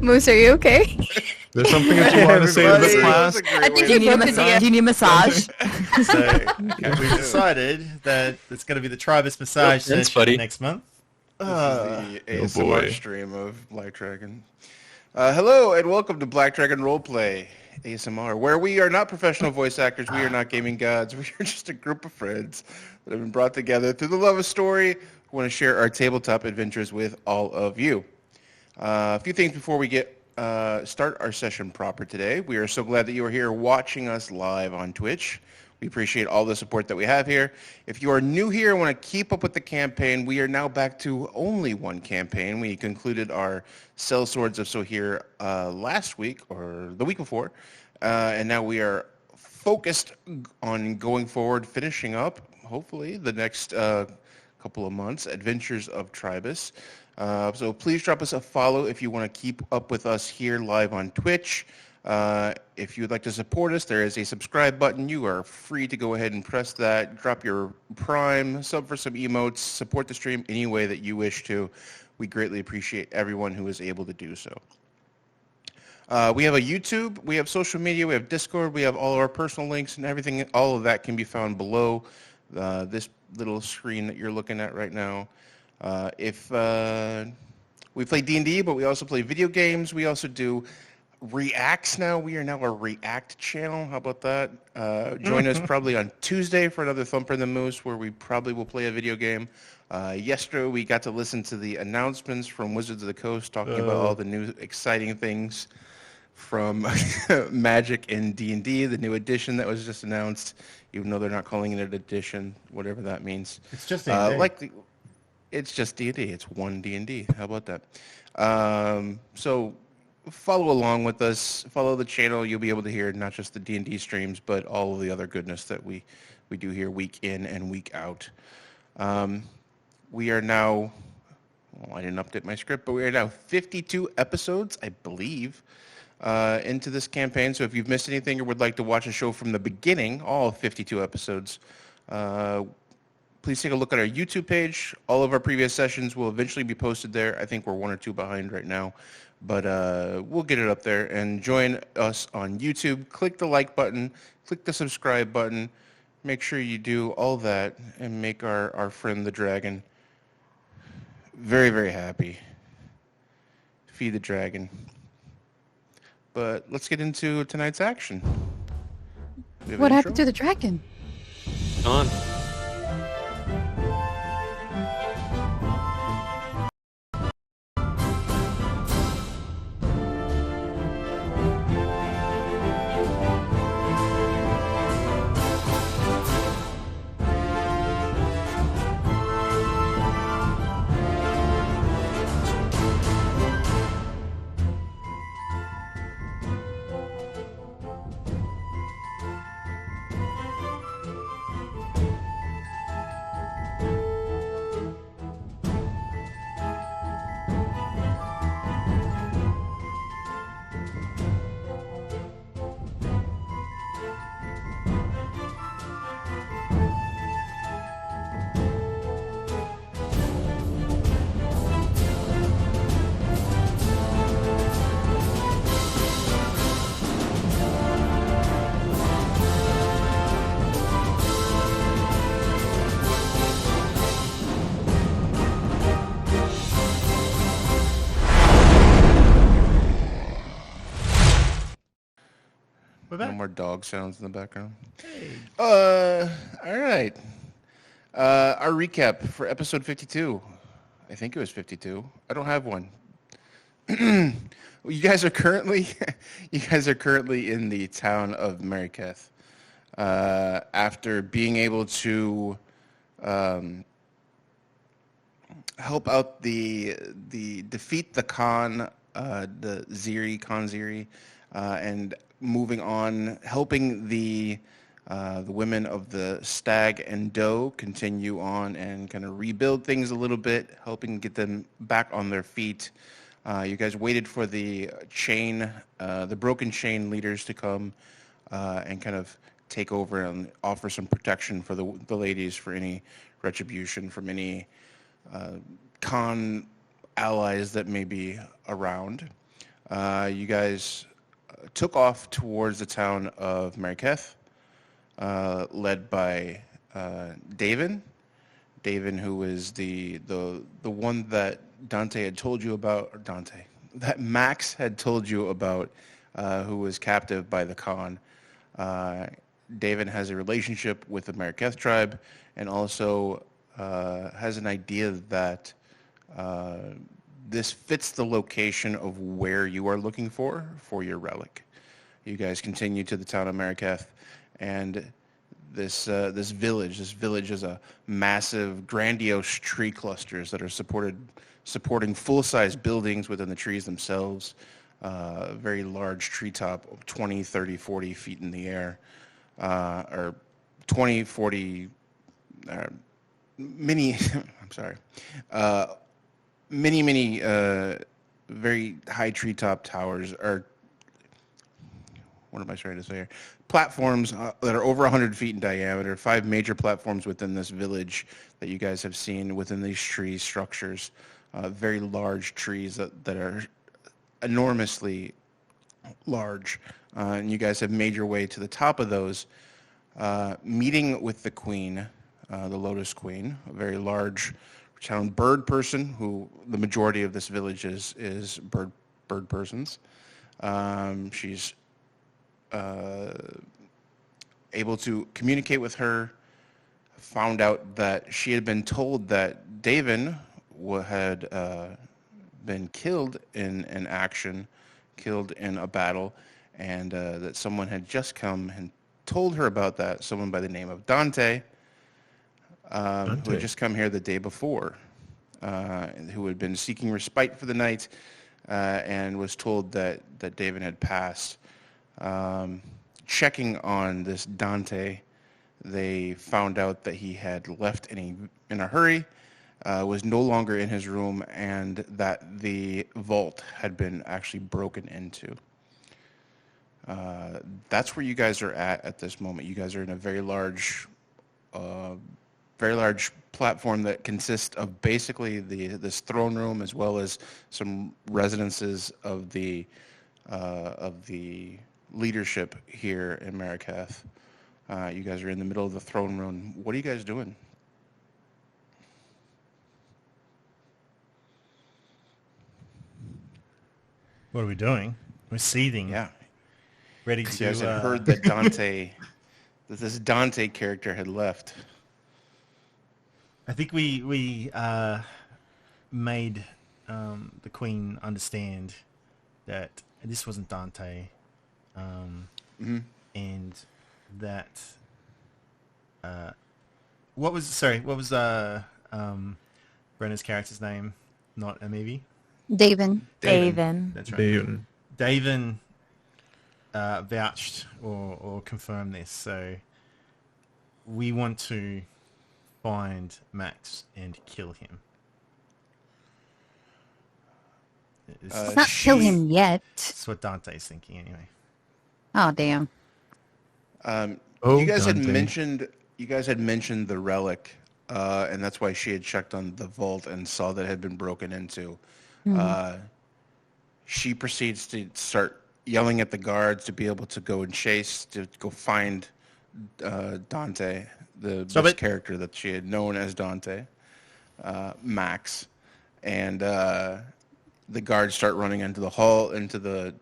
Moose, are you okay? There's something that you want to say to the class? I think you broke the DM. Do you need a massage? So we've decided that it's going to be the Tribus massage session next month. This is the ASMR boy. stream of Black Dragon. Hello and welcome to Black Dragon Roleplay ASMR, where we are not professional voice actors, we are not gaming gods, we are just a group of friends that have been brought together through the love of story who want to share our tabletop adventures with all of you. A few things before we start our session proper today. We are so glad that you are here watching us live on Twitch. We appreciate all the support that we have here. If you are new here and want to keep up with the campaign, we are now back to only one campaign. We concluded our Cell Swords of Sohir last week, or the week before, and now we are focused on going forward, finishing up, hopefully, the next couple of months, Adventures of Tribus. So please drop us a follow if you want to keep up with us here live on Twitch. If you would like to support us, there is a subscribe button. You are free to go ahead and press that. Drop your Prime, sub for some emotes, support the stream any way that you wish to. We greatly appreciate everyone who is able to do so. We have a YouTube, we have social media, we have Discord, we have all of our personal links and everything. All of that can be found below this little screen that you're looking at right now. We play D&D, but we also play video games. We also do reacts now. We are now a react channel. How about that? Join us probably on Tuesday for another Thumper and the Moose, where we probably will play a video game. Yesterday, we got to listen to the announcements from Wizards of the Coast talking about all the new exciting things from Magic and D&D, the new edition that was just announced, even though they're not calling it an edition, whatever that means. It's just D&D. It's just D&D. It's one D&D. How about that? So follow along with us. Follow the channel. You'll be able to hear not just the D&D streams, but all of the other goodness that we do here week in and week out. We are now, well, I didn't update my script, but we are now 52 episodes, I believe, into this campaign. So if you've missed anything or would like to watch a show from the beginning, all 52 episodes, please take a look at our YouTube page. All of our previous sessions will eventually be posted there. I think we're one or two behind right now, but we'll get it up there. And join us on YouTube. Click the like button. Click the subscribe button. Make sure you do all that and make our friend the dragon very, very happy. Feed the dragon. But let's get into tonight's action. What happened to the dragon? On. No more dog sounds in the background. Hey. All right. Our recap for episode 52. I think it was 52. I don't have one. You guys are currently in the town of Mariketh. After being able to help out the defeat the Khan, the Khan Ziri, and moving on, helping the women of the Stag and Doe continue on and kind of rebuild things a little bit, helping get them back on their feet. You guys waited for the broken chain leaders to come and kind of take over and offer some protection for the ladies for any retribution from any Khan allies that may be around. You guys took off towards the town of Mariketh, led by Davin. Davin, who is the one that Dante had told you about, or Dante, that Max had told you about, who was captive by the Khan. Davin has a relationship with the Mariketh tribe, and also has an idea that this fits the location of where you are looking for your relic. You guys continue to the town of Mariketh, and this village is a massive, grandiose tree clusters that are supporting full-size buildings within the trees themselves. Very large treetop, 20, 30, 40 feet in the air, or 20, 40, many, I'm sorry, many, very high treetop towers, or what am I trying to say here? Platforms that are over 100 feet in diameter, 5 major platforms within this village that you guys have seen within these tree structures. Very large trees that are enormously large. And you guys have made your way to the top of those, meeting with the queen, the Lotus Queen, a very large renowned bird person who the majority of this village is bird persons. She's able to communicate with her, found out that she had been told that Davin had been killed in an action, killed in a battle, and that someone had just come and told her about that, someone by the name of Dante, who had just come here the day before, who had been seeking respite for the night, and was told that Davin had passed. Checking on this Dante, they found out that he had left in a hurry, was no longer in his room, and that the vault had been actually broken into. That's where you guys are at this moment. You guys are in a very large platform that consists of basically this throne room, as well as some residences of the leadership here in Mariketh. You guys are in the middle of the throne room. What are you guys doing? What are we doing? We're seething. Yeah. Ready You to... guys had heard that that this Dante character had left. I think we made the Queen understand that this wasn't Dante, and that what was Brenna's character's name? Not Amivi? Davin. That's right. Davin vouched or confirmed this, so we want to find Max and kill him. Let's not kill him yet. That's what Dante's thinking, anyway. Oh, damn. You guys had mentioned the relic, and that's why she had checked on the vault and saw that it had been broken into. She proceeds to start yelling at the guards to be able to go and chase, to go find Dante, this character that she had known as Dante, Max, and the guards start running into the hall, into the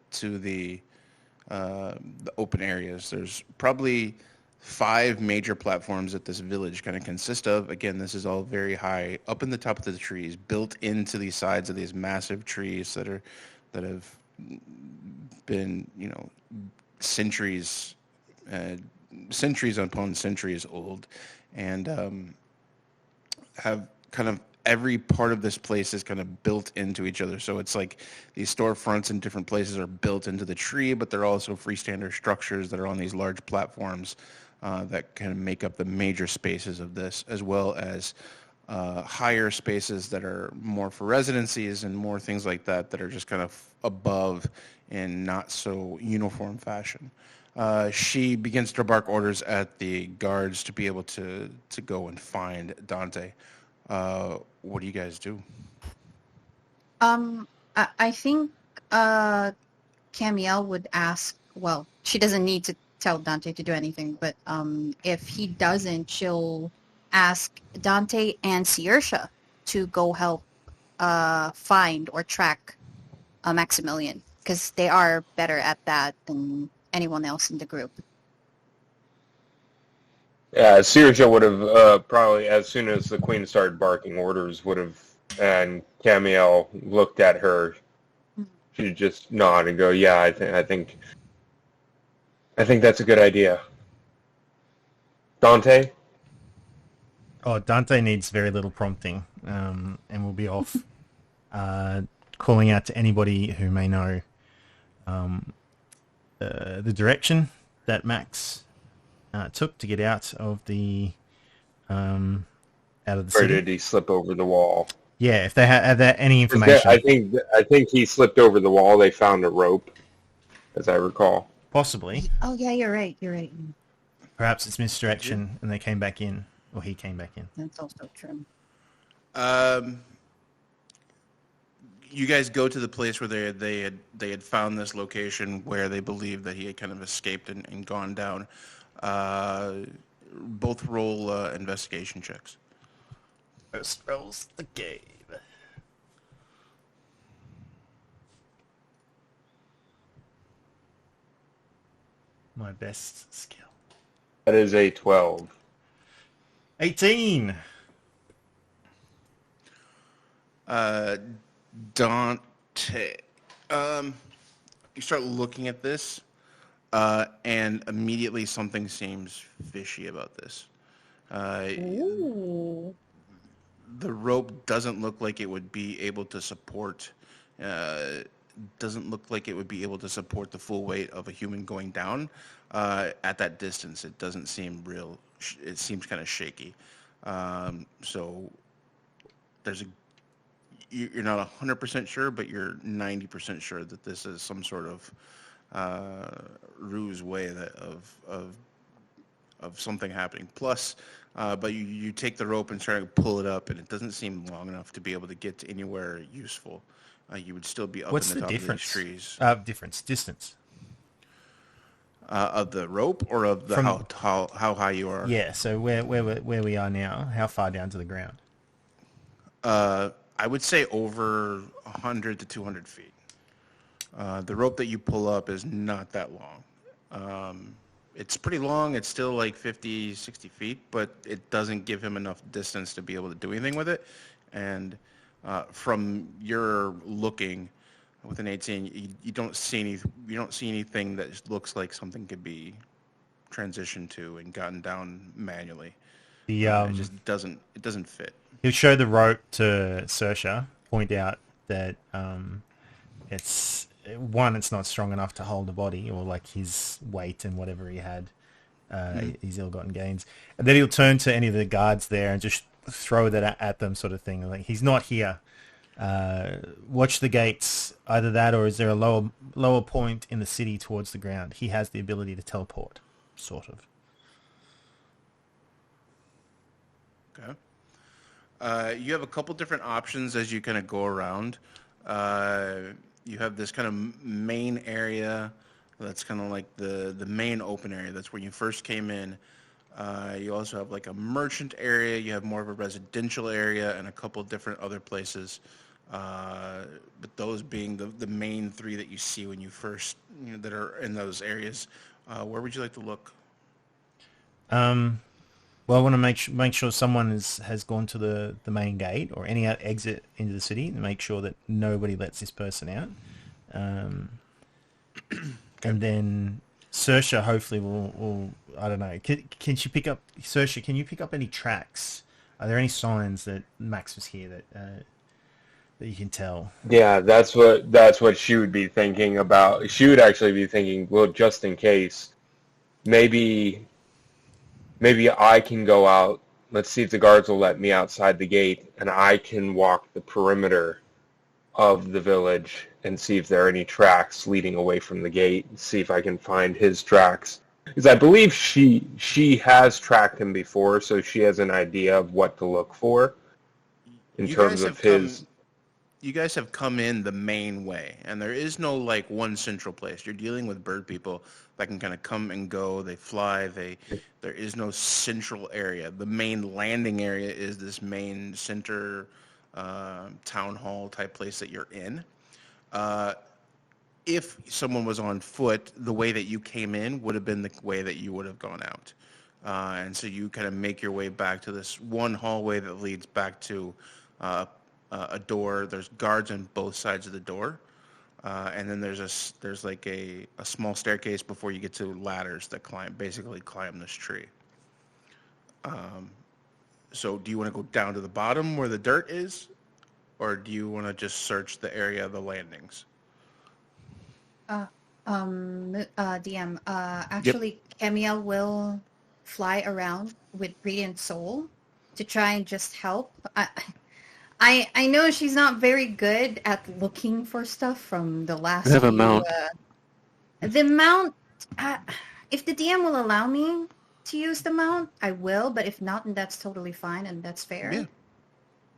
open areas. There's probably 5 major platforms that this village kind of consists of. Again, this is all very high, up in the top of the trees, built into the sides of these massive trees that have been, centuries upon centuries old, and have kind of every part of this place is kind of built into each other. So it's like these storefronts in different places are built into the tree, but they're also freestanding structures that are on these large platforms that kind of make up the major spaces of this, as well as higher spaces that are more for residencies and more things like that are just kind of above in not so uniform fashion. She begins to bark orders at the guards to be able to go and find Dante. What do you guys do? I think Camiel would ask, well, she doesn't need to tell Dante to do anything, but if he doesn't, she'll ask Dante and Saoirse to go help find or track Maximilian, because they are better at that than anyone else in the group. Yeah, Saoirse would have probably, as soon as the Queen started barking orders, would have, and Camiel looked at her. She'd just nod and go, "Yeah, I think that's a good idea." Dante? Oh, Dante needs very little prompting, and will be off, calling out to anybody who may know the direction that Max took to get out of the Or city. did he slip over the wall? Yeah, if they had any information. I think he slipped over the wall. They found a rope, as I recall. Possibly. Oh, yeah, you're right. Perhaps it's misdirection, and they came back in, or he came back in. That's also true. You guys go to the place where they had found this location where they believed that he had kind of escaped and gone down. Both roll investigation checks. First rolls the game. My best skill. That is a 12. 18. Dante, you start looking at this, and immediately something seems fishy about this. Ooh. The rope doesn't look like it would be able to support. Doesn't look like it would be able to support the full weight of a human going down. At that distance, it doesn't seem real. It seems kind of shaky. So there's you're not 100% sure, but you're 90% sure that this is some sort of ruse way of something happening. Plus, but you take the rope and try to pull it up, and it doesn't seem long enough to be able to get to anywhere useful. You would still be up What's in the the top difference? of these trees. Distance. Of the rope, or of the how high you are? Yeah, so where we are now, how far down to the ground? I would say over 100 to 200 feet. The rope that you pull up is not that long. It's pretty long. It's still like 50, 60 feet, but it doesn't give him enough distance to be able to do anything with it. And from your looking with an 18, you don't see anything that looks like something could be transitioned to and gotten down manually. It just doesn't fit. He'll show the rope to Saoirse, point out that it's not strong enough to hold the body, or like his weight and whatever he had, his ill-gotten gains. And then he'll turn to any of the guards there and just throw that at them, sort of thing. Like, he's not here. Watch the gates. Either that, or is there a lower point in the city towards the ground? He has the ability to teleport, sort of. Okay. You have a couple different options as you kind of go around. You have this kind of main area that's kind of like the main open area. That's where you first came in. You also have like a merchant area. You have more of a residential area and a couple different other places. But those being the main three that you see when you first, that are in those areas. Where would you like to look? Well, I want to make sure someone has gone to the main gate or any exit into the city, and make sure that nobody lets this person out. And then Saoirse hopefully will I don't know. Can she pick up, Saoirse, can you pick up any tracks? Are there any signs that Max was here that you can tell? Yeah, that's what she would be thinking about. She would actually be thinking, well, just in case, maybe I can go out. Let's see if the guards will let me outside the gate, and I can walk the perimeter of the village and see if there are any tracks leading away from the gate, and see if I can find his tracks. Because I believe she has tracked him before, so she has an idea of what to look for in terms of his... you guys have come in the main way, and there is no like one central place. You're dealing with bird people that can kind of come and go. They fly. There is no central area. The main landing area is this main center town hall type place that you're in. If someone was on foot, the way that you came in would have been the way that you would have gone out. And so you kind of make your way back to this one hallway that leads back to a door. There's guards on both sides of the door. And then there's like a small staircase before you get to ladders that basically climb this tree. So do you want to go down to the bottom where the dirt is? Or do you want to just search the area of the landings? DM, actually, Camiel will fly around with Radiant Soul to try and just help. I know she's not very good at looking for stuff from the last. I have a mount. The mount, if the DM will allow me to use the mount, I will. But if not, then that's totally fine and that's fair. Yeah.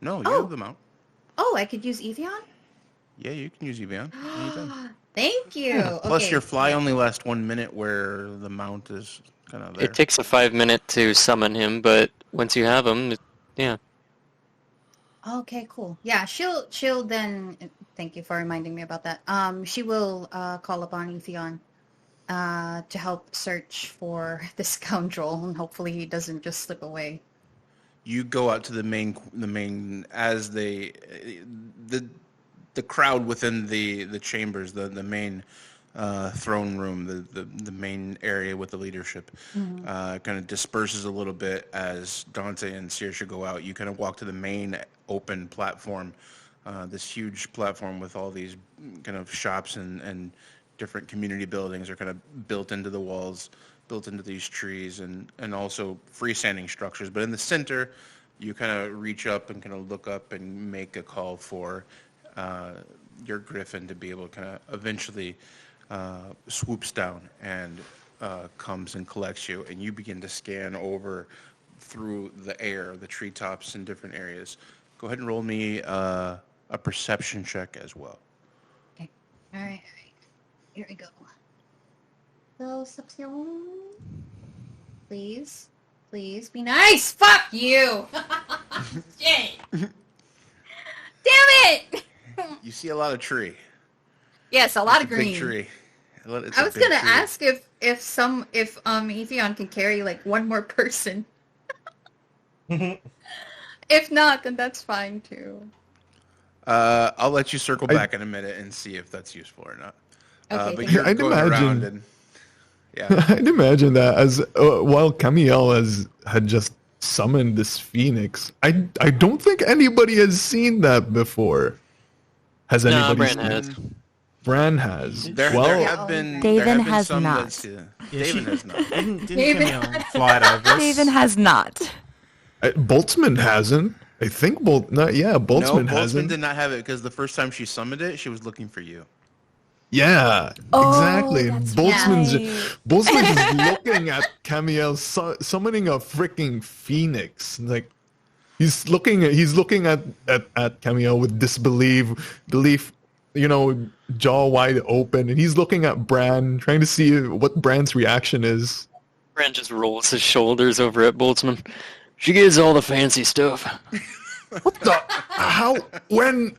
No, you have the mount. Oh, I could use Evian? Yeah, you can use Evian anytime. Thank you. Yeah. Plus, Okay. your fly only lasts 1 minute, where the mount is kind of there. It takes a 5-minute to summon him, but once you have him, yeah. Okay, cool. Yeah, she'll then. Thank you for reminding me about that. She will call upon Ethion to help search for the scoundrel, and hopefully he doesn't just slip away. You go out to the main as the crowd within the chambers, the main throne room, the main area with the leadership, kind of disperses a little bit as Dante and Saoirse go out. You kind of walk to the main open platform, this huge platform with all these kind of shops and different community buildings are kind of built into the walls, built into these trees, and also freestanding structures. But in the center, you kind of reach up and kind of look up and make a call for your griffin to be able to kind of eventually swoops down and comes and collects you, and you begin to scan over through the air, the treetops in different areas. Go ahead and roll me a perception check as well. Okay. All right. Here we go. Perception. Please be nice. Fuck you. Shit. Damn it. You see a lot of tree. Yes, a lot It's of a big green. tree. I was gonna ask if Ethion can carry like one more person. If not, then that's fine too. I'll let you circle back in a minute and see if that's useful or not. Okay, But thank you're you. I'd going imagine- around and yeah. I'd imagine that as while Camiel had just summoned this phoenix, I don't think anybody has seen that before. Has No, anybody? Bran seen has. it? Bran has. There well, have been David there have been has some not. that's, Yeah, David has not. Didn't David- Camille fly it over us? David has not. Boltzmann hasn't. I think Boltzmann No, Boltzmann Boltzmann hasn't. did not have it because the first time she summoned it, she was looking for you. Yeah, Oh, exactly. that's Boltzmann's right. Boltzmann is looking at Camiel summoning a freaking phoenix. Like he's looking at Camiel with belief, jaw wide open, and he's looking at Bran, trying to see what Bran's reaction is. Bran just rolls his shoulders over at Boltzmann. She gets all the fancy stuff. What the? How? When?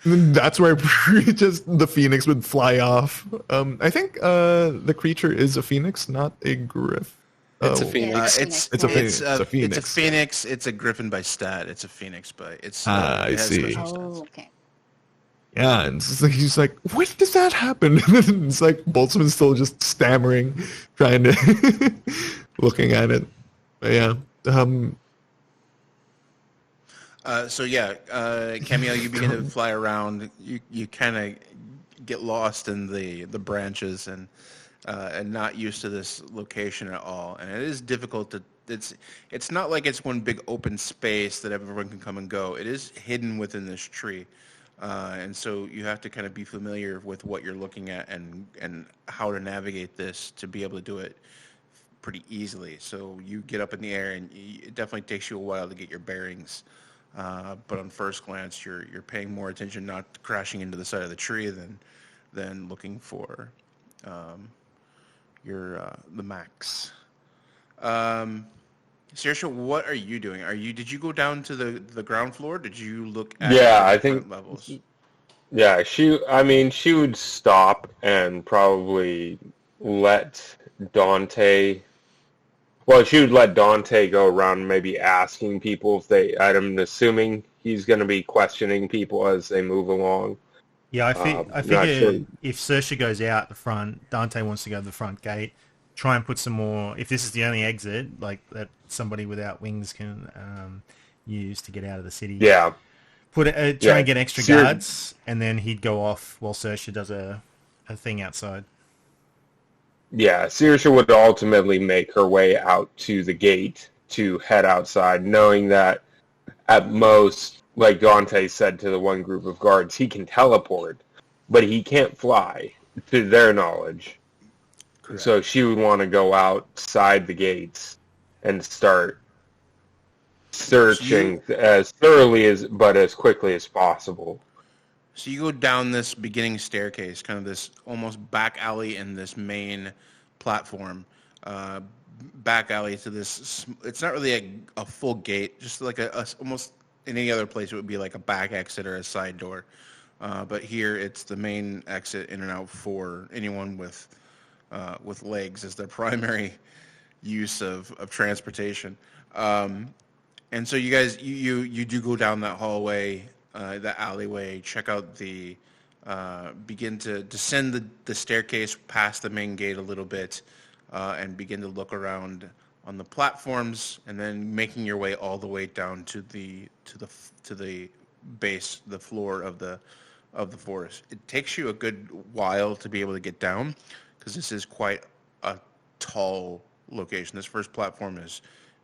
That's where just the phoenix would fly off. I think the creature is a phoenix, not a griff. It's a Oh. phoenix. It's a phoenix. It's a phoenix. It's a phoenix. It's a griffin by stat. It's a phoenix, but it's I it has see. special stats. Oh, okay. Yeah, and it's like, he's like, when does that happen? And it's like Boltzmann's still just stammering, trying to looking at it. But yeah. Camille, you begin to fly around. You kind of get lost in the branches and not used to this location at all. And it is difficult to. It's not like it's one big open space that everyone can come and go. It is hidden within this tree. And so you have to kind of be familiar with what you're looking at and how to navigate this to be able to do it pretty easily. So you get up in the air, and it definitely takes you a while to get your bearings but on first glance, you're paying more attention not crashing into the side of the tree than looking for the max. Saoirse, what are you doing? Did you go down to the ground floor? Did you look at I different think levels? Yeah, she would stop and probably let Dante. Well, she would let Dante go around maybe asking people if I'm assuming he's going to be questioning people as they move along. Yeah, I figure sure. if Saoirse goes out the front, Dante wants to go to the front gate. Try and put some more. If this is the only exit, like that, somebody without wings can use to get out of the city. Yeah. Try and get extra guards, and then he'd go off while Saoirse does a thing outside. Yeah, Saoirse would ultimately make her way out to the gate to head outside, knowing that at most, like Dante said to the one group of guards, he can teleport, but he can't fly, to their knowledge. Correct. So she would want to go outside the gates and start searching as thoroughly but as quickly as possible. So you go down this beginning staircase, kind of this almost back alley in this main platform, back alley to this. It's not really a full gate, just like almost in any other place it would be like a back exit or a side door. But here it's the main exit in and out for anyone with legs as their primary use of transportation. And so you guys, you do go down that hallway, that alleyway, check out begin to descend the staircase past the main gate a little bit, and begin to look around on the platforms, and then making your way all the way down to the base, the floor of the forest. It takes you a good while to be able to get down, because this is quite a tall location. This first platform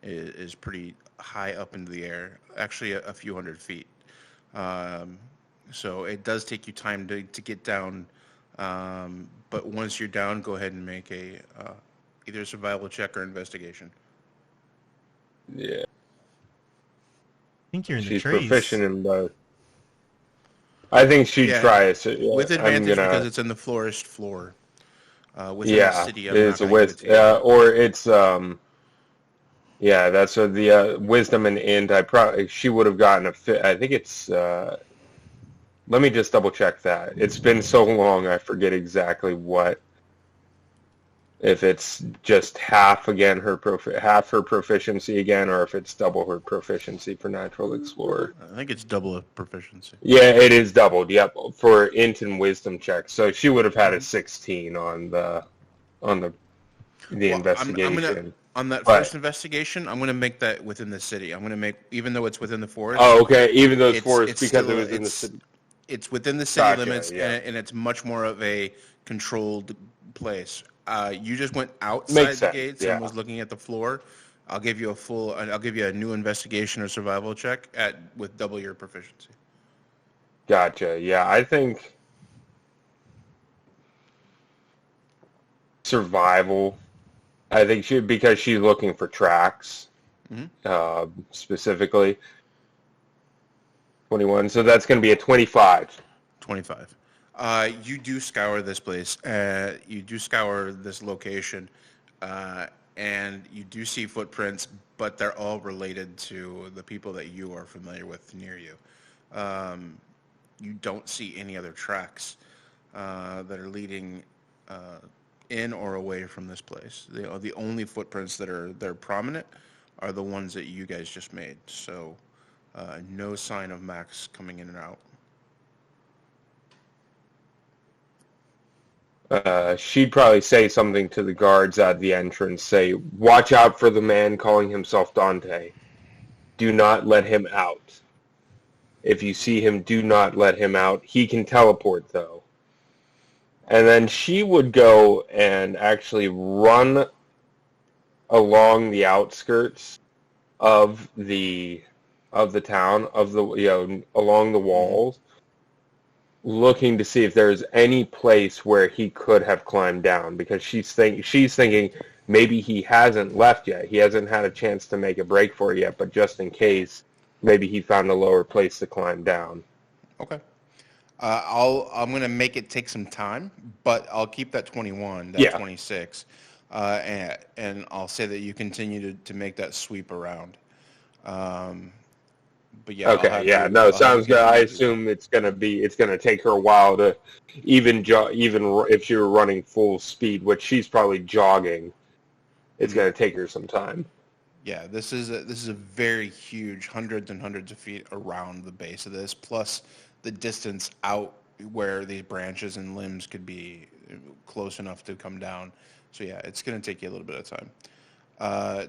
is pretty high up into the air, actually a few hundred feet. So it does take you time to get down. But once you're down, go ahead and make either a survival check or investigation. Yeah. I think you're in She's the trees. She's proficient in both. I think she'd try it. So, with advantage because it's in the forest floor. Within the city, it's a wisdom, or it's that's the wisdom and int. She would have gotten I think it's. Let me just double check that. It's been so long, I forget exactly what. If it's just half again half her proficiency again, or if it's double her proficiency for natural explorer. I think it's double a proficiency. Yeah, it is doubled. Yep, for int and wisdom checks. So she would have had a 16 on the investigation. On that first investigation, I'm going to make that within the city. I'm going to make, even though it's within the forest. Oh, okay. Even though it's forest, because it was in the city. It's within the city limits, and it's much more of a controlled place. You just went outside the gates and was looking at the floor. I'll give you a new investigation or survival check with double your proficiency. Gotcha. Yeah, I think survival. I think because she's looking for tracks, specifically. 21. So that's going to be a 25. 25. You do scour this place. You do scour this location, and you do see footprints, but they're all related to the people that you are familiar with near you. You don't see any other tracks that are leading in or away from this place. The only footprints that are prominent are the ones that you guys just made. So no sign of Max coming in and out. She'd probably say something to the guards at the entrance. Say, watch out for the man calling himself Dante. Do not let him out. If you see him, do not let him out. He can teleport, though. And then she would go and actually run along the outskirts of the town, along the walls, looking to see if there's any place where he could have climbed down, because she's thinking maybe he hasn't left yet. He hasn't had a chance to make a break for it yet, but just in case, maybe he found a lower place to climb down. Okay. I'm gonna make it take some time, but I'll keep that 21, that 26, and I'll say that you continue to make that sweep around. But yeah. Okay. Sounds good. I assume it's gonna take her a while to even if she were running full speed, which she's probably jogging. It's gonna take her some time. Yeah, this is a very huge, hundreds and hundreds of feet around the base of this, plus the distance out where these branches and limbs could be close enough to come down. So yeah, it's going to take you a little bit of time.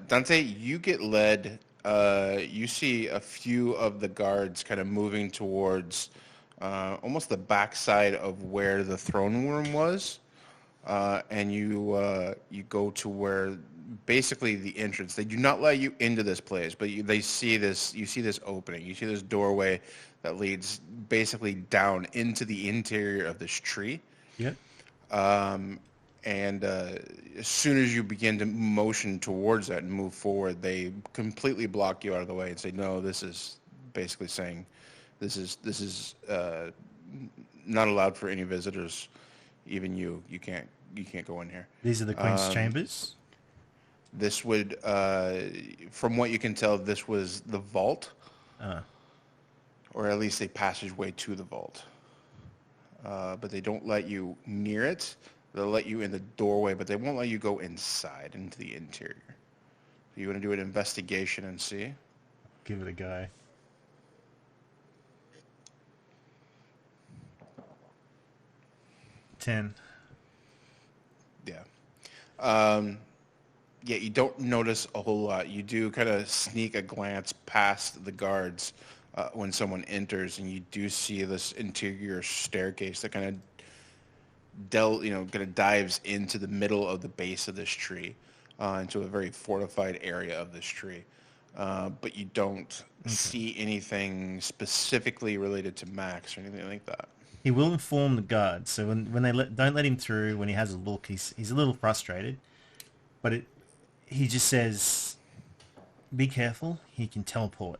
Dante, you get led. You see a few of the guards kind of moving towards almost the backside of where the throne room was, and you go to where basically the entrance. They do not let you into this place, but they see this. You see this opening. You see this doorway that leads basically down into the interior of this tree. Yeah. And as soon as you begin to motion towards that and move forward, they completely block you out of the way and say, "No, this is basically saying this is not allowed for any visitors. Even you can't go in here." These are the Queen's chambers. This would, from what you can tell, this was the vault, or at least a passageway to the vault. But they don't let you near it. They'll let you in the doorway, but they won't let you go inside into the interior. You want to do an investigation and see? Give it a go. $10. Yeah. Yeah, you don't notice a whole lot. You do kind of sneak a glance past the guards when someone enters, and you do see this interior staircase that kind of dives into the middle of the base of this tree, into a very fortified area of this tree. But you don't see anything specifically related to Max or anything like that. He will inform the guards. So when they don't let him through, when he has a look, he's a little frustrated. But he just says, "Be careful. He can teleport.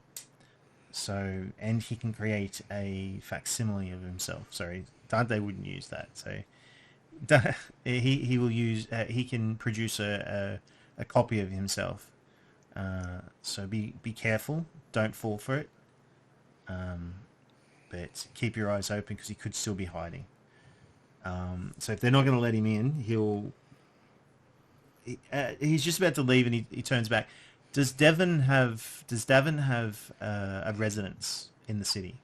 So, and he can create a facsimile of himself." Sorry, Dante wouldn't use that. So, he will use. He can produce a copy of himself. So be careful. Don't fall for it. But keep your eyes open because he could still be hiding. So if they're not going to let him in, he's just about to leave, and he turns back. Does Devon have a residence in the city?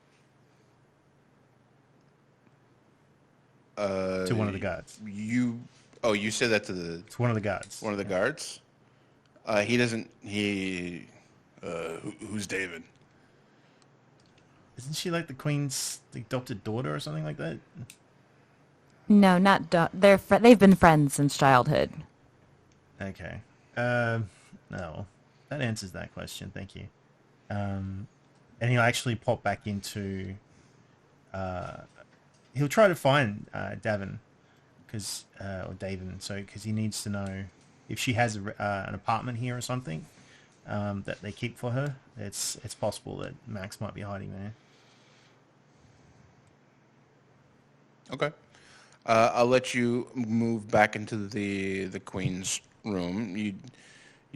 To one of the guards. You said that to the... To one of the guards. One of the guards? He doesn't... Who's David? Isn't she like the Queen's adopted daughter or something like that? No, not they've been friends since childhood. Okay. No, that answers that question. Thank you. And he'll actually pop back into. He'll try to find Davin, or Davin, because he needs to know if she has an apartment here or something that they keep for her. It's possible that Max might be hiding there. Okay. I'll let you move back into the Queen's room. You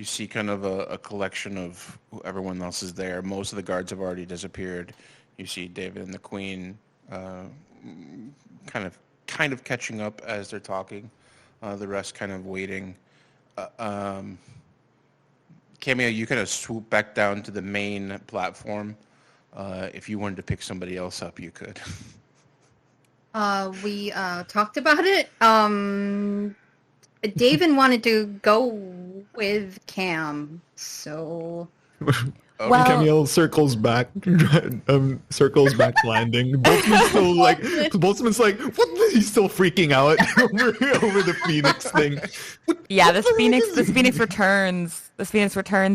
see kind of a collection of everyone else is there. Most of the guards have already disappeared. You see David and the Queen kind of catching up as they're talking. The rest kind of waiting. Cameo, you kind of swoop back down to the main platform. If you wanted to pick somebody else up, you could. We talked about it. David wanted to go with Cam, so... Well, Camille circles back landing. Boltzmann's like, what? He's still freaking out over the Phoenix thing. Yeah, this Phoenix returns,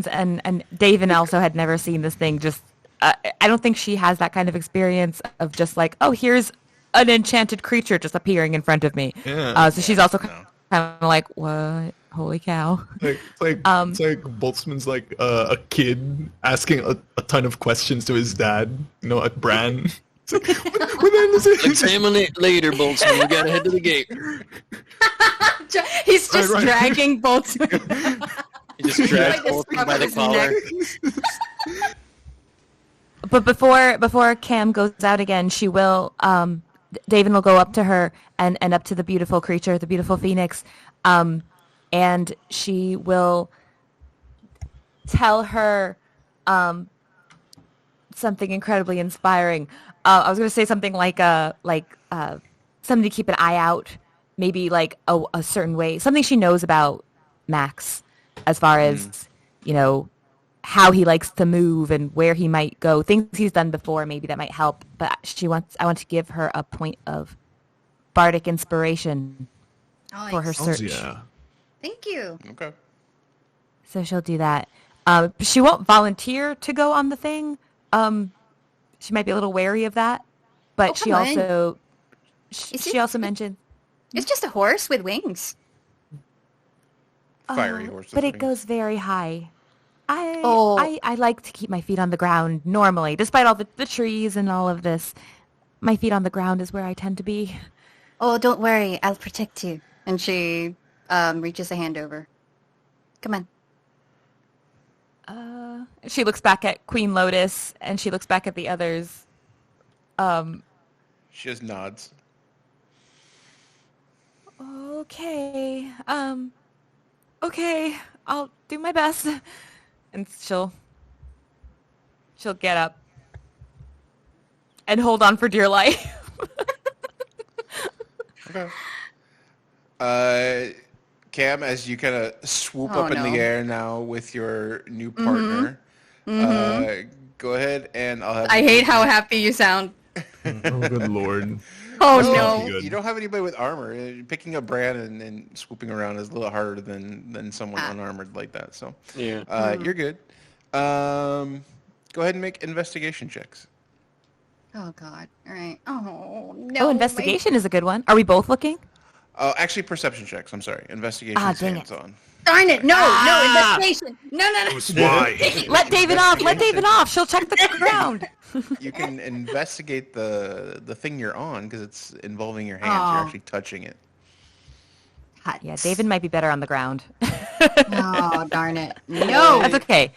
and David also had never seen this thing. Just, I don't think she has that kind of experience of just like, oh, here's an enchanted creature just appearing in front of me. Yeah. So she's also kind of like, what? Holy cow. It's like Boltzmann's like a kid asking a ton of questions to his dad, at Bran. It's like, when is it? Examine it later, Boltzmann. We gotta head to the gate. He's just dragging Boltzmann. He just drags Boltzmann by the collar. But before Cam goes out again, she will. David will go up to her and up to the beautiful creature, the beautiful phoenix, and she will tell her something incredibly inspiring. I was going to say something like something to keep an eye out, maybe like a certain way, something she knows about Max, as far as how he likes to move and where he might go, things he's done before, maybe that might help. But I want to give her a point of bardic inspiration for her search. Yeah. Thank you. Okay. So she'll do that. She won't volunteer to go on the thing. She might be a little wary of that, but she also mentioned it's just a horse with wings. Fiery horse. But it goes very high. I like to keep my feet on the ground normally, despite all the trees and all of this. My feet on the ground is where I tend to be. Oh, don't worry. I'll protect you. And she reaches a hand over. Come on. She looks back at Queen Lotus, and she looks back at the others. She just nods. Okay. Okay. I'll do my best. And she'll get up and hold on for dear life. Okay. Cam, as you kind of swoop up in the air now with your new partner, go ahead and I'll have... I hate how happy you sound. Oh, good lord. Oh, no. You don't have anybody with armor. Picking up Bran and swooping around is a little harder than someone unarmored like that. So you're good. Go ahead and make investigation checks. Oh, God. All right. Oh, no. Oh, investigation is a good one. Are we both looking? Oh, actually, perception checks. I'm sorry. Investigation is hands-on. Darn it. No, investigation. No. Why? Let David off. Let David off. She'll check the ground. You can investigate the thing you're on because it's involving your hands. You're actually touching it. Yeah, David might be better on the ground. Oh, darn it. No. That's okay.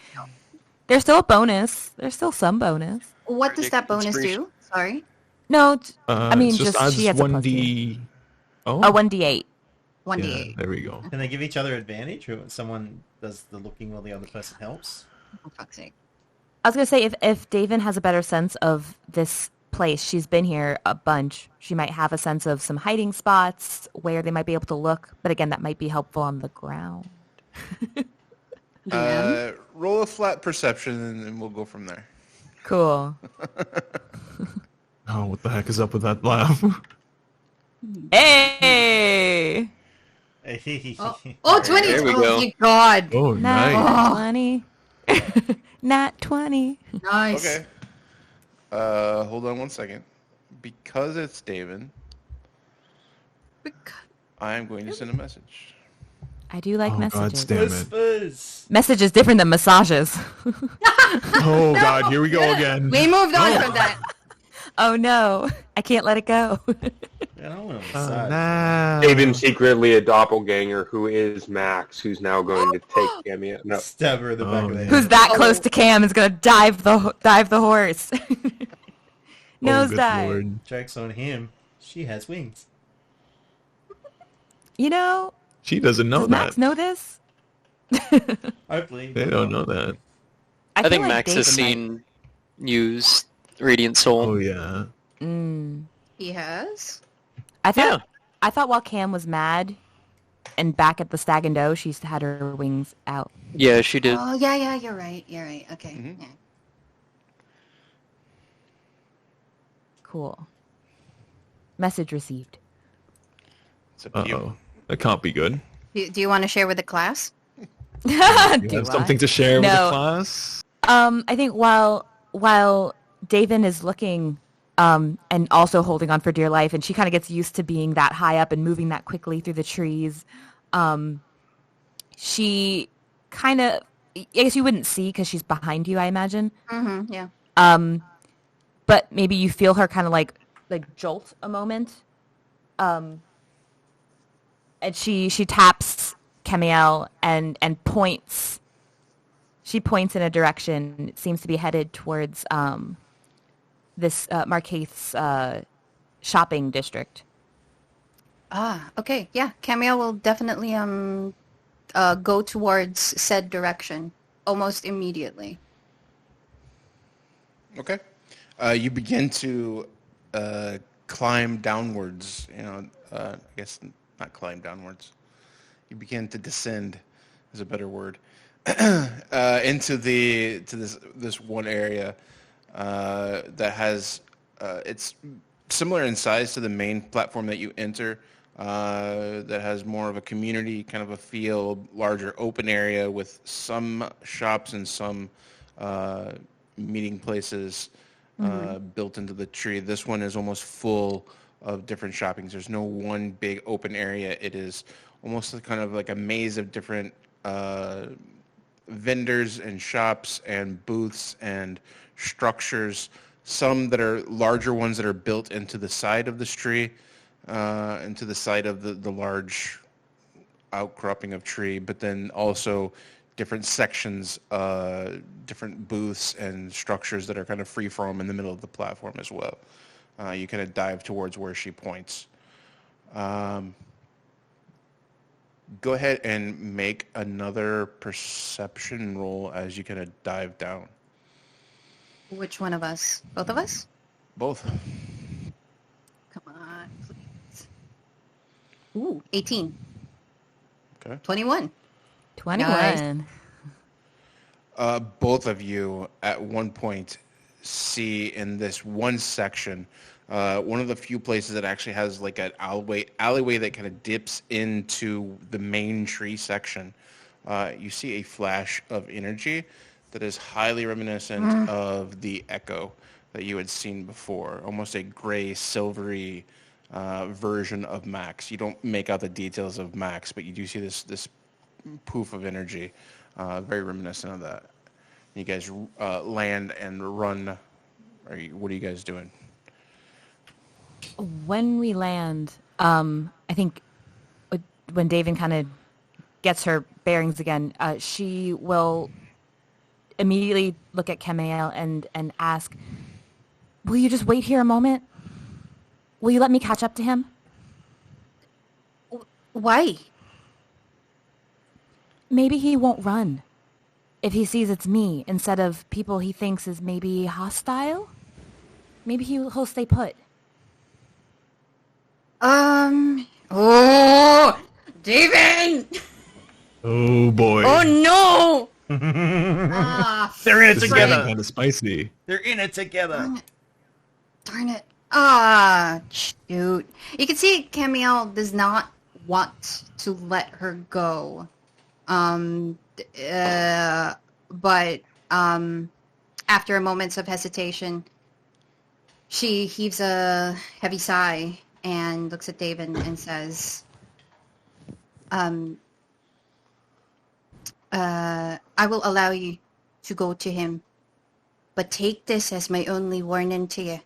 There's still a bonus. There's still some bonus. What does that bonus do? Sorry. No, I mean, just she has 1D. A 1d8. 1d8. Yeah, there we go. Can they give each other advantage, or someone does the looking while the other person helps? Oh, fuck's sake. I was going to say, if Daven has a better sense of this place, she's been here a bunch, she might have a sense of some hiding spots where they might be able to look, but again, that might be helpful on the ground. Roll a flat perception, and we'll go from there. Cool. Oh, what the heck is up with that laugh? Hey! Oh, 20! There we Oh, go. my God. Oh, nice. Not 20. Not 20. Nice. Okay. Hold on one second. Because it's David, I am going to send a message. I do like messages. God damn it. Whispers. Message is different than massages. Oh, God, here we go again. We moved on from that. Oh, no. I can't let it go. I don't want to Oh, massage. no. David secretly a doppelganger who is Max, who's now going to take Cameo. No, Stab her in the back of the head. Who's that close to Cam is going to dive the horse. Nose good dive. Lord. Joke's on him. She has wings. You know, She doesn't know does that. Max know this? Hopefully. They don't know that. I feel think like Max has David seen use Radiant Soul. Oh, yeah. He has? I thought while Cam was mad and back at the Stag and Doe, she's had her wings out. Yeah, she did. Oh, yeah, you're right. Okay. Mm-hmm. Yeah. Cool. Message received. It's up to you. Uh-oh. That can't be good. Do you want to share with the class? You Do have something I? to share with No. the class? I think while Daven is looking and also holding on for dear life, and she kind of gets used to being that high up and moving that quickly through the trees, she kind of, I guess you wouldn't see because she's behind you, I imagine. Mm-hmm, yeah. But maybe you feel her kind of like jolt a moment. And she taps Camiel and points. She points in a direction. It seems to be headed towards this Markeith's shopping district. Ah, okay. Yeah, Camille will definitely go towards said direction almost immediately. Okay. You begin to climb downwards. I guess not climb downwards. You begin to descend, is a better word, into this one area that has it's similar in size to the main platform that you enter. That has more of a community kind of a feel, larger open area with some shops and some meeting places built into the tree. This one is almost full of different shoppings. There's no one big open area. It is almost kind of like a maze of different vendors and shops and booths and structures. Some that are larger ones that are built into the side of this tree, into the side of the large outcropping of tree, but then also different sections, different booths and structures that are kind of free form in the middle of the platform as well. You kind of dive towards where she points. Go ahead and make another perception roll as you kind of dive down. Which one of us? Both of us? Both. Come on, please. Ooh, 18. Okay. 21. Nice. Both of you at one point see in this one section one of the few places that actually has like an alleyway that kind of dips into the main tree section. You see a flash of energy that is highly reminiscent of the Echo that you had seen before, almost a gray, silvery version of Max. You don't make out the details of Max, but you do see this poof of energy, very reminiscent of that. You guys land and run. What are you guys doing? When we land, I think when David kind of gets her bearings again, she will immediately look at Camiel and ask, "Will you just wait here a moment? Will you let me catch up to him?" Why? Maybe he won't run if he sees it's me instead of people he thinks is maybe hostile. Maybe he'll stay put. Oh, David! Oh boy. Oh no! They're in it This together. is kind of spicy. They're in it together. Darn it. Ah, shoot. You can see Camille does not want to let her go. But after a moment of hesitation, she heaves a heavy sigh and looks at David and says, I will allow you to go to him, but take this as my only warning to you.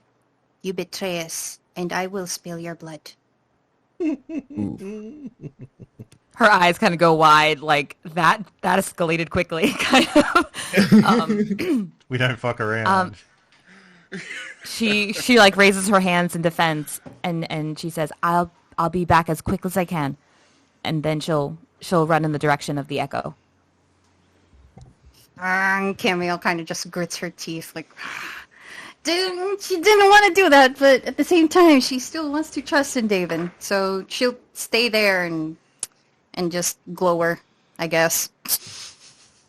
You betray us, and I will spill your blood. Her eyes kind of go wide, like that escalated quickly, kind of. We don't fuck around. She like raises her hands in defense, and she says, "I'll be back as quick as I can," and then she'll run in the direction of the Echo. Camille kind of just grits her teeth, like, she didn't want to do that, but at the same time, she still wants to trust in David, so she'll stay there and just glower, I guess.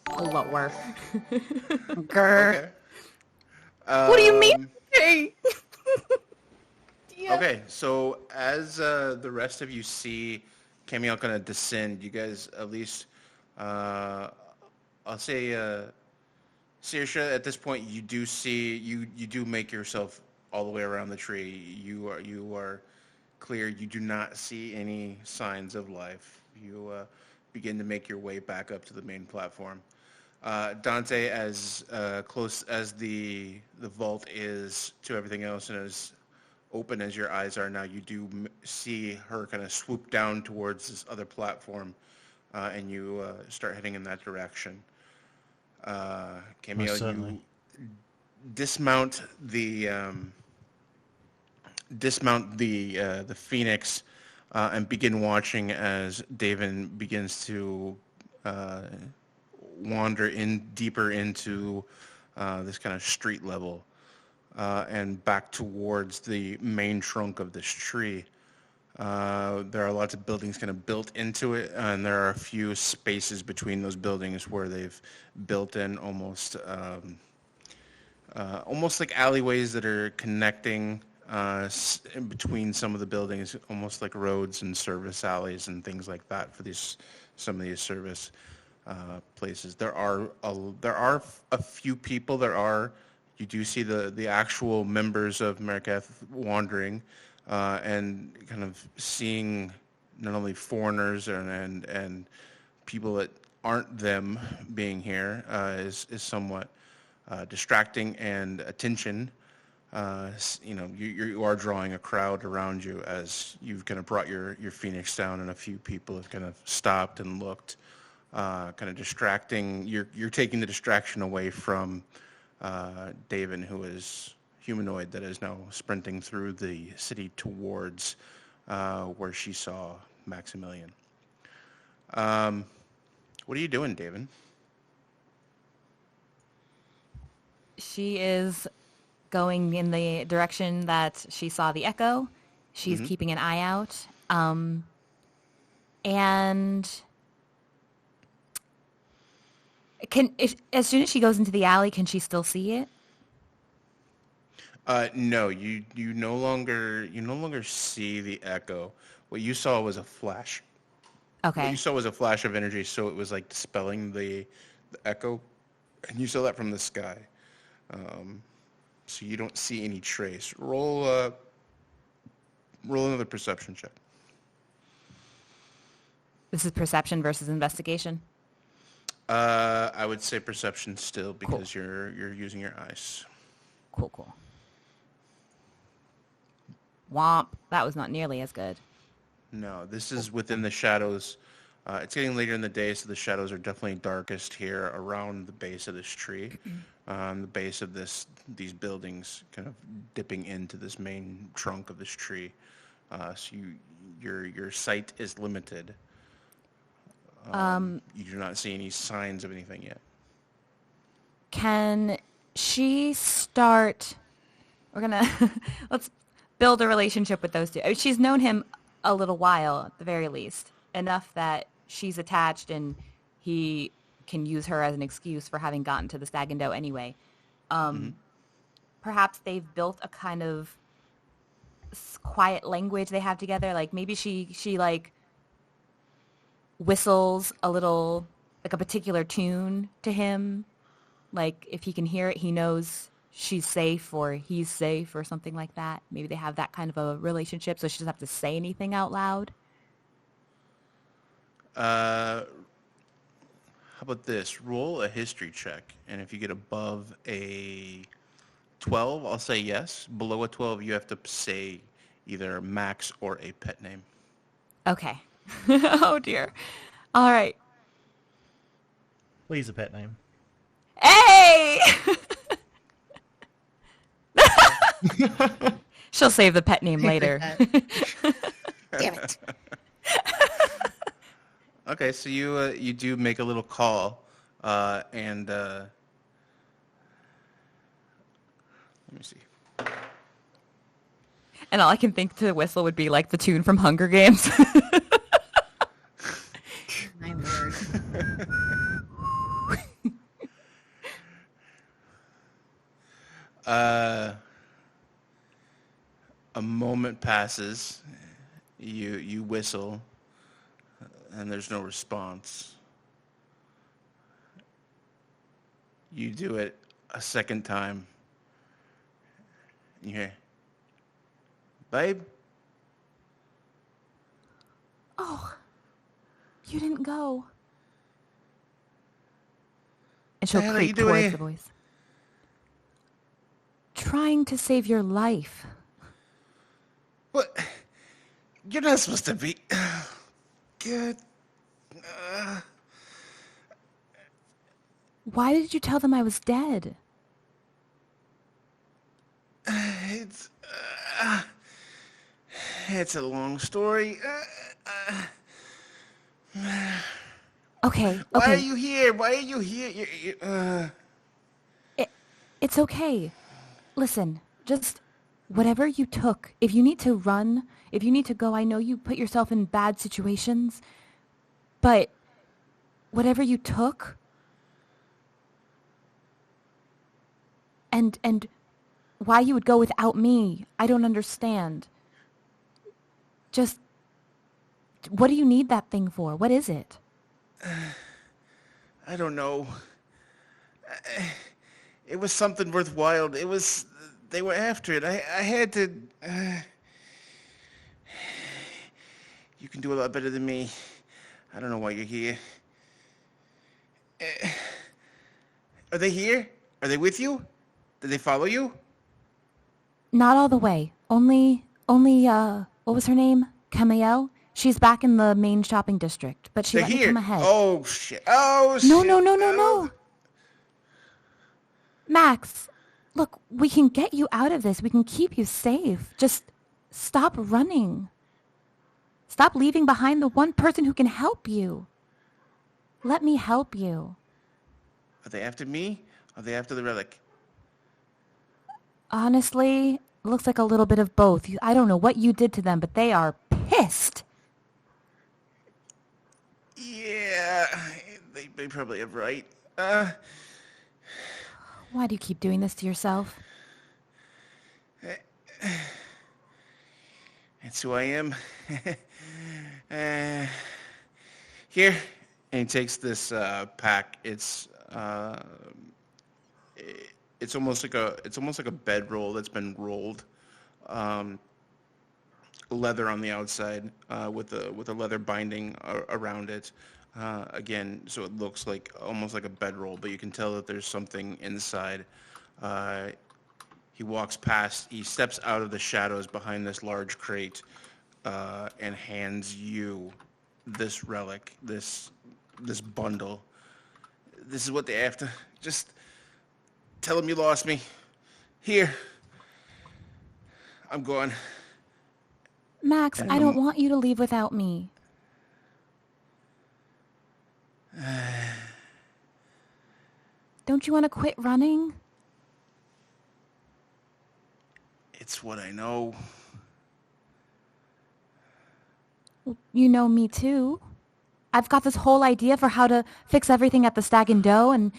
Glower. Grr. Okay. What do you mean? Hey. Okay, so as the rest of you see Camille kind of descend, you guys at least, I'll say, Saoirse, at this point you do see, you do make yourself all the way around the tree. You are clear. You do not see any signs of life. You begin to make your way back up to the main platform. Dante, as close as the vault is to everything else, and as open as your eyes are now, you do see her kind of swoop down towards this other platform, and you start heading in that direction. Camille, you dismount the Phoenix and begin watching as David begins to wander deeper into this kind of street level and back towards the main trunk of this tree. There are lots of buildings kind of built into it, and there are a few spaces between those buildings where they've built in almost like alleyways that are connecting in between some of the buildings, almost like roads and service alleys and things like that for some of these service places. There are a few people. You do see the actual members of Mercath wandering and kind of seeing not only foreigners and people that aren't them being here is somewhat distracting, and attention. You are drawing a crowd around you as you've kind of brought your Phoenix down, and a few people have kind of stopped and looked, kind of distracting. You're taking the distraction away from David, who is humanoid, that is now sprinting through the city towards where she saw Maximilian. What are you doing, David? She is going in the direction that she saw the echo. She's keeping an eye out. And as soon as she goes into the alley, can she still see it? No, you no longer see the echo. What you saw was a flash. Okay. What you saw was a flash of energy, so it was like dispelling the echo, and you saw that from the sky. So you don't see any trace. Roll another perception check. This is perception versus investigation. I would say perception still, because you're using your eyes. Cool. Womp. That was not nearly as good. No, this is within the shadows. It's getting later in the day, so the shadows are definitely darkest here around the base of this tree. The base of these buildings kind of dipping into this main trunk of this tree. So your sight is limited. You do not see any signs of anything yet. Can she start... We're going to... Let's build a relationship with those two. I mean, she's known him a little while, at the very least. Enough that she's attached and he can use her as an excuse for having gotten to the Stag and Doe anyway. Perhaps they've built a kind of quiet language they have together. Like maybe she like whistles a little, like a particular tune to him. Like if he can hear it, he knows she's safe or he's safe or something like that. Maybe they have that kind of a relationship, so she doesn't have to say anything out loud. How about this? Roll a history check, and if you get above a 12, I'll say yes. Below a 12, you have to say either Max or a pet name. Okay. Oh, dear. All right. Please, a pet name. Hey! She'll save the pet name later. Damn it. Okay, so you do make a little call, and let me see. And all I can think to whistle would be like the tune from Hunger Games. My word. A moment passes. You whistle, and there's no response. You do it a second time. You hear, "Babe?" Oh, You didn't go. And she'll The hell are you creep doing towards here? the voice. Trying to save your life. What? You're not supposed to be. Good. Why did you tell them I was dead? It's a long story. Okay, Why okay. are you here? Why are you here? It's okay. Listen, just whatever you took. If you need to run, if you need to go, I know you put yourself in bad situations. But whatever you took, and why you would go without me, I don't understand. Just, what do you need that thing for? What is it? I don't know. It was something worthwhile. It was. They were after it. I had to. You can do a lot better than me. I don't know why you're here. Are they here? Are they with you? Did they follow you? Not all the way. Only, what was her name? Camiel? She's back in the main shopping district, but she They're let me here. come ahead. Oh shit! Oh shit! No. Max, look, we can get you out of this. We can keep you safe. Just stop running. Stop leaving behind the one person who can help you. Let me help you. Are they after me? Are they after the relic? Honestly, it looks like a little bit of both. I don't know what you did to them, but they are pissed. Yeah, they probably have right. Why do you keep doing this to yourself? That's who I am. Here, and he takes this pack. It's almost like a bedroll that's been rolled, leather on the outside with a leather binding around it. Again, so it looks like almost like a bedroll, but you can tell that there's something inside. He walks past. He steps out of the shadows behind this large crate and hands you this relic, this bundle. This is what they're after. Just tell them you lost me. Here. I'm gone. Max, I don't want you to leave without me. Don't you want to quit running? It's what I know. You know me too. I've got this whole idea for how to fix everything at the Stag and Doe and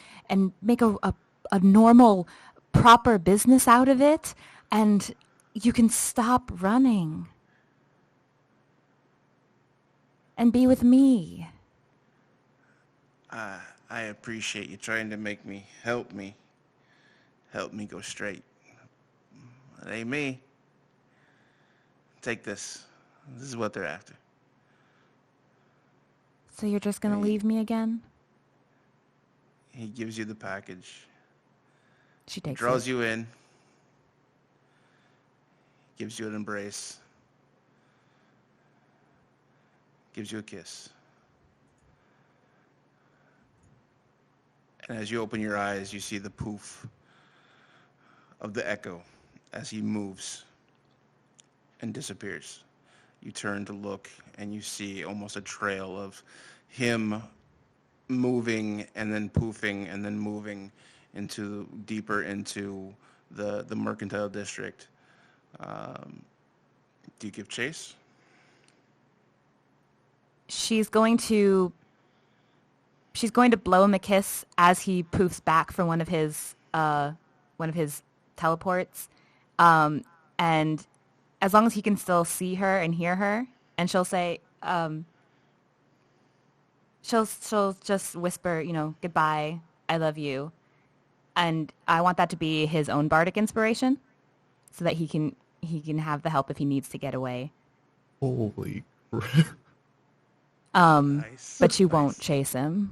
make a normal, proper business out of it. And you can stop running. And be with me. I appreciate you trying to make me help me go straight. It ain't me. Take this. This is what they're after. So you're just going to leave me again? He gives you the package. She takes Draws it. you in. Gives you an embrace. Gives you a kiss. And as you open your eyes, you see the poof of the echo as he moves and disappears. You turn to look and you see almost a trail of him moving and then poofing and then moving deeper into the mercantile district. Do you give chase? She's going to blow him a kiss as he poofs back from one of his teleports, and as long as he can still see her and hear her, and she'll say, she'll just whisper, goodbye, I love you, and I want that to be his own bardic inspiration, so that he can have the help if he needs to get away. Holy crap. Nice. But she won't chase him.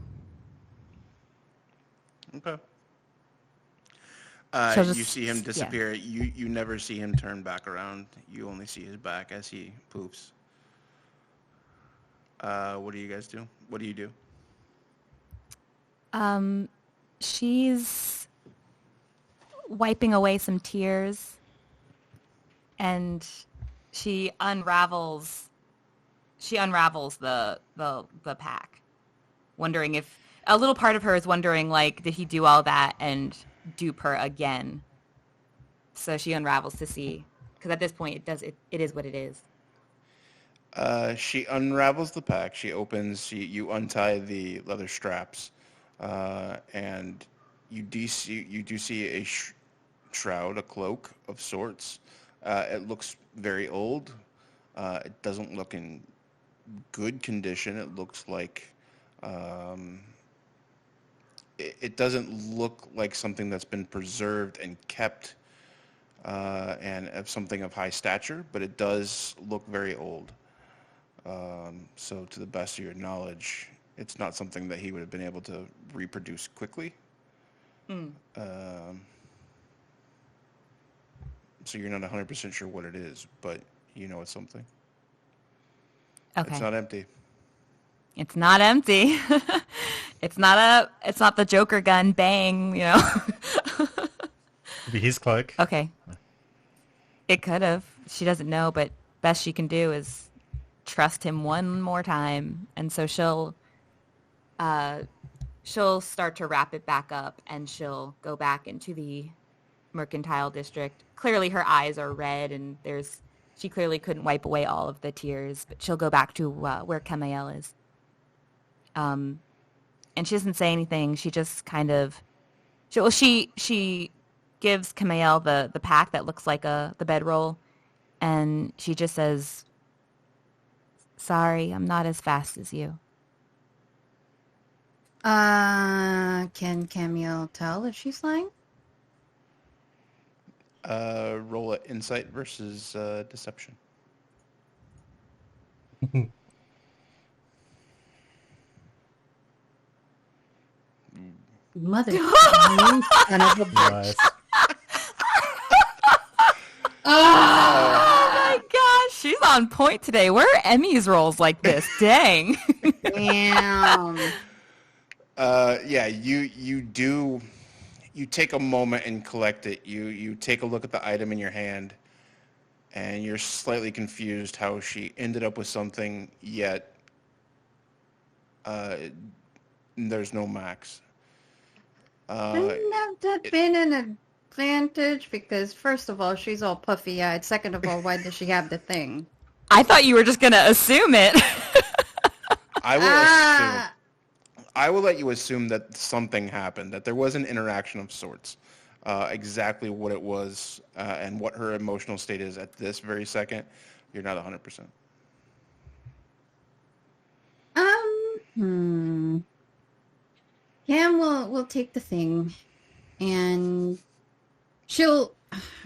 Okay. She'll You just- see him yeah. disappear. You never see him turn back around. You only see his back as he poops. What do you guys do? What do you do? She's wiping away some tears, and she unravels the pack, wondering if a little part of her is wondering, like, did he do all that and dupe her again? So she unravels to see, because at this point it is what it is. She unravels the pack. She opens. You untie the leather straps, and you do see a shroud, a cloak of sorts. It looks very old. It doesn't look in good condition. It looks like it doesn't look like something that's been preserved and kept, and of something of high stature. But it does look very old. So to the best of your knowledge, it's not something that he would have been able to reproduce quickly. So you're not 100% sure what it is, but you know it's something. Okay. It's not empty. It's not empty. It's not the Joker gun, bang, you know. Could be his cloak. Okay. It could have. She doesn't know, but best she can do is trust him one more time. And so she'll start to wrap it back up, and she'll go back into the mercantile district. Clearly her eyes are red, and she clearly couldn't wipe away all of the tears, but she'll go back to where Kamael is. And she doesn't say anything. She just kind of, she gives Kamael the pack that looks like the bedroll, and she just says, "Sorry, I'm not as fast as you." Can Camille tell if she's lying? Roll an insight versus deception. Mother, you son of a bitch. Nice. Oh my gosh, she's on point today. Where are Emmy's rolls like this? Dang. Damn. Yeah, you take a moment and collect it. You take a look at the item in your hand, and you're slightly confused how she ended up with something, yet there's no max. Wouldn't have that been an advantage? Because first of all, she's all puffy-eyed. Second of all, why does she have the thing? I thought you were just going to assume it. I will let you assume that something happened, that there was an interaction of sorts. Exactly what it was and what her emotional state is at this very second, you're not 100%. Cam will take the thing, and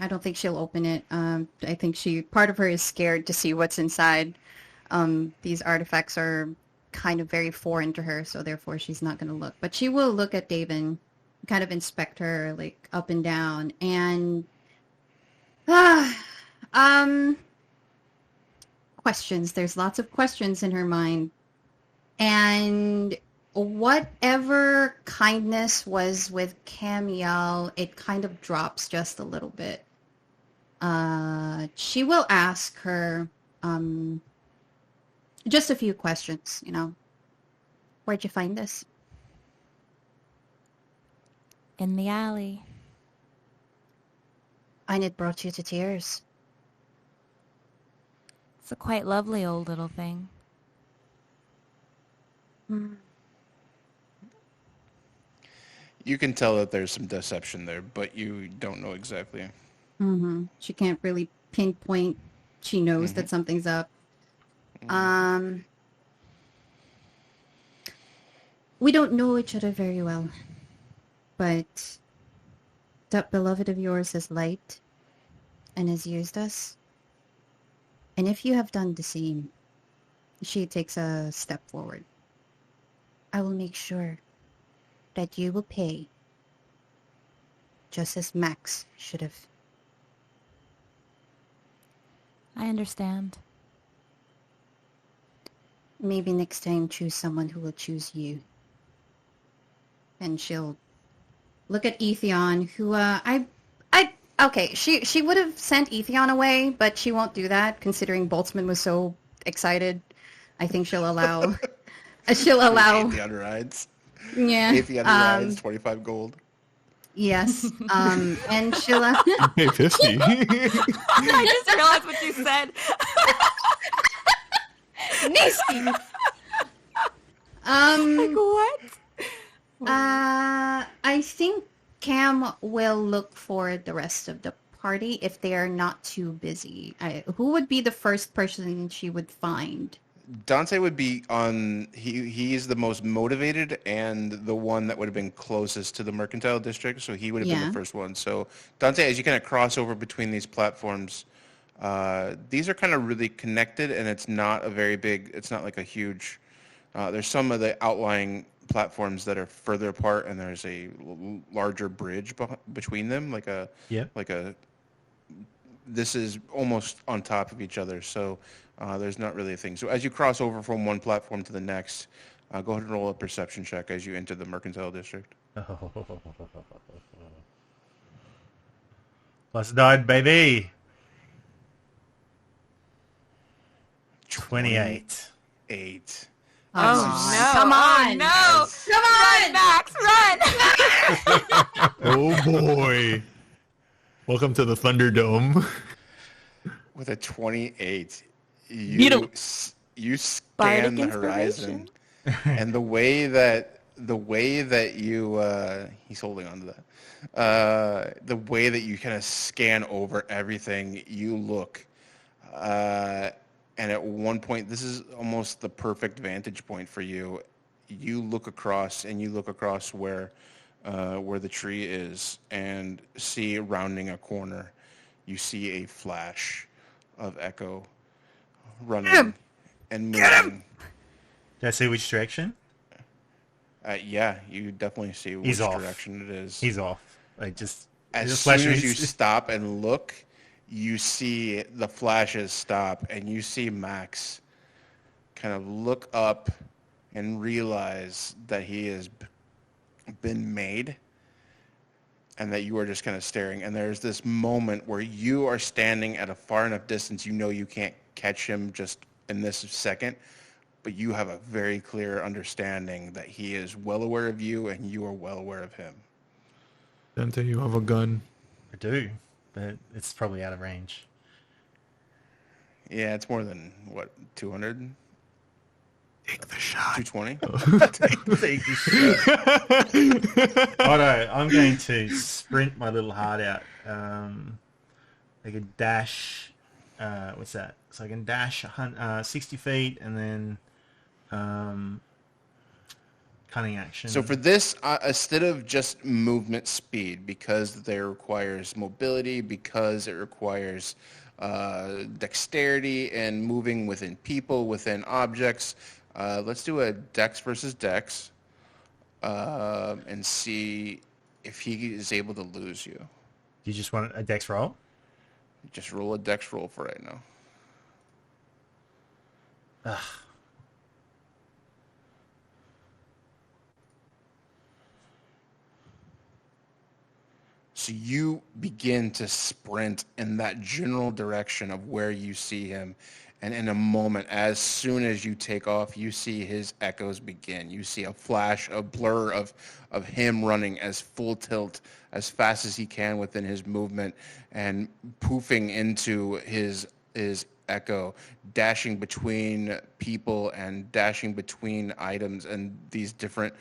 I don't think she'll open it. I think part of her is scared to see what's inside. These artifacts are kind of very foreign to her, so therefore she's not going to look. But she will look at Daven, kind of inspect her, like, up and down, and questions. There's lots of questions in her mind, and whatever kindness was with Camiel, it kind of drops just a little bit. She will ask her just a few questions, Where'd you find this? In the alley. And it brought you to tears. It's a quite lovely old little thing. You can tell that there's some deception there, but you don't know exactly. She can't really pinpoint. She knows that something's up. We don't know each other very well, but that beloved of yours has light and has used us. And if you have done the same, She takes a step forward. I will make sure that you will pay just as Max should have. I understand. Maybe next time choose someone who will choose you. And she'll look at Etheon, who okay, she would have sent Etheon away, but she won't do that considering Boltzmann was so excited. I think she'll allow Atheon rides. Yeah. Atheon rides 25 gold. Yes. And she'll Hey, 50. I just realized what you said. Nasty. Like what? I think Cam will look for the rest of the party if they are not too busy. Who would be the first person she would find? Dante would be on. He's the most motivated and the one that would have been closest to the mercantile district, so he would have been the first one. So Dante, as you kind of cross over between these platforms, these are kind of really connected, and it's not a very big. It's not like a huge. There's some of the outlying platforms that are further apart, and there's a larger bridge between them, like a. This is almost on top of each other, so there's not really a thing. So as you cross over from one platform to the next, go ahead and roll a perception check as you enter the mercantile district. +9, baby. 28. 8. Oh, no. Come on. Oh, no. Come on. Run, Max, run. Oh boy. Welcome to the Thunderdome. With a 28, Beetle. you scan Bardic the horizon, and the way that you he's holding on to that. The way that you kind of scan over everything, you look, and at one point, this is almost the perfect vantage point for you. You look across, and you look across where the tree is, and see rounding a corner, you see a flash of Echo running and moving. Did I see which direction? Yeah, you definitely see which direction it is. He's off. As soon as you stop and look, you see the flashes stop, and you see Max kind of look up and realize that he has been made, and that you are just kind of staring. And there's this moment where you are standing at a far enough distance, you know you can't catch him just in this second, but you have a very clear understanding that he is well aware of you, and you are well aware of him. Dante, you have a gun. I do, but it's probably out of range. Yeah, it's more than, 200? Take the shot. 220? Take the shot. Oh no, I'm going to sprint my little heart out. I can dash. What's that? So I can dash 60 feet, and then cunning action. So for this, instead of just movement speed, because there requires mobility, because it requires dexterity and moving within people, within objects, let's do a dex versus dex and see if he is able to lose you. Do you just want a dex roll? Just roll a dex roll for right now. Ugh. So you begin to sprint in that general direction of where you see him. And in a moment, as soon as you take off, you see his echoes begin. You see a flash, a blur of him running as full tilt, as fast as he can within his movement, and poofing into his echo, dashing between people and dashing between items and these different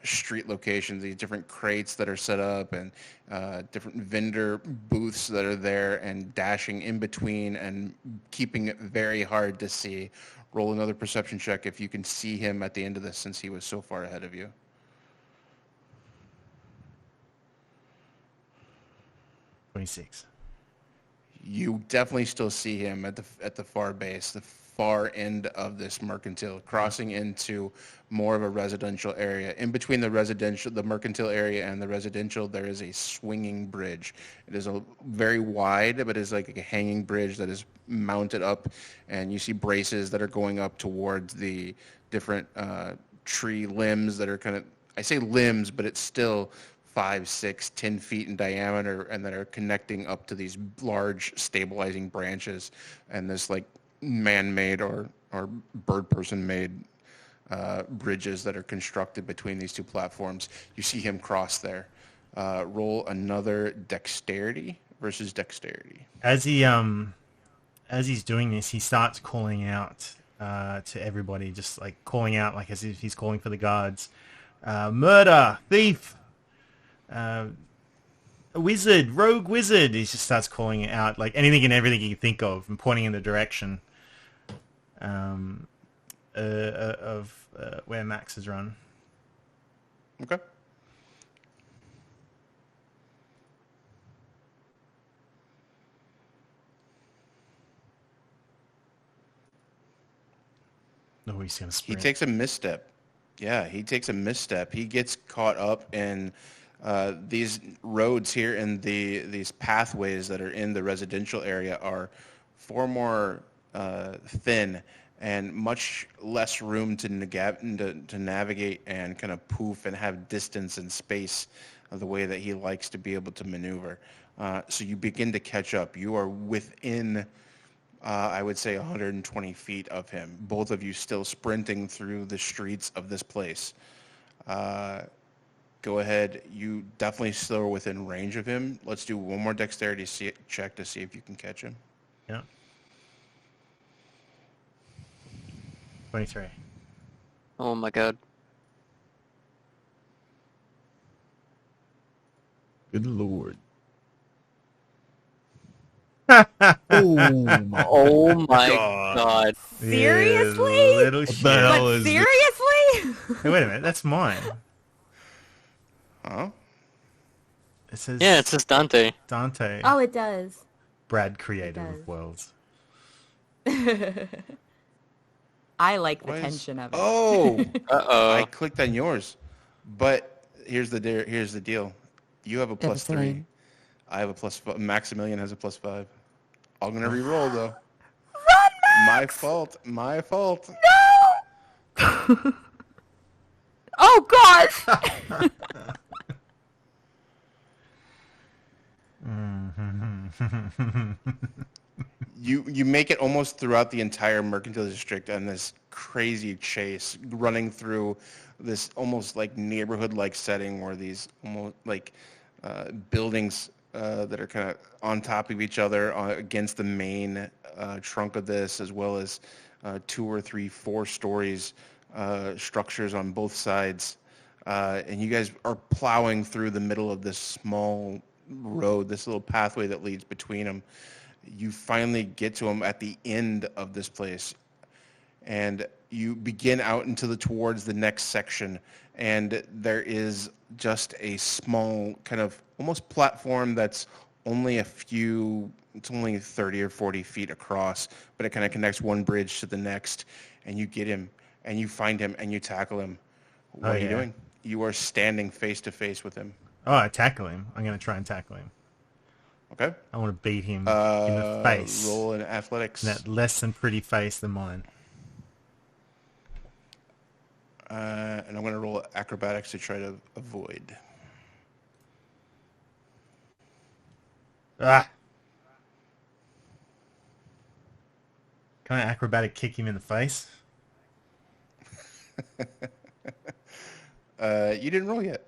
street locations, these different crates that are set up, and different vendor booths that are there, and dashing in between and keeping it very hard to see. Roll another perception check if you can see him at the end of this, since he was so far ahead of you. 26. You definitely still see him at the far base. The far end of this mercantile, crossing into more of a residential area. In between the mercantile area and the residential, there is a swinging bridge. It is very wide, but it's like a hanging bridge that is mounted up, and you see braces that are going up towards the different tree limbs that are kind of, I say limbs, but it's still 5, 6, 10 feet in diameter, and that are connecting up to these large stabilizing branches, and this like man-made or bird person-made bridges that are constructed between these two platforms. You see him cross there. Roll another dexterity versus dexterity. As he's doing this, he starts calling out to everybody, just like calling out like as if he's calling for the guards. Murder, thief, wizard, rogue wizard. He just starts calling it out, like anything and everything he can think of, and pointing in the direction of where Max has run. Okay. Oh, he's gonna sprint. He takes a misstep. Yeah, he takes a misstep. He gets caught up in these roads here, and these pathways that are in the residential area are far more thin and much less room to navigate and kind of poof and have distance and space of the way that he likes to be able to maneuver. So you begin to catch up. You are within, I would say, 120 feet of him. Both of you still sprinting through the streets of this place. Go ahead. You definitely still are within range of him. Let's do one more dexterity check to see if you can catch him. Yeah. 23. Oh my god. Good lord. Oh my god. Seriously? Little What shit. the hell But is this? seriously? Hey, wait a minute. That's mine. Huh? It says Yeah, it says Dante. Dante. Oh, it does. Brad, creator does. of worlds. I like the Why is- tension of it. Oh, Uh-oh. I clicked on yours, but here's the deal. You have a plus 3. Devastating. I have a plus 5. Maximilian has a plus 5. I'm gonna re-roll though. Run, My fault. My fault. No! Oh, gosh! You make it almost throughout the entire mercantile district on this crazy chase, running through this almost like neighborhood-like setting where these almost like buildings that are kind of on top of each other against the main trunk of this, as well as 2 or 3, 4 stories structures on both sides. And you guys are plowing through the middle of this small road, this little pathway that leads between them. You finally get to them at the end of this place, and you begin out into towards the next section, and there is just a small kind of almost platform that's only it's only 30 or 40 feet across, but it kind of connects one bridge to the next, and you get him, and you find him, and you tackle him. What are you doing? You are standing face to face with him. Oh, I tackle him. I'm going to try and tackle him. Okay. I want to beat him in the face. Roll in athletics. That less than pretty face than mine. And I'm going to roll acrobatics to try to avoid. Ah! Can I acrobatic kick him in the face? You didn't roll yet.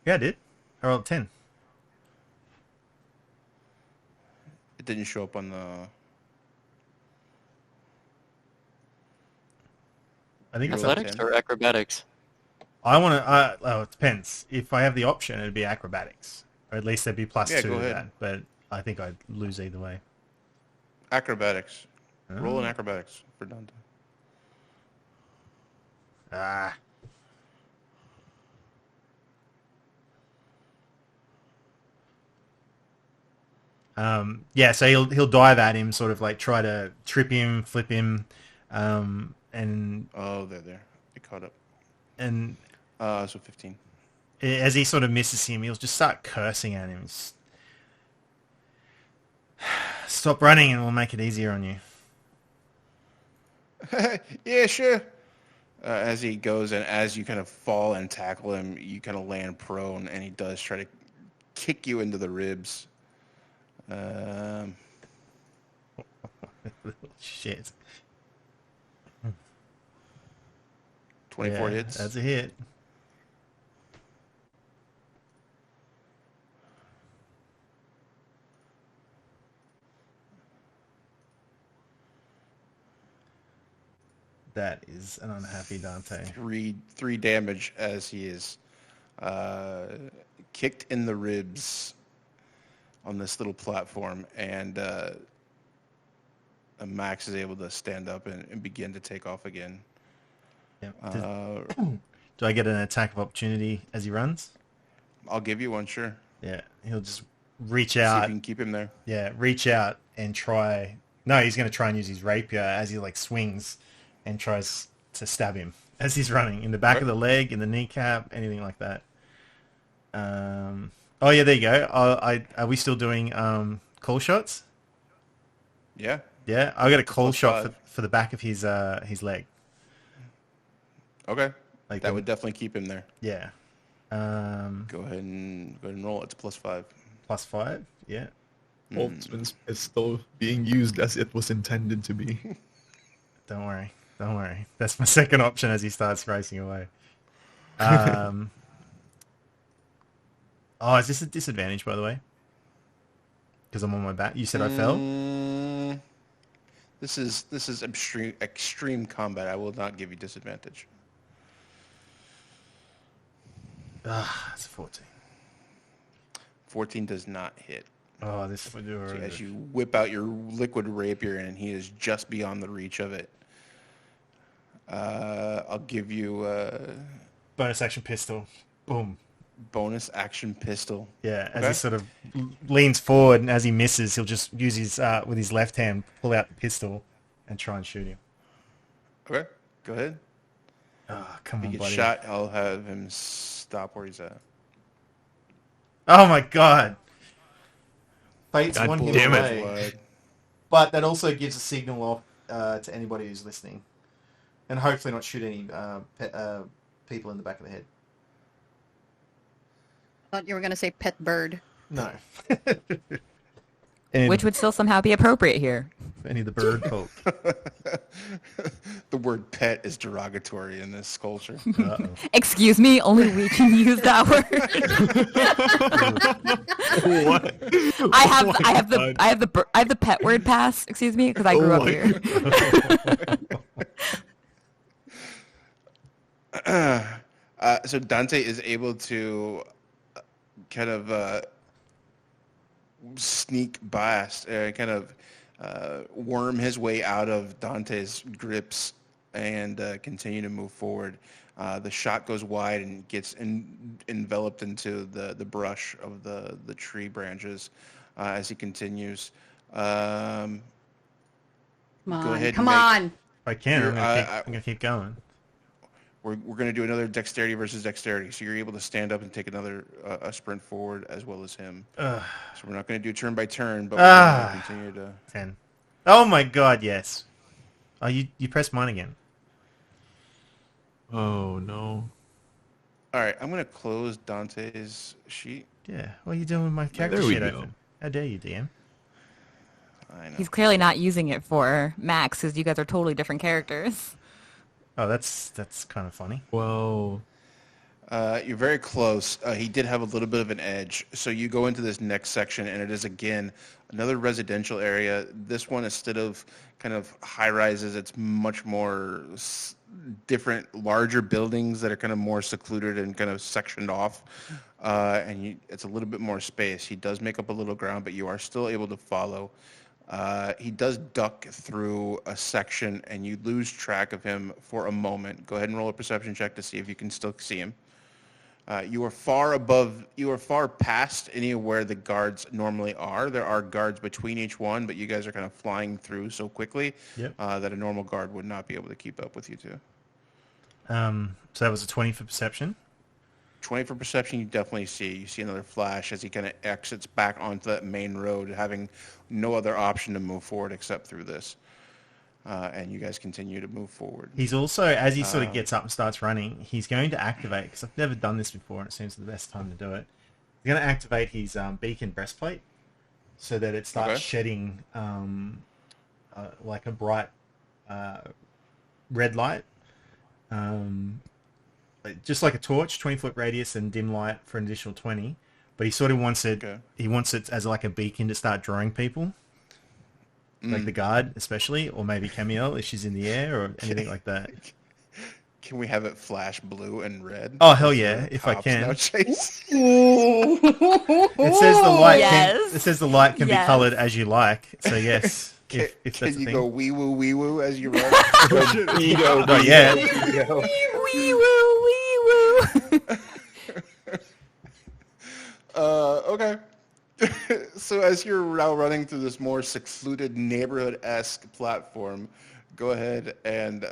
Yeah, I did. I rolled 10. It didn't show up on the... I think it's Athletics or acrobatics? I want to... oh, it depends. If I have the option, it'd be acrobatics. Or at least there'd be plus 2 go to ahead. that. But I think I'd lose either way. Acrobatics. Oh. Roll in acrobatics for Dante. Ah. Yeah, so he'll dive at him, sort of like try to trip him, flip him, And they're there. They caught up. And so 15. As he sort of misses him, he'll just start cursing at him. Stop running and we'll make it easier on you. Yeah, sure. As he goes and as you kind of fall and tackle him, you kind of land prone, and he does try to kick you into the ribs. Shit. 24 hits. That's a hit. That is an unhappy Dante. Three damage as he is kicked in the ribs on this little platform, and Max is able to stand up and begin to take off again. Yeah. Do I get an attack of opportunity as he runs? I'll give you one, sure. Yeah, he'll just reach out. See if you can keep him there. Yeah, reach out and try. No, he's going to try and use his rapier as he swings and tries to stab him as he's running in the back of the leg, in the kneecap, anything like that. Oh yeah, there you go. Are we still doing call shots? Yeah. Yeah, I got a call shot for the back of his leg. Okay. That would definitely keep him there. Yeah. Go ahead and roll. It's +5. +5. Yeah. Boltzmann's pistol being used as it was intended to be. Don't worry. That's my second option as he starts racing away. Is this a disadvantage, by the way? Because I'm on my back. You said I fell? This is extreme combat. I will not give you disadvantage. It's a 14. 14 does not hit. Oh, this would do it. As you whip out your liquid rapier and he is just beyond the reach of it. I'll give you bonus action pistol. Boom. Bonus action pistol. Yeah, as he sort of leans forward, and as he misses, he'll just use his with his left hand, pull out the pistol, and try and shoot him. Okay, go ahead. Oh, come on, if he gets buddy. shot, I'll have him stop where he's at. Oh my god. Fate's God one hit damn away. But that also gives a signal off to anybody who's listening. And hopefully not shoot any people in the back of the head. I thought you were going to say pet bird. No. Which would still somehow be appropriate here. Any of the bird folk. The word pet is derogatory in this culture. Excuse me, only we can use that word. What? I have the pet word pass. Excuse me, because I grew up here. So Dante is able to kind of sneak past, kind of worm his way out of Dante's grips and continue to move forward. The shot goes wide and gets enveloped into the brush of the tree branches as he continues. Come on, go ahead. Come on. If I can, I'm going to keep going. We're going to do another dexterity versus dexterity. So you're able to stand up and take another a sprint forward as well as him. So we're not going to do turn by turn, but we're going to continue to... 10. Oh my god, yes. Oh, you pressed mine again. Oh, no. All right, I'm going to close Dante's sheet. Yeah, what are you doing with my character There we sheet go. open? How dare you, DM? I know. He's clearly not using it for Max, because you guys are totally different characters. Oh, that's kind of funny. Whoa. You're very close. He did have a little bit of an edge. So you go into this next section, and it is, again, another residential area. This one, instead of kind of high-rises, it's much more different, larger buildings that are kind of more secluded and kind of sectioned off. It's a little bit more space. He does make up a little ground, but you are still able to follow. He does duck through a section, and you lose track of him for a moment. Go ahead and roll a perception check to see if you can still see him. You are far past anywhere the guards normally are. There are guards between each one, but you guys are kind of flying through so quickly that a normal guard would not be able to keep up with you two. So that was a 20 for perception. 20 for perception, you definitely see. You see another flash as he kind of exits back onto that main road, having no other option to move forward except through this. And you guys continue to move forward. He's also, as he sort of gets up and starts running, he's going to activate, because I've never done this before, and it seems the best time to do it. He's going to activate his beacon breastplate so that it starts shedding like a bright red light. Just like a torch, 20-foot radius and dim light for an additional 20. But he sort of wants it, he wants it as like a beacon to start drawing people. Like the guard, especially, or maybe Camiel if she's in the air, or anything like that. Can we have it flash blue and red? Oh hell yeah! If I can. It says the light. It says the light can be coloured as you like. So yes. If that's can the you thing. go wee woo as you run? Not yet. Wee woo. Okay. So as you're now running through this more secluded neighborhood-esque platform, go ahead and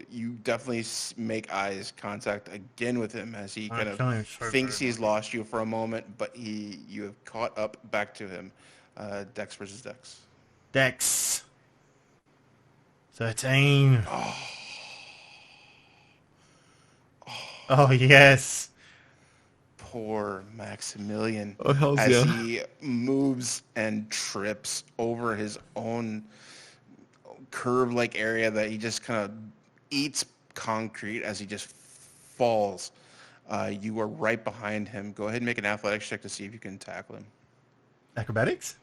you definitely make eyes contact again with him as he kind of thinks he's lost you for a moment, but you have caught up back to him. Dex versus Dex. Dex. 13. Oh yes. Poor Maximilian, Oh, as he moves and trips over his own curve-like area that he just kind of eats concrete as he just falls. You are right behind him. Go ahead and make an athletics check to see if you can tackle him. Acrobatics?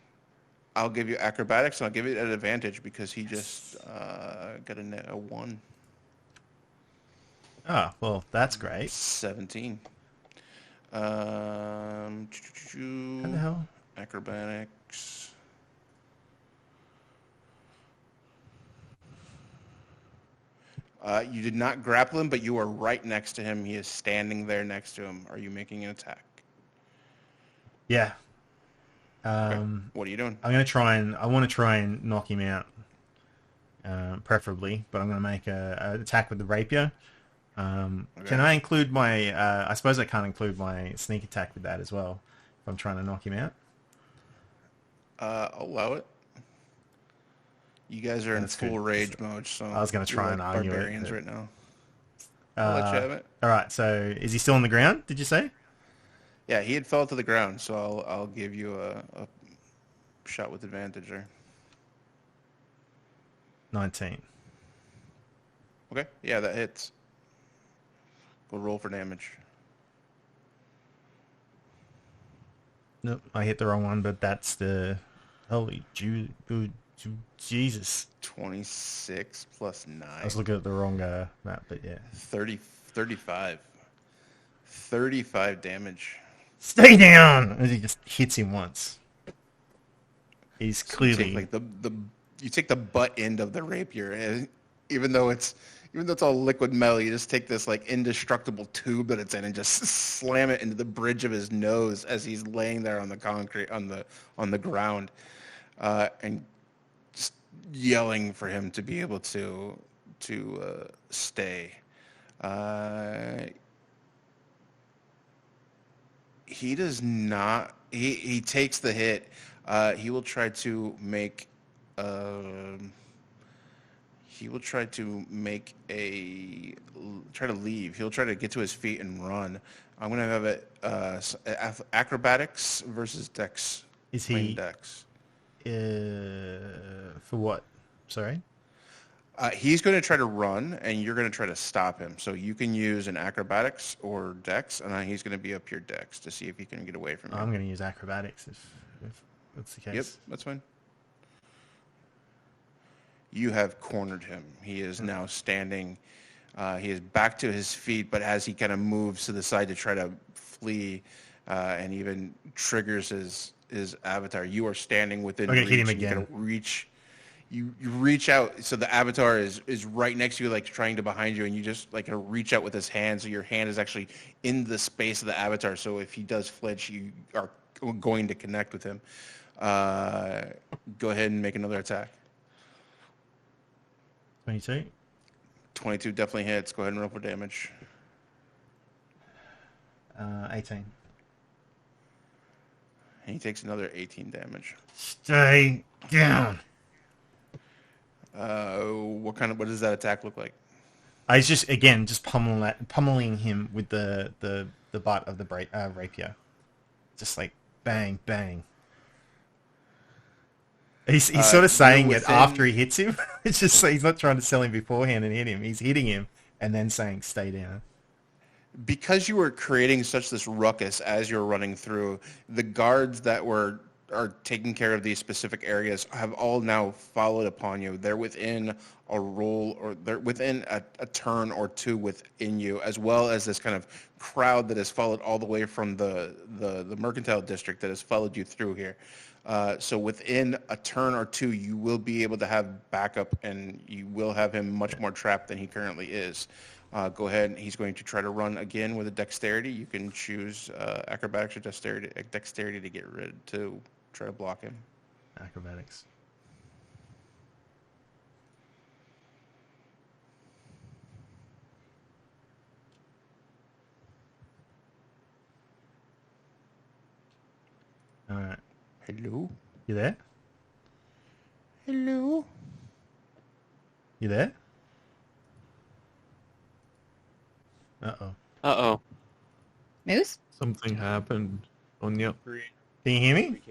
I'll give you acrobatics, and I'll give you an advantage because he just got a 1. Oh, well, that's great. 17. How the hell? Acrobatics. You did not grapple him, but you are right next to him. He is standing there next to him. Are you making an attack? Yeah. Okay. What are you doing? I want to try and knock him out, preferably, but I'm going to make an attack with the rapier. Can I include my, I suppose I can't include my sneak attack with that as well, if I'm trying to knock him out? Allow it. You guys are in full rage mode, so I was going to try and argue barbarians it. right now. I'll let you have it. All right, so is he still on the ground, did you say? Yeah, he had fell to the ground, so I'll give you a shot with advantage there. 19. Okay, yeah, that hits. Go roll for damage. Nope, I hit the wrong one, but that's the... Holy Jesus. 26 plus 9. I was looking at the wrong map, but yeah. 35. 35 damage. Stay down! As he just hits him once. He's clearly... You take the butt end of the rapier, and even though it's all liquid metal, you just take this like indestructible tube that it's in and just slam it into the bridge of his nose as he's laying there on the concrete on the ground, and just yelling for him to be able to stay. He does not. He takes the hit. He will try to make. He will try to leave. He'll try to get to his feet and run. I'm going to have it acrobatics versus dex. Is he dex? For what? Sorry? He's going to try to run, and you're going to try to stop him. So you can use an acrobatics or dex, and he's going to be up your dex to see if he can get away from you. I'm going to use acrobatics if that's the case. Yep, that's fine. You have cornered him. He is now standing. He is back to his feet, but as he kind of moves to the side to try to flee, and even triggers his avatar, you are standing within reach. Hit him again. You you reach out, so the avatar is right next to you, like trying to behind you, and you just like reach out with his hand, so your hand is actually in the space of the avatar. So if he does flinch, you are going to connect with him. Go ahead and make another attack. 22. 22 definitely hits. Go ahead and roll for damage. 18. And he takes another 18 damage. Stay down. What does that attack look like? I just pummeling him with the butt of the rapier, just like bang bang. He's sort of saying it after he hits him. It's just he's not trying to sell him beforehand and hit him. He's hitting him and then saying stay down. Because you were creating such this ruckus as you're running through, the guards that are taking care of these specific areas have all now followed upon you. They're within a roll, or they're within a turn or two within you, as well as this kind of crowd that has followed all the way from the mercantile district that has followed you through here. So within a turn or two, you will be able to have backup, and you will have him much more trapped than he currently is. Go ahead. He's going to try to run again with a dexterity. You can choose acrobatics or dexterity to try to block him. Acrobatics. All right. Hello? You there? Hello? You there? Uh-oh. Uh-oh. Moose? Something happened. Anya. Can you hear me?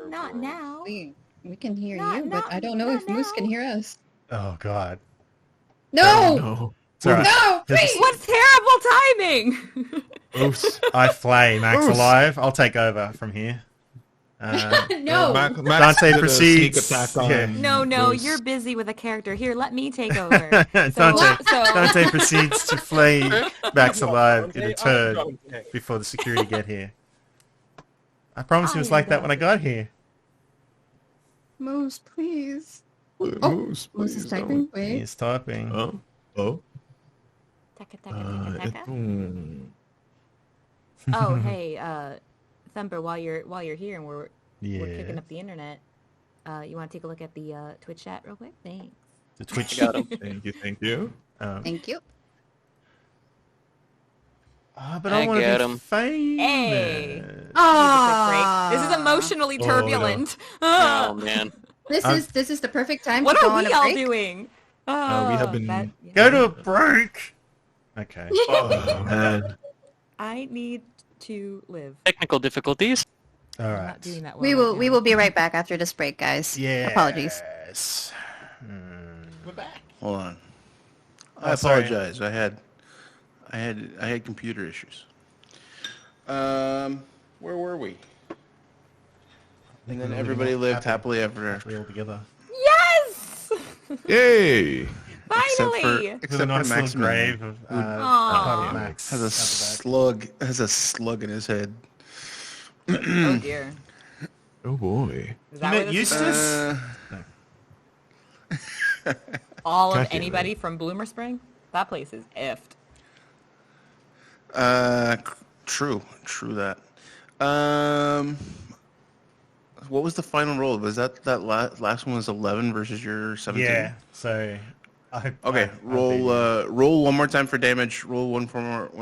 Not now. We can hear Not- you, but not- I don't know not if Moose can now. hear us. Oh, God. No! No. It's all right. No, There's- please! What terrible timing! Moose. I flay Max Bruce. alive. I'll take over from here. No! Max Dante did a sneak proceeds. attack on Yeah. No, Bruce. you're busy with a character. Here, let me take over. Dante proceeds to flay Max alive in a turn before the security get here. I promised it was like that when I got here. Moose, please. Moose, Moose is please typing. don't. Wait. He's typing. Oh. Taka, taka, taka, taka. Hmm. Oh, hey, Thumper, while you're here and we're kicking Yeah. up the internet, you want to take a look at the Twitch chat real quick? Thanks. The Twitch. Got him. Thank you. Thank you. But I I want get to 'em. be famous. Hey. Ah. This is emotionally no. turbulent. Oh, man. This is the perfect time What to go are on we a all break. doing? We have been- yeah. Go to a break. Okay. Oh, man. I need to live. Technical difficulties. All I'm right. not doing that well. We right will now. be right back after this break, guys. Yeah. Apologies. Hold on. Oh, I sorry. apologize. I had computer issues. Where were we? And then everybody lived happily ever after. We all together. Yes! Yay! Finally! With a nice little Maximum, grave of Aw. Max. Has a slug in his head. Oh dear. Oh boy. Is You that met what this is? Eustace? All of Can't get anybody from Bloomer Spring? That place is effed. True that. What was the final roll? Was that last one was 11 versus your 17? Yeah. So. Okay. Roll one more time for damage. Roll one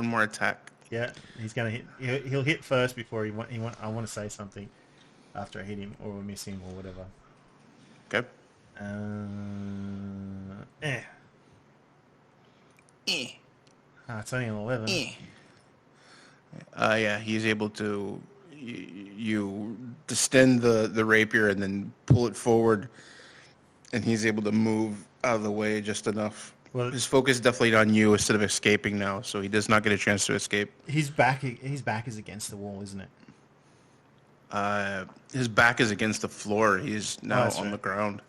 more attack. Yeah, he's gonna hit. He'll hit first before I want to say something after I hit him or miss him or whatever. Okay. It's only an 11. Yeah, he's able to you distend the rapier and then pull it forward, and he's able to move out of the way just enough. Well, His focus is definitely on you instead of escaping now, so he does not get a chance to escape. his back is against the wall, isn't it? His back is against the floor. He's now that's on right. the ground.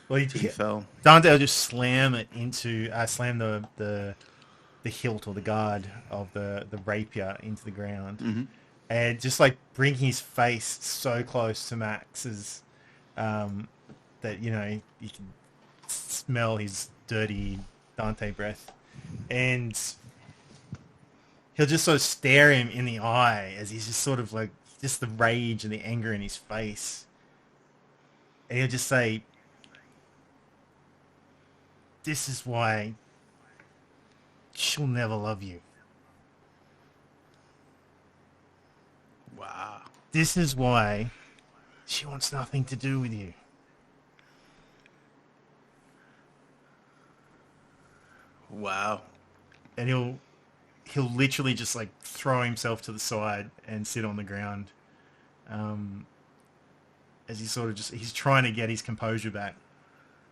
Well, He fell. Dante will just slam it into slam the hilt or the guard of the rapier into the ground, Mm-hmm. and just like bring his face so close to Max's, that, you know, you can smell his dirty Dante breath. And he'll just sort of stare him in the eye as he's just sort of like, just the rage and the anger in his face. And he'll just say, "This is why she'll never love you. Wow. This is why she wants nothing to do with you." Wow. And he'll literally just like throw himself to the side and sit on the ground, as he sort of he's trying to get his composure back,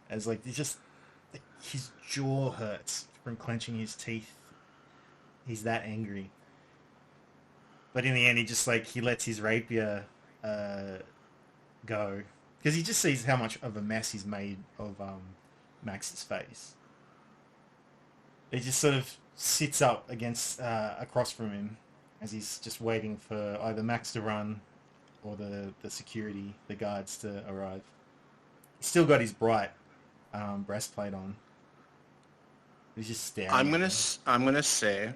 as like his jaw hurts from clenching his teeth. He's that angry. But in the end, he lets his rapier go, because he just sees how much of a mess he's made of Max's face. He just sort of sits up against across from him as he's just waiting for either Max to run or the security, the guards to arrive. He's still got his bright breastplate on. He's just staring. I'm gonna say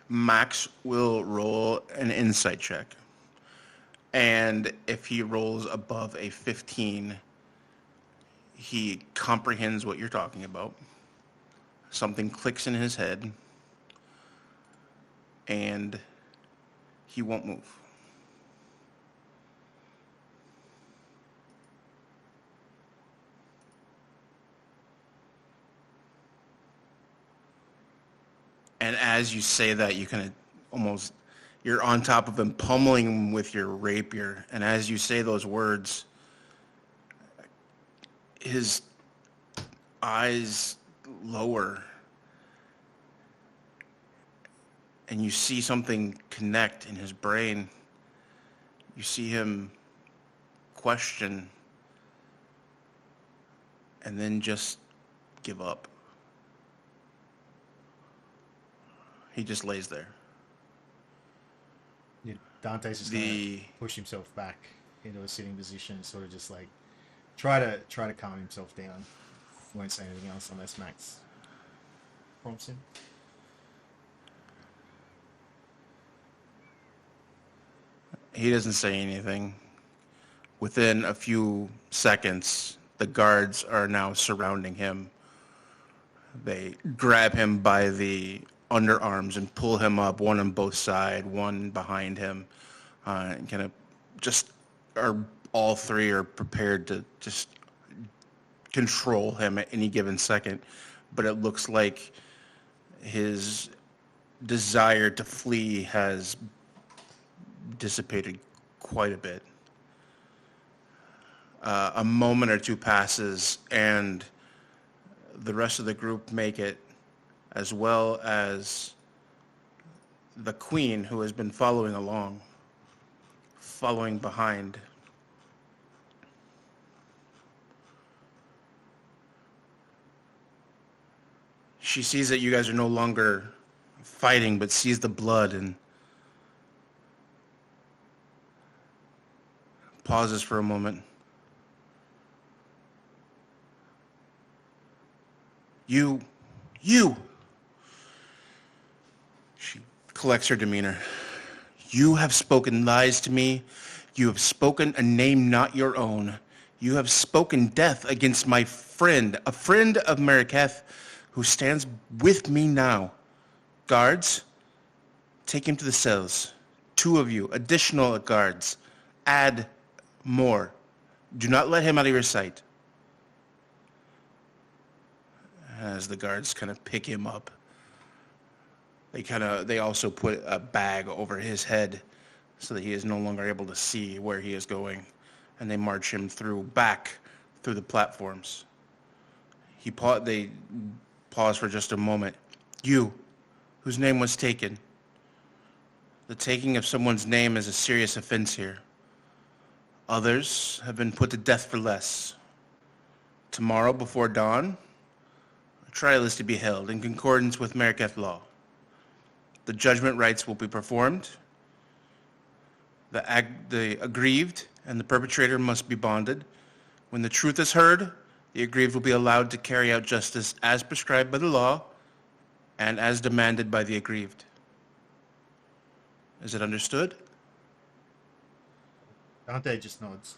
Max will roll an insight check, and if he rolls above a 15, he comprehends what you're talking about. Something clicks in his head, and he won't move. And as you say that, you kind of you're on top of him, pummeling him with your rapier. And as you say those words, his eyes lower, and you see something connect in his brain. You see him question, and then just give up. He just lays there. Yeah, Dante's just gonna push himself back into a sitting position, sort of just like try to calm himself down. He won't say anything else unless Max prompts him. He doesn't say anything. Within a few seconds, the guards are now surrounding him. They grab him by the underarms and pull him up, one on both sides, one behind him, and kind of just all three are prepared to just control him at any given second. But it looks like his desire to flee has dissipated quite a bit. A moment or two passes, and the rest of the group make it, as well as the queen, who has been following behind. She sees that you guys are no longer fighting, but sees the blood and pauses for a moment. You. She collects her demeanor. You have spoken lies to me. You have spoken a name not your own. You have spoken death against my friend, a friend of Mariketh, who stands with me now. Guards, take him to the cells. 2 of you, additional guards. Add more. Do not let him out of your sight. As the guards kind of pick him up, they also put a bag over his head so that he is no longer able to see where he is going, and they march him back through the platforms. They pause for just a moment. You, whose name was taken. The taking of someone's name is a serious offense here. Others have been put to death for less. Tomorrow before dawn, a trial is to be held in concordance with Mariketh law. The judgment rites will be performed. The aggrieved and the perpetrator must be bonded. When the truth is heard, the aggrieved will be allowed to carry out justice as prescribed by the law and as demanded by the aggrieved. Is it understood? Dante just nods.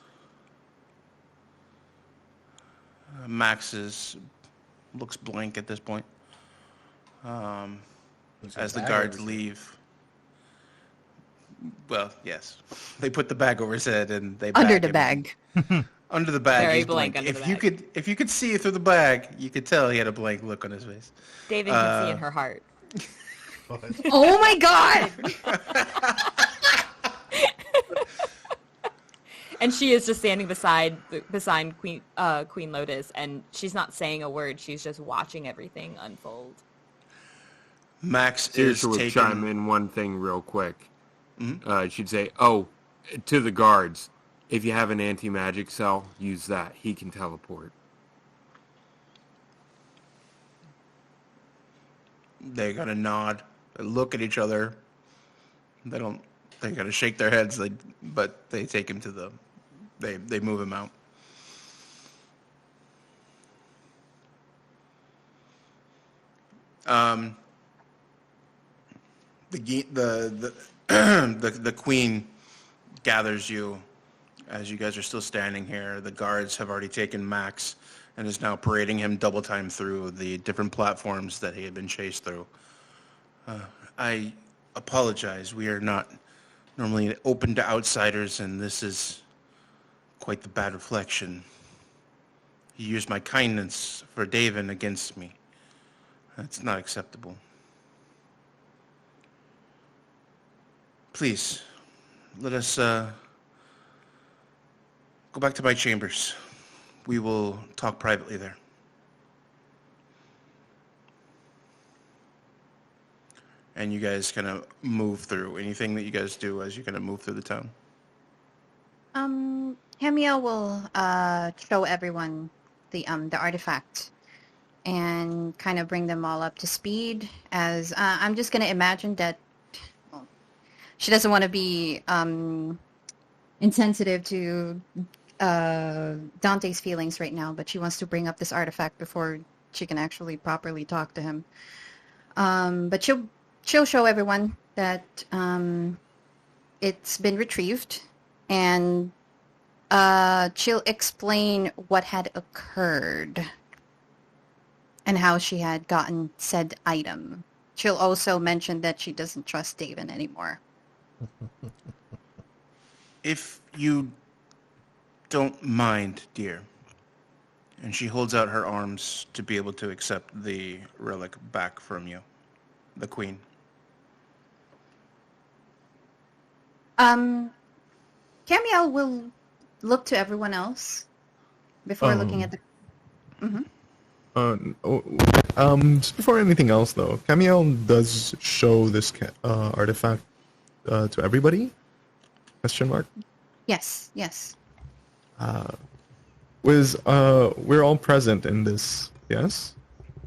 Max looks blank at this point. As the guards leave. Well, yes. They put the bag over his head and they Under bag the him. bag. Under the bag. Very He's blank blank. under If the you bag. if you could see through the bag, you could tell he had a blank look on his face. David can see in her heart. Oh my god! And she is just standing beside Queen Lotus, and she's not saying a word. She's just watching everything unfold. Max Seriously, is would taken. chime in one thing real quick. She'd say, "Oh, to the guards, if you have an anti-magic cell, use that. He can teleport." They gotta nod. They look at each other. They don't. They gotta shake their heads. But they take him to the. They move him out. The queen gathers you as you guys are still standing here. The guards have already taken Max and is now parading him double time through the different platforms that he had been chased through. I apologize. We are not normally open to outsiders, and this is quite the bad reflection. You used my kindness for David against me. That's not acceptable. Please, let us go back to my chambers. We will talk privately there. And you guys kind of move through. Anything that you guys do as you kind of move through the town? Hamiel will show everyone the artifact and kind of bring them all up to speed. As I'm just gonna imagine that she doesn't want to be insensitive to Dante's feelings right now, but she wants to bring up this artifact before she can actually properly talk to him. But she'll show everyone that it's been retrieved, and she'll explain what had occurred and how she had gotten said item. She'll also mention that she doesn't trust David anymore. If you don't mind, dear. And she holds out her arms to be able to accept the relic back from you, the queen. Camiel will look to everyone else before looking at the... Just before anything else, though, Camiel does show this artifact to everybody? Question mark? Yes. We're all present in this, yes?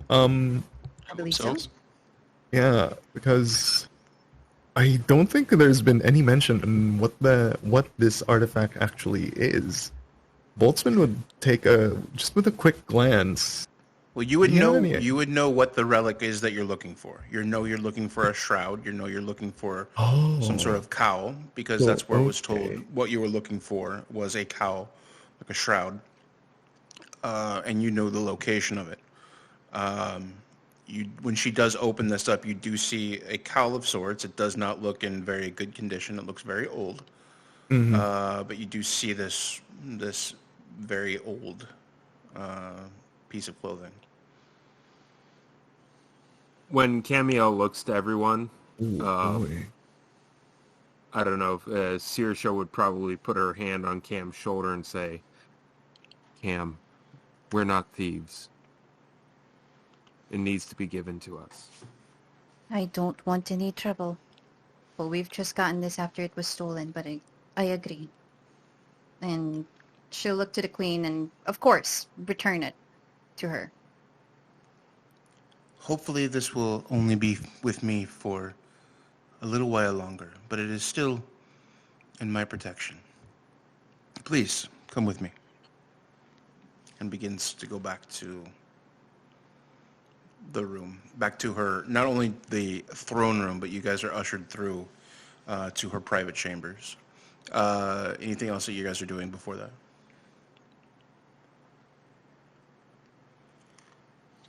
I believe so. Yeah, because I don't think there's been any mention on what this artifact actually is. Boltzmann would take just with a quick glance. Well, you would know what the relic is that you're looking for. You're looking for a shroud. You're looking for some sort of cowl, because that's where it was told what you were looking for was a cowl, like a shroud, and you know the location of it. When she does open this up, you do see a cowl of sorts. It does not look in very good condition. It looks very old, but you do see this very old piece of clothing. When Camiel looks to everyone, Boy. I don't know if Saoirse would probably put her hand on Cam's shoulder and say, "Cam, we're not thieves. It needs to be given to us." I don't want any trouble. Well, we've just gotten this after it was stolen, but I agree. And she'll look to the queen and, of course, return it to her. Hopefully this will only be with me for a little while longer, but it is still in my protection. Please, come with me. and begins to go back to the room, back to her, not only the throne room, but you guys are ushered through to her private chambers. Anything else that you guys are doing before that?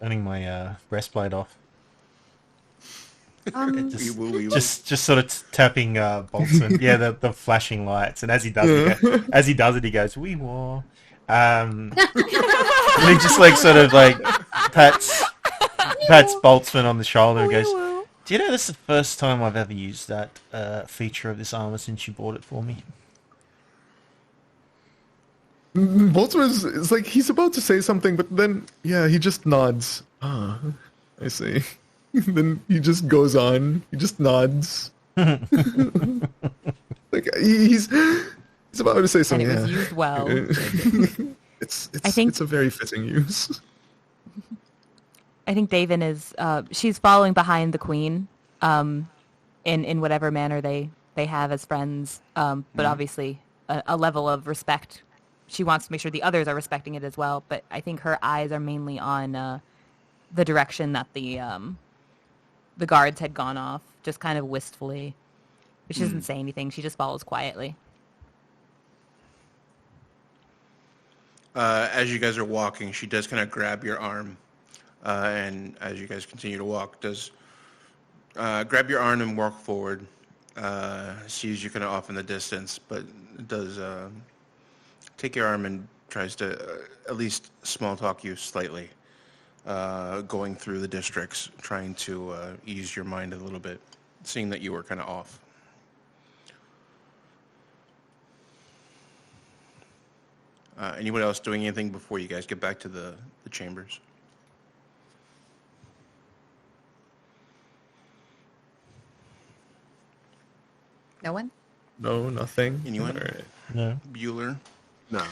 Turning my breastplate off. Um, Just sort of tapping Boltzmann. Yeah, the flashing lights, and as he does it, he goes, "We war." And he just like sort of like pats Boltzmann on the shoulder and goes, "Do you know this is the first time I've ever used that feature of this armor since you bought it for me?" Boltzmann is like he's about to say something, but then he just nods. Ah, I see. Then he just goes on. He just nods. Like he's about to say something. And it was used well. I think it's a very fitting use. I think Davin is she's following behind the queen in whatever manner they have as friends, but obviously a level of respect. She wants to make sure the others are respecting it as well, but I think her eyes are mainly on the direction that the guards had gone off, just kind of wistfully. But she doesn't say anything. She just follows quietly. As you guys are walking, she does kind of grab your arm, and as you guys continue to walk, does grab your arm and walk forward. Sees you kind of off in the distance, but does take your arm and tries to at least small talk you slightly, going through the districts, trying to ease your mind a little bit, seeing that you were kind of off. Anyone else doing anything before you guys get back to the chambers? no one? No, nothing. Anyone? All right. No. Bueller? No.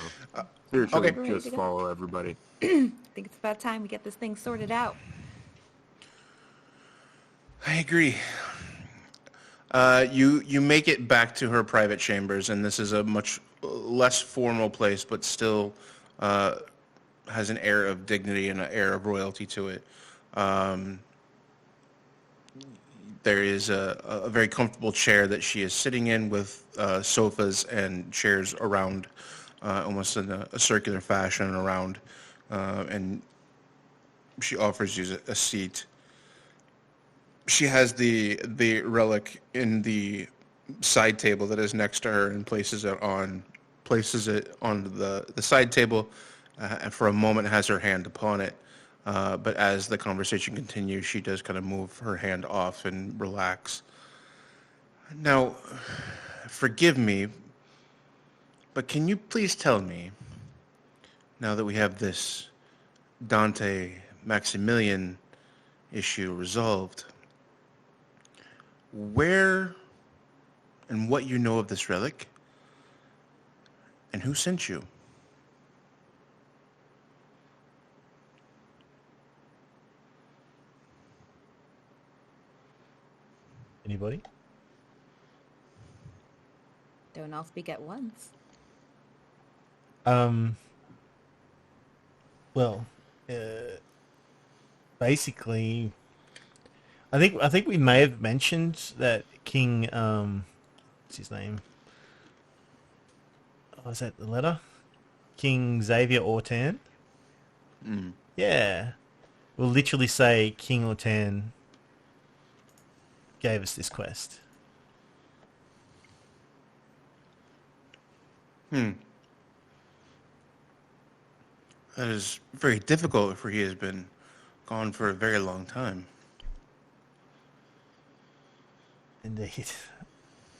Seriously, Okay. just follow everybody. I think it's about time we get this thing sorted out. I agree. You make it back to her private chambers, and this is a much less formal place, but still has an air of dignity and an air of royalty to it. There is a very comfortable chair that she is sitting in with sofas and chairs around, almost in a circular fashion around, and she offers you a seat. She has the relic in the side table that is next to her and places it on the side table, and for a moment has her hand upon it. But as the conversation continues, she does kind of move her hand off and relax. Now, forgive me, but can you please tell me, now that we have this Dante Maximilian issue resolved, where and what you know of this relic, and who sent you? Anybody? Don't all speak at once. Well, basically, I think we may have mentioned that King, what's his name? Oh, is that the letter? King Xavier Ortan? Yeah. We'll literally say King Ortan gave us this quest. That is very difficult, for he has been gone for a very long time. Indeed.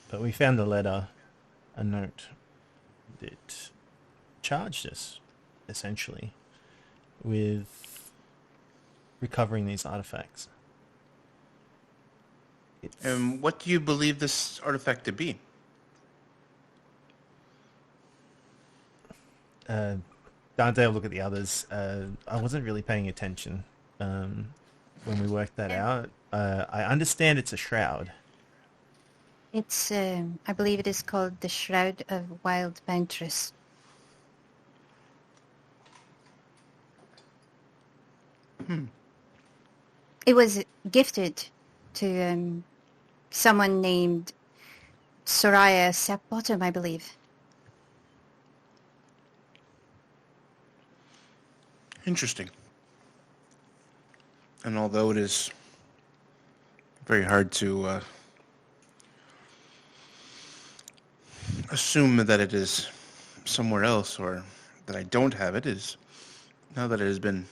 But we found a letter, a note that charged us, essentially, with recovering these artifacts. And what do you believe this artifact to be? Dante will look at the others. I wasn't really paying attention when we worked that out. I understand it's a shroud. It's, I believe it is called the Shroud of Wild Ventress. It was gifted to someone named Soraya Sapbottom, I believe. Interesting. And although it is very hard to assume that it is somewhere else or that I don't have it, is now that it has been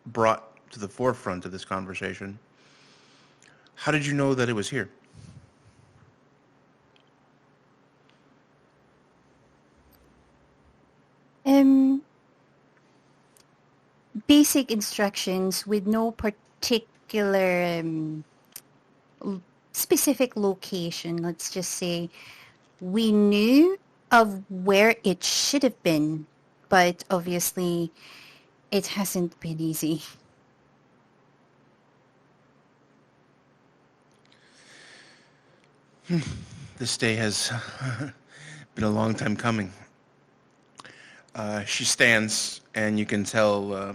brought to the forefront of this conversation, how did you know that it was here? Basic instructions with no particular specific location. Let's just say we knew of where it should have been, but obviously it hasn't been easy. This day has been a long time coming. She stands, and you can tell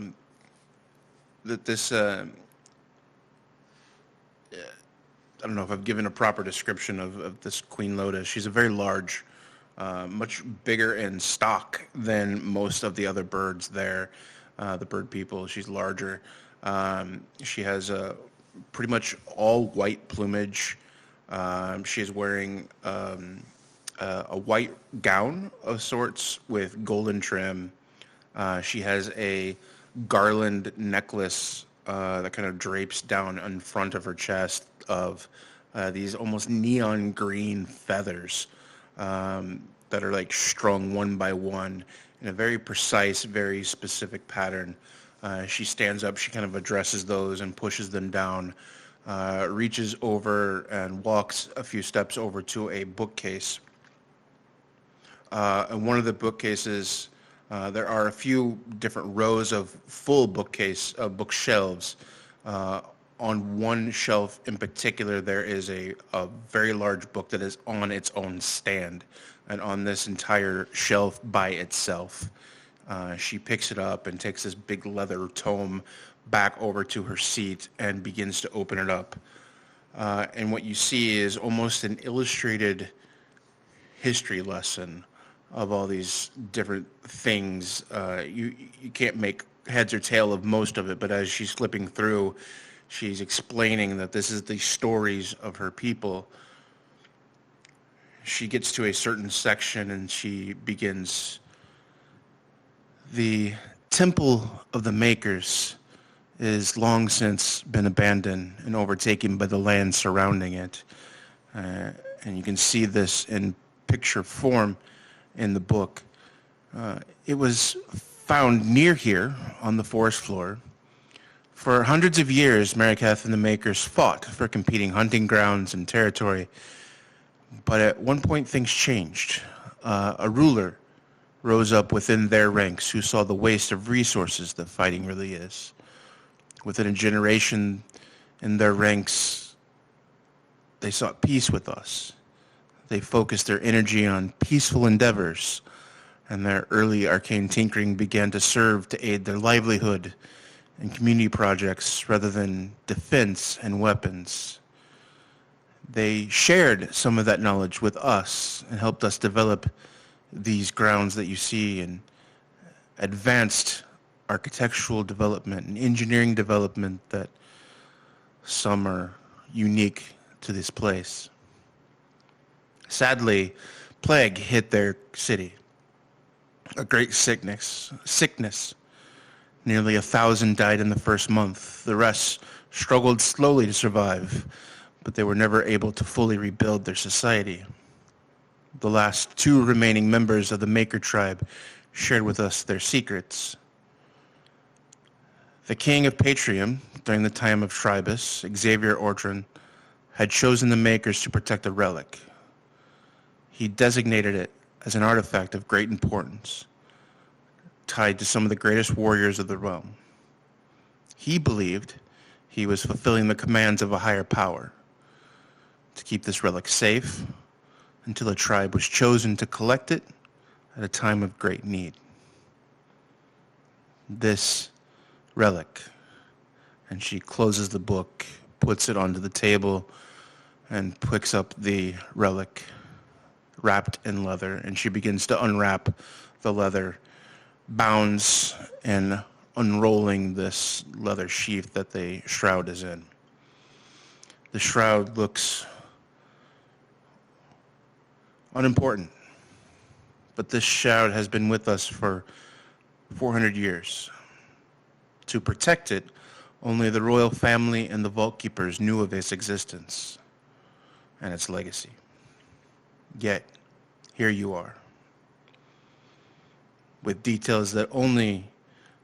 that this... I don't know if I've given a proper description of this Queen Lotus. She's a very large, much bigger in stock than most of the other birds there, the bird people. She's larger. She has pretty much all white plumage. She is wearing a white gown of sorts with golden trim. She has a garland necklace that kind of drapes down in front of her chest of these almost neon green feathers that are like strung one by one in a very precise, very specific pattern. She stands up, she kind of addresses those and pushes them down, reaches over and walks a few steps over to a bookcase. And one of the bookcases, there are a few different rows of full bookshelves. On one shelf in particular, there is a very large book that is on its own stand, and on this entire shelf by itself. She picks it up and takes this big leather tome back over to her seat and begins to open it up. And what you see is almost an illustrated history lesson of all these different things. You can't make heads or tail of most of it, but as she's flipping through, she's explaining that this is the stories of her people. She gets to a certain section and she begins, "The Temple of the Makers is long since been abandoned and overtaken by the land surrounding it." And you can see this in picture form in the book. It was found near here on the forest floor. For hundreds of years, Marikath and the Makers fought for competing hunting grounds and territory. But at one point, things changed. A ruler rose up within their ranks who saw the waste of resources that fighting really is. Within a generation in their ranks, they sought peace with us. They focused their energy on peaceful endeavors, and their early arcane tinkering began to serve to aid their livelihood and community projects rather than defense and weapons. They shared some of that knowledge with us and helped us develop these grounds that you see and advanced architectural development and engineering development that some are unique to this place. Sadly, plague hit their city. A great sickness. Nearly 1,000 died in the first month. The rest struggled slowly to survive, but they were never able to fully rebuild their society. The last 2 remaining members of the Maker tribe shared with us their secrets. The king of Patrium, during the time of Tribus, Xavier Ortron, had chosen the Makers to protect a relic. He designated it as an artifact of great importance, tied to some of the greatest warriors of the realm. He believed he was fulfilling the commands of a higher power to keep this relic safe until a tribe was chosen to collect it at a time of great need. This relic And she closes the book, puts it onto the table, and picks up the relic wrapped in leather. And she begins to unwrap the leather, bounds and unrolling this leather sheath that the shroud is in. The shroud looks unimportant, but this shroud has been with us for 400 years. To protect it, only the royal family and the vault keepers knew of its existence and its legacy. Yet, here you are, with details that only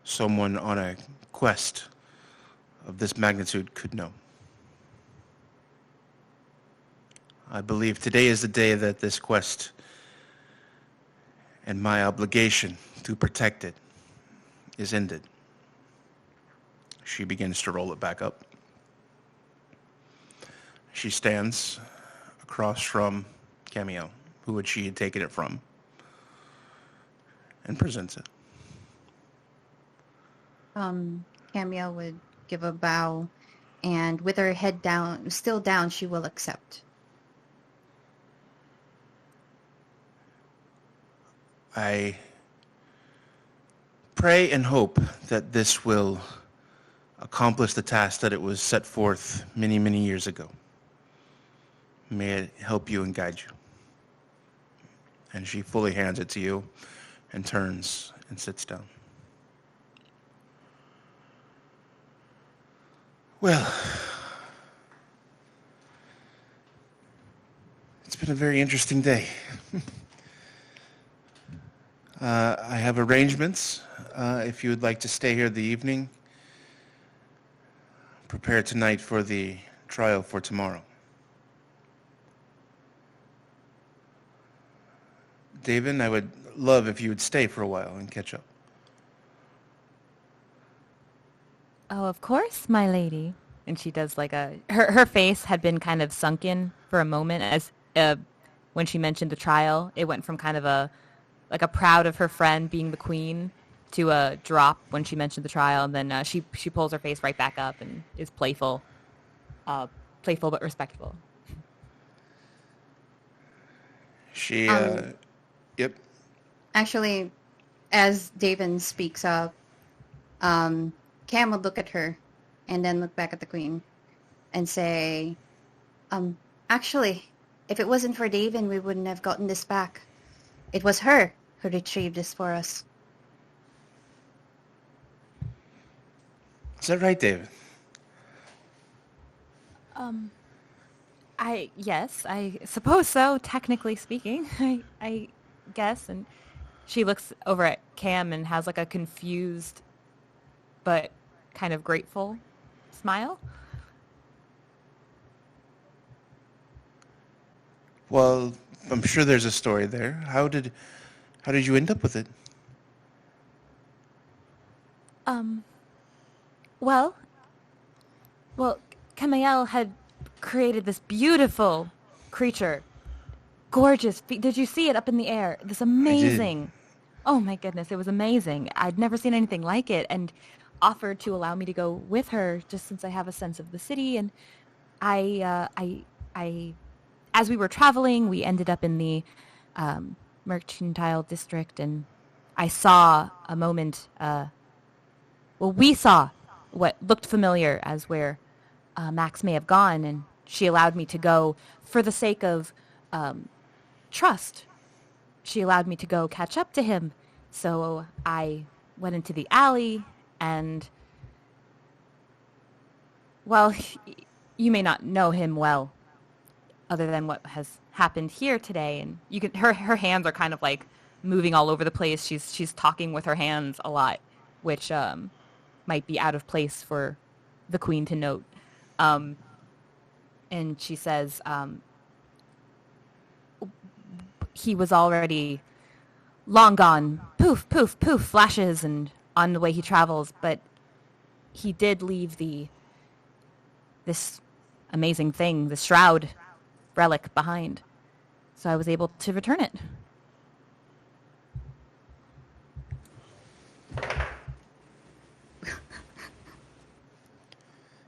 someone on a quest of this magnitude could know. I believe today is the day that this quest and my obligation to protect it is ended. She begins to roll it back up. She stands across from Camille, who she had taken it from, and presents it. Camille would give a bow, and with her head down, still down, she will accept. I pray and hope that this will accomplish the task that it was set forth many, many years ago. May it help you and guide you. And she fully hands it to you and turns and sits down. Well, it's been a very interesting day. I have arrangements. If you would like to stay here the evening, prepare tonight for the trial for tomorrow. David, I would love if you would stay for a while and catch up. Oh, of course, my lady. And she does like her face had been kind of sunken for a moment as when she mentioned the trial. It went from kind of a proud of her friend being the queen to a drop when she mentioned the trial, and then she pulls her face right back up and is playful but respectful. She, yep. Actually, as Daven speaks up, Cam would look at her and then look back at the queen and say, actually, if it wasn't for Daven, we wouldn't have gotten this back. It was her who retrieved this for us. Is that right, David? Yes, I suppose so, technically speaking. I guess. And she looks over at Cam and has like a confused but kind of grateful smile. Well, I'm sure there's a story there. How did you end up with it? Well, Camille had created this beautiful creature. Gorgeous. Did you see it up in the air? This amazing. Oh my goodness, it was amazing. I'd never seen anything like it, and offered to allow me to go with her just since I have a sense of the city. And I as we were traveling, we ended up in the mercantile district, and I saw a moment. We saw what looked familiar as where Max may have gone, and she allowed me to go for the sake of trust. She allowed me to go catch up to him. So I went into the alley, and, well, you may not know him well, other than what has happened here today. And you can her hands are kind of like moving all over the place. She's talking with her hands a lot, which might be out of place for the queen to note. And she says, he was already long gone. Poof, poof, poof, flashes, and on the way he travels. But he did leave this amazing thing, the shroud relic, behind. So I was able to return it.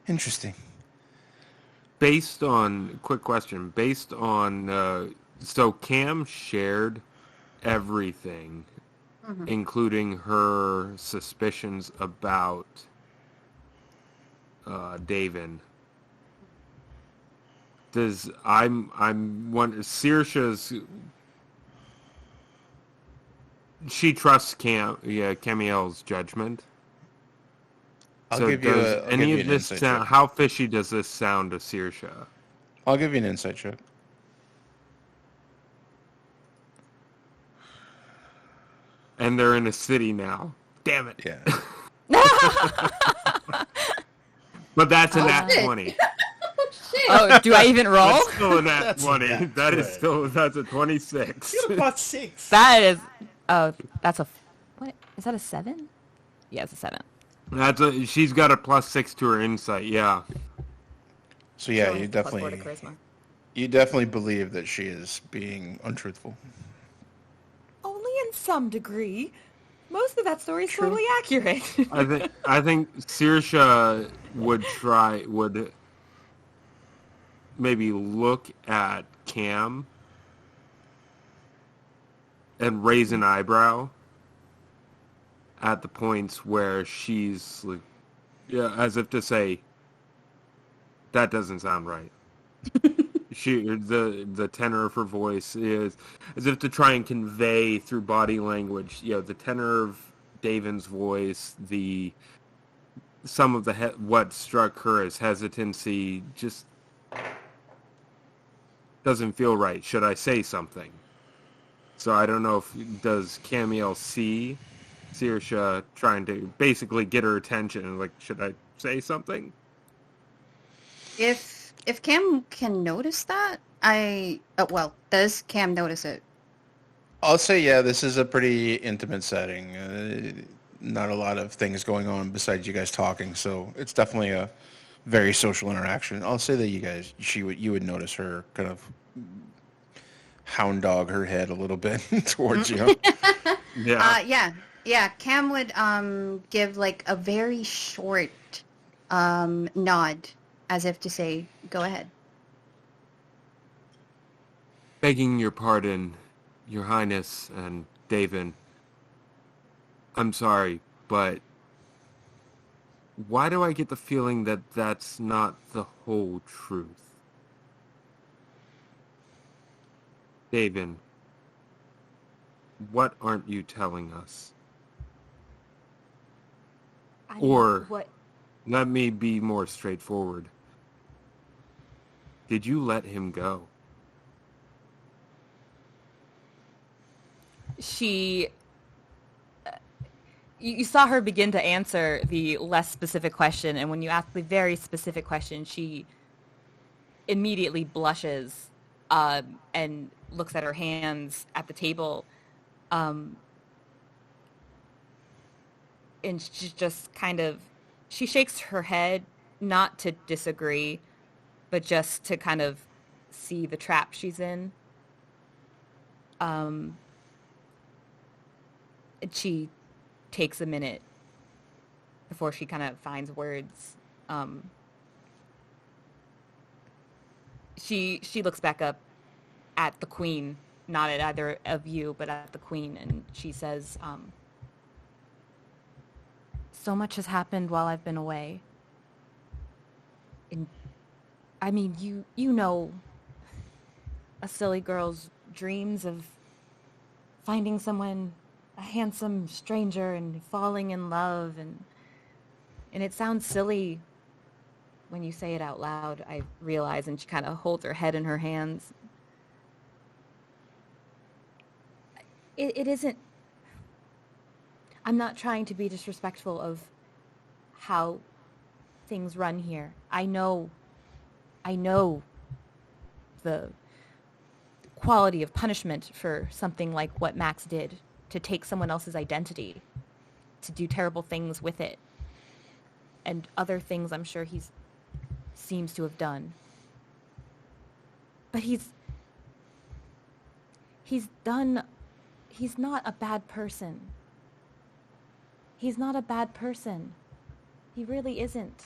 Interesting. Quick question, based on, so Cam shared everything, including her suspicions about Davin. Saoirse's, she trusts Camiel's judgment. I'll give you an insight check. How fishy does this sound to Saoirse? I'll give you an insight check. And they're in a city now. Damn it. Yeah. But that's a nat 20. Oh, do I even roll? That's still a nat 20. That's a 26. You got a plus 6. That is, that's a, what, is that a 7? Yeah, it's a 7. She's got a plus 6 to her insight, yeah. So yeah, So you plus 4 definitely to charisma. you definitely believe that she is being untruthful. Only in some degree. Most of that story is totally accurate. I think Saoirse would maybe look at Cam and raise an eyebrow at the points where she's like, yeah, as if to say, that doesn't sound right. The tenor of her voice is as if to try and convey through body language, the tenor of Davin's voice, some of what struck her as hesitancy just doesn't feel right. Should I say something? So I don't know does Camiel see Saoirse trying to basically get her attention, like, should I say something? If Cam can notice that, does Cam notice it? I'll say, yeah, this is a pretty intimate setting. Not a lot of things going on besides you guys talking, so it's definitely a very social interaction. I'll say that you would notice her kind of hound dog her head a little bit towards you. Yeah. Cam would give like a very short nod, as if to say, "Go ahead." Begging your pardon, Your Highness and Davin. I'm sorry, but why do I get the feeling that that's not the whole truth? Davin, what aren't you telling us? Let me be more straightforward. Did you let him go? You saw her begin to answer the less specific question, and when you ask the very specific question, she immediately blushes and looks at her hands at the table, and she just she shakes her head, not to disagree, but just to kind of see the trap she's in. And she takes a minute before she kind of finds words. She looks back up at the Queen, not at either of you, but at the Queen, and she says, so much has happened while I've been away. And I mean, you know, a silly girl's dreams of finding someone, a handsome stranger, and falling in love, and it sounds silly when you say it out loud, I realize, and she kind of holds her head in her hands. It isn't, I'm not trying to be disrespectful of how things run here. I know the quality of punishment for something like what Max did, to take someone else's identity, to do terrible things with it, and other things I'm sure he seems to have done. But he's not a bad person. He's not a bad person. He really isn't.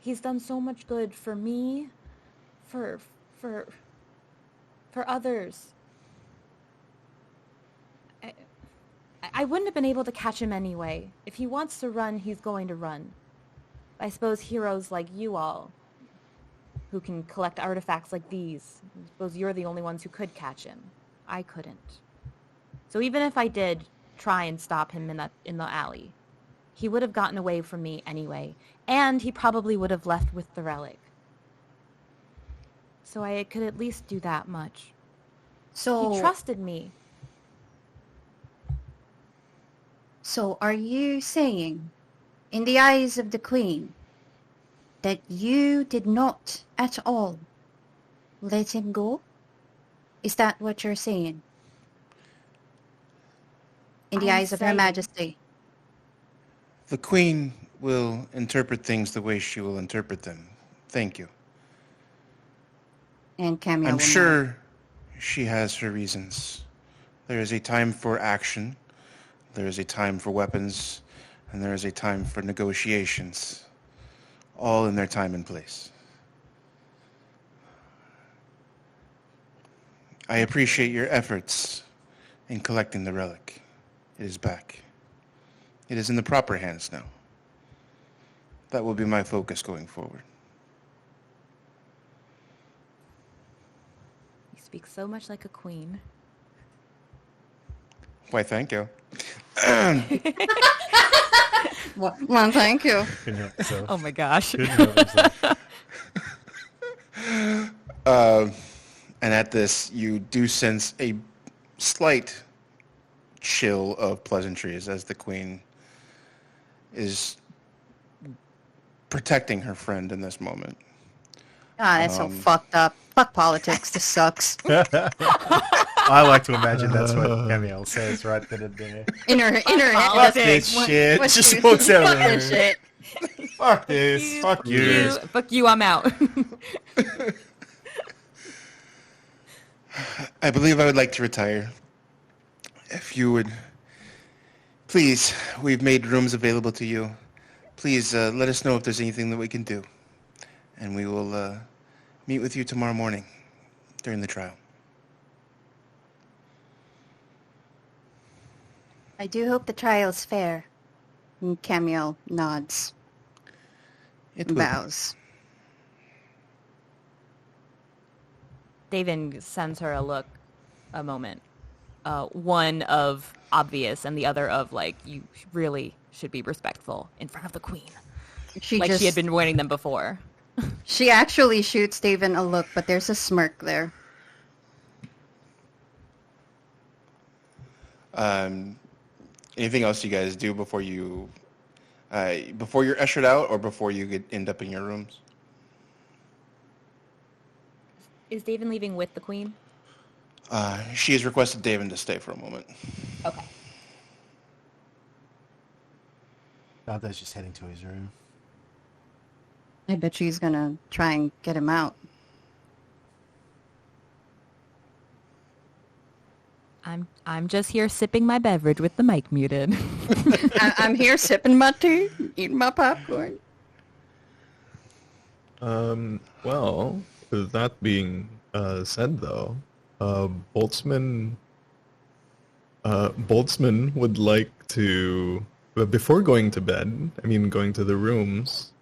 He's done so much good for me, for others. I wouldn't have been able to catch him anyway. If he wants to run, he's going to run. I suppose heroes like you all, who can collect artifacts like these, I suppose you're the only ones who could catch him. I couldn't. So even if I did try and stop him in the alley, he would have gotten away from me anyway, and he probably would have left with the relic. So I could at least do that much. So he trusted me. So are you saying, in the eyes of the Queen, that you did not at all let him go? Is that what you're saying? In the eyes of Her Majesty. The Queen will interpret things the way she will interpret them. Thank you. And Camille I'm will sure she has her reasons. There is a time for action, there is a time for weapons, and there is a time for negotiations, all in their time and place. I appreciate your efforts in collecting the relic. It is back. It is in the proper hands now. That will be my focus going forward. You speak so much like a queen. Why, thank you. Well, thank you. Oh my gosh. And at this, you do sense a slight chill of pleasantries as the Queen is protecting her friend in this moment. Ah, that's so fucked up. Fuck politics. This sucks. I like to imagine that's what Camille says right then and there. In her Fuck this shit. Just walks out of the room. Shit. Fuck this. Fuck you. Fuck you, I'm out. I believe I would like to retire. If you would, please, we've made rooms available to you. Please let us know if there's anything that we can do. And we will meet with you tomorrow morning during the trial. I do hope the trial's fair. And Camille nods. It will. Bows. David sends her a look, a moment. One of obvious and the other of like, you really should be respectful in front of the Queen. She had been warning them before. She actually shoots David a look, but there's a smirk there. Anything else you guys do before you're ushered out or before you end up in your rooms? Is David leaving with the Queen? She has requested David to stay for a moment. Okay. Dante's just heading to his room. I bet she's gonna try and get him out. I'm just here sipping my beverage with the mic muted. I'm here sipping my tea, eating my popcorn. Well, that being said, though, Boltzmann would like to, before going to bed, going to the rooms,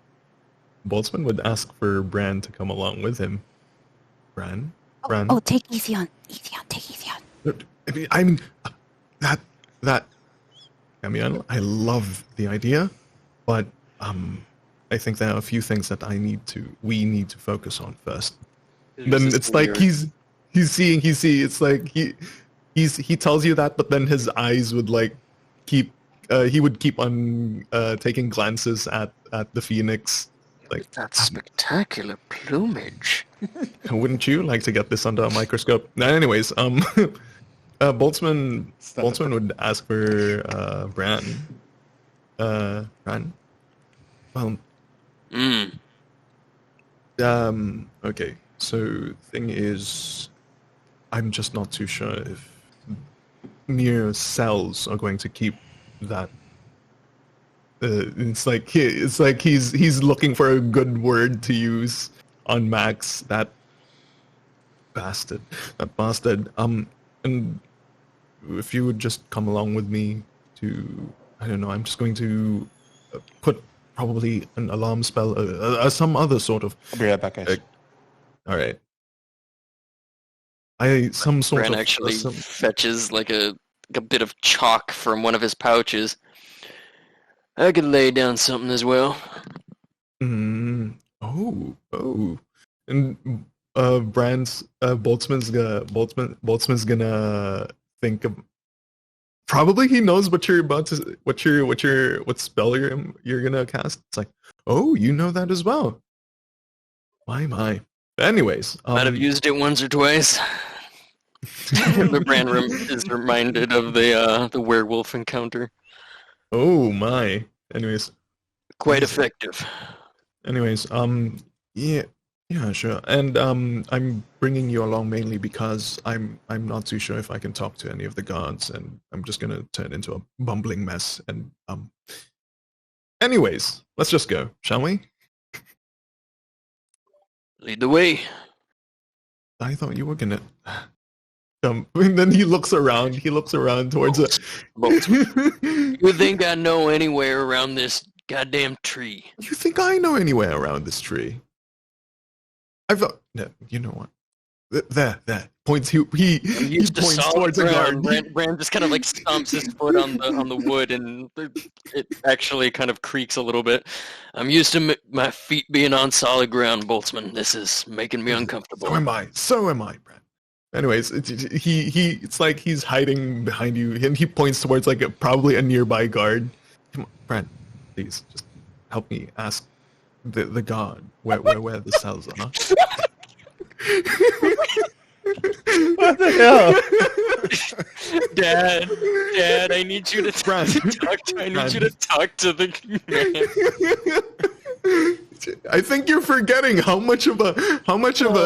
Boltzmann would ask for Bran to come along with him. Bran? Oh, take easy on. Take easy on. That, Camille, I love the idea, but I think there are a few things that we need to focus on first. Then it's like he's seeing, it's like he tells you that, but then his eyes would like he would keep on taking glances at the Phoenix. Like that spectacular plumage. Wouldn't you like to get this under a microscope? Anyways, Boltzmann would ask for Bran. Bran? Well, okay, so thing is, I'm just not too sure if mere cells are going to keep that It's like he's looking for a good word to use on Max. That bastard. And if you would just come along with me to, I don't know, I'm just going to put probably an alarm spell, some other sort of. I'll be right back, guys. All right. Bran actually fetches like a bit of chalk from one of his pouches. I could lay down something as well. Oh. And Boltzmann's gonna think of. Probably he knows what you're about to, what spell you're gonna cast. It's like, oh, you know that as well. My. Anyways, might have used it once or twice. The Bran is reminded of the werewolf encounter. Oh my. Anyways, quite effective. Anyways, yeah, sure. And I'm bringing you along mainly because I'm not too sure if I can talk to any of the guards, and I'm just gonna turn into a bumbling mess. And anyways, let's just go, shall we? Lead the way. I thought you were gonna. And then he looks around. Towards it. You think I know anywhere around this goddamn tree? You think I know anywhere around this tree? No, you know what? There. Points. He points towards the ground. Bran just kind of like stomps his foot on the wood, and it actually kind of creaks a little bit. I'm used to my feet being on solid ground, Boltzmann. This is making me uncomfortable. So am I, Bran. Anyways, it's like he's hiding behind you, and he points towards like probably a nearby guard. Come on, Bran, please just help me ask the guard where the cells are. What the hell? Dad, I need you to talk to the man. I think you're forgetting how much of a man, much of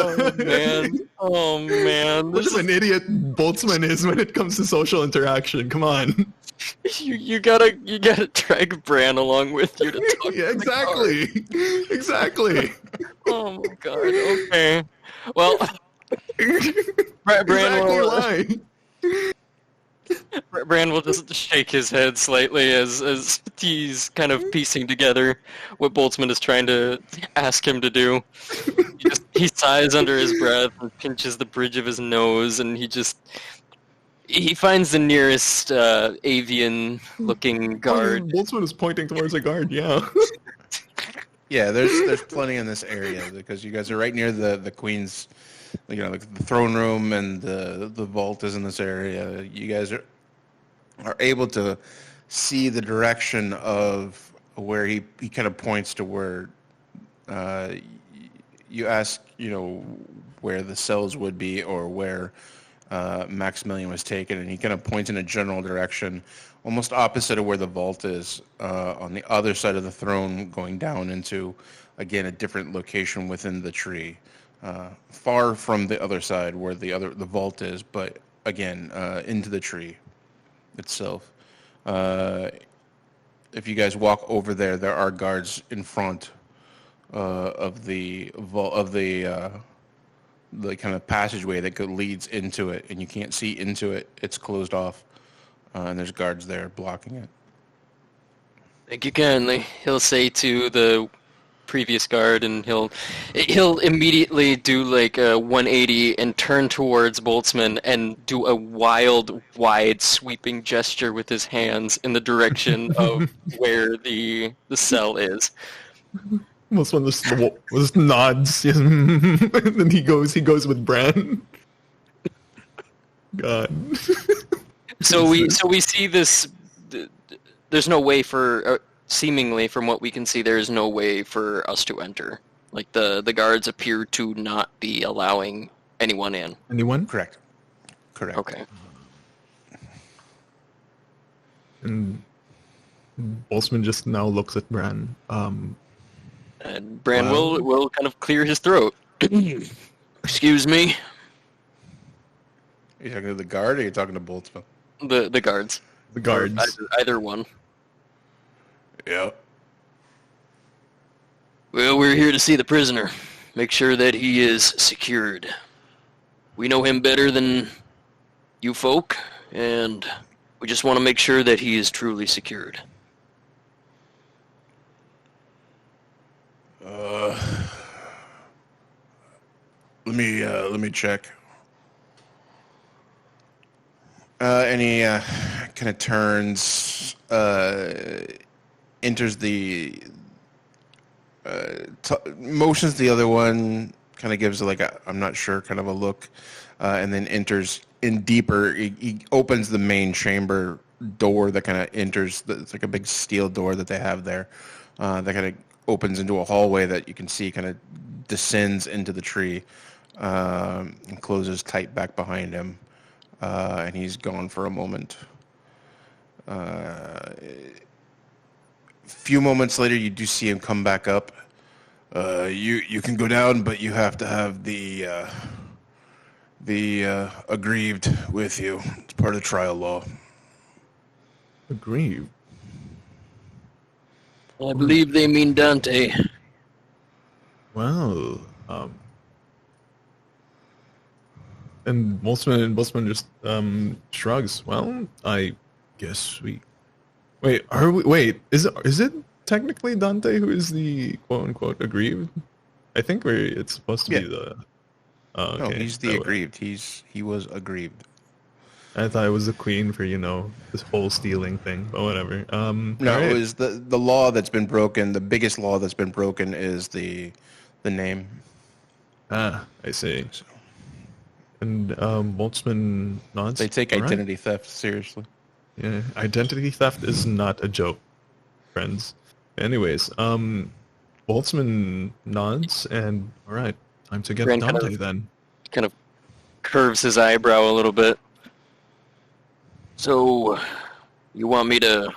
an idiot Boltzmann is when it comes to social interaction. Come on. You gotta drag Bran along with you to talk. Yeah, exactly. Oh my god. Okay. Well, Bran will just shake his head slightly as he's kind of piecing together what Boltzmann is trying to ask him to do. He sighs under his breath and pinches the bridge of his nose, and he finds the nearest avian-looking guard. Boltzmann is pointing towards a guard, yeah. Yeah, there's plenty in this area because you guys are right near the Queen's, the throne room, and the vault is in this area. You guys are able to see the direction of where he kind of points to where you ask, where the cells would be or where Maximilian was taken, and he kind of points in a general direction, almost opposite of where the vault is, on the other side of the throne, going down into, again, a different location within the tree, far from the other side where the vault is, but again, into the tree itself. If you guys walk over there are guards in front of the kind of passageway that leads into it, and you can't see into it. It's closed off, and there's guards there blocking it. Thank you kindly. He'll say to the previous guard, and he'll immediately do like a 180 and turn towards Boltzmann and do a wild, wide, sweeping gesture with his hands in the direction of where the cell is. Most one just nods, and then he goes with Bran. God. So we see this. There's no way for, seemingly from what we can see, there is no way for us to enter. Like the guards appear to not be allowing anyone in. Anyone? Correct. Okay. And Boltzmann just now looks at Bran. And Bran will kind of clear his throat. Excuse me. Are you talking to the guard, or are you talking to Boltzmann? The guards. The guards. Either one. Yeah. Well, we're here to see the prisoner. Make sure that he is secured. We know him better than you folk, and we just want to make sure that he is truly secured. Let me check. And he kind of turns, enters the, motions the other one, kind of gives like a, I'm not sure, kind of a look, and then enters in deeper. He opens the main chamber door that kind of enters. It's like a big steel door that they have there, that kind of opens into a hallway that you can see kind of descends into the tree, and closes tight back behind him. And he's gone for a moment. A few moments later, you do see him come back up. You can go down, but you have to have the aggrieved with you. It's part of trial law. Aggrieved? I believe they mean Dante. Well, and Boltzmann just shrugs. Well, I guess we. Wait, is it technically Dante who is the quote unquote aggrieved? I think it's supposed to be the. Oh, okay. No, he's the aggrieved. He was aggrieved. I thought it was the queen for this whole stealing thing, but whatever. No, right. It was the law that's been broken. The biggest law that's been broken is the name. Ah, I see. So. And Boltzmann nods. They take identity theft seriously. Yeah, identity theft is not a joke, friends. Anyways, Boltzmann nods, and all right, time to get Dante then. Kind of curves his eyebrow a little bit. So, you want me to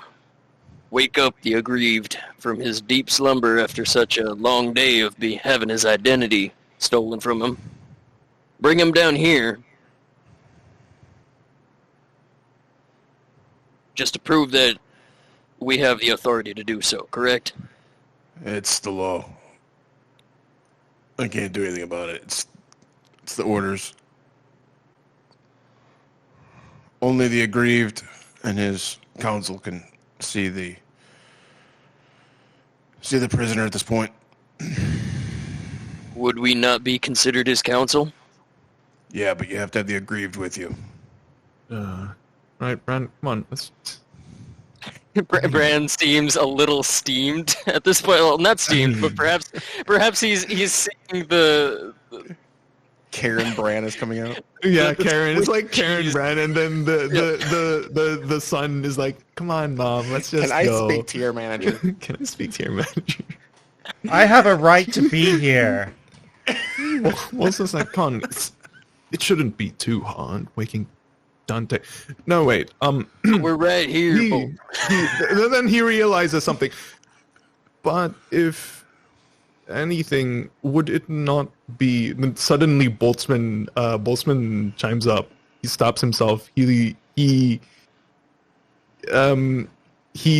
wake up the aggrieved from his deep slumber after such a long day of having his identity stolen from him? Bring him down here just to prove that we have the authority to do so, correct? It's the law. I can't do anything about it. It's the orders. Only the aggrieved and his counsel can see the prisoner at this point. Would we not be considered his counsel? Yeah, but you have to have the aggrieved with you. Right, Bran, come on. Let's... Bran seems a little steamed at this point. Well, not steamed, but perhaps he's seeing the... Karen Bran is coming out. Yeah, Karen. It's like Karen Bran, and then the son is like, "Come on, Mom, let's just go." Can I speak to your manager? Can I speak to your manager? I have a right to be here. Well, it's like, "Con, it shouldn't be too hard waking Dante." No, wait. We're right here. Then he realizes something. But if anything, would it not be suddenly Boltzmann chimes up. He stops himself. He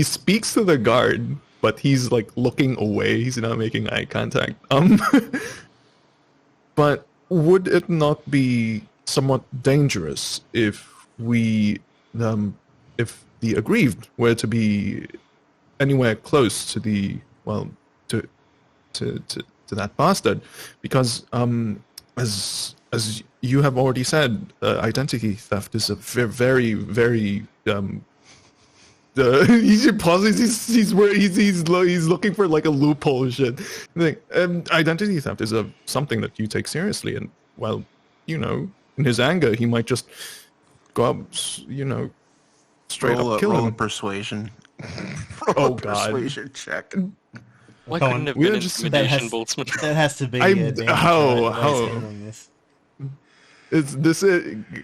speaks to the guard, but he's like looking away. He's not making eye contact. But would it not be somewhat dangerous if if the aggrieved were to be anywhere close to to that bastard, because as you have already said, identity theft is a very he's looking for like a loophole shit. Identity theft is something that you take seriously, and well, in his anger he might just go up, straight up kill him. Persuasion. Oh god. Persuasion check. Why couldn't have been intimidation, Boltzmann? That has to be.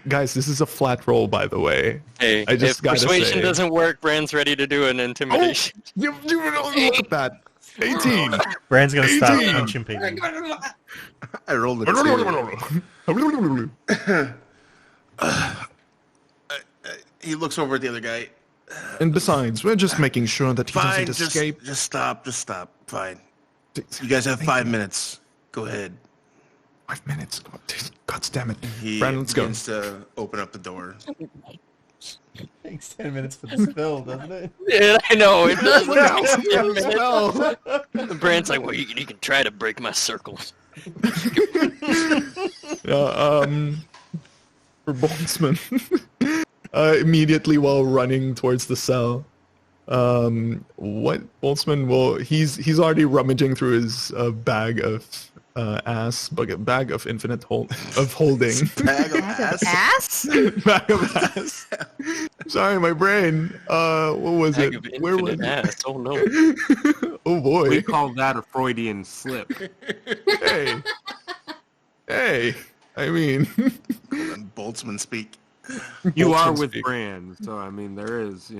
Guys, this is a flat roll, by the way. Hey, if persuasion doesn't work, Bran's ready to do an intimidation. You look at that. 18. Bran's gonna stop punching people. I rolled a 2. He looks over at the other guy. And besides, we're just making sure that he Fine, doesn't escape. Just stop. Fine. You guys have 5 minutes. Go ahead. 5 minutes. God damn it. He Brandon, let's go. begins to open up the door. It takes 10 minutes for the spill, doesn't it? Yeah, I know. It does. No. The Brand's like, well, you can try to break my circle. For Boltzmann, immediately while running towards the cell, what Boltzmann will he's already rummaging through his bag of bag of infinite holding. Bag of ass? Ass? Bag of ass. Sorry, my brain. What was Bag it? of Where was infinite it? ass. Oh no. Oh boy. We call that a Freudian slip. Hey. I mean, Boltzmann speak. You are Boltzmann with speak. Brand, so I mean there is,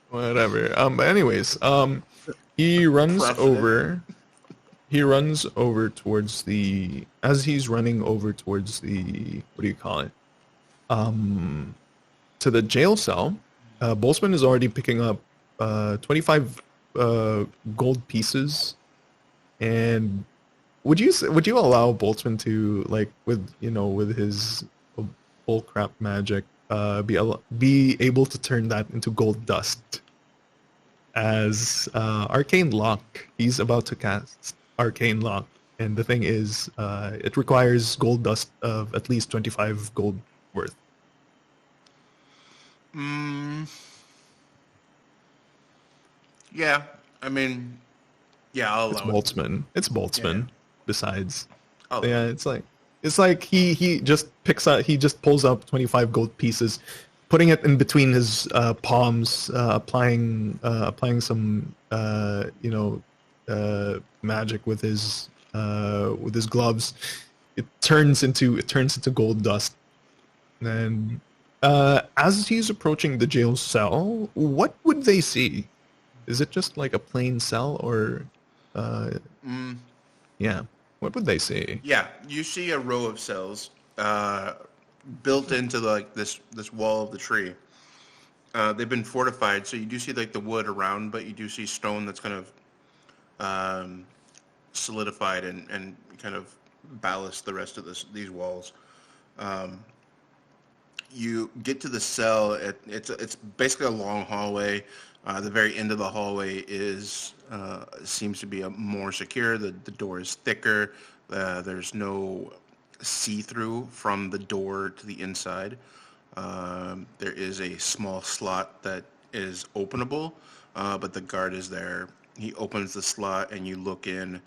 Whatever. But anyways, he runs over. He runs over towards the. As he's running over towards the. What do you call it? To the jail cell. Boltzmann is already picking up 25 gold pieces, and would you allow Boltzmann to with his bullcrap magic be able to turn that into gold dust as arcane lock? He's about to cast arcane lock, and the thing is, it requires gold dust of at least 25 gold worth. Yeah, I mean, yeah, I'll allow it. It's Boltzmann. Yeah. Besides, Oh. yeah, it's like he just pulls up 25 gold pieces, putting it in between his palms, applying some magic with his gloves. It turns into gold dust. And as he's approaching the jail cell, what would they see? Is it just like a plain cell, or yeah, what would they see? Yeah, you see a row of cells built into this wall of the tree. They've been fortified, so you do see the wood around, but you do see stone that's kind of solidified and kind of ballast the rest of these walls. You get to the cell. It's basically a long hallway. The very end of the hallway seems to be more secure. The door is thicker. There's no see-through from the door to the inside. There is a small slot that is openable, but the guard is there. He opens the slot, and you look in.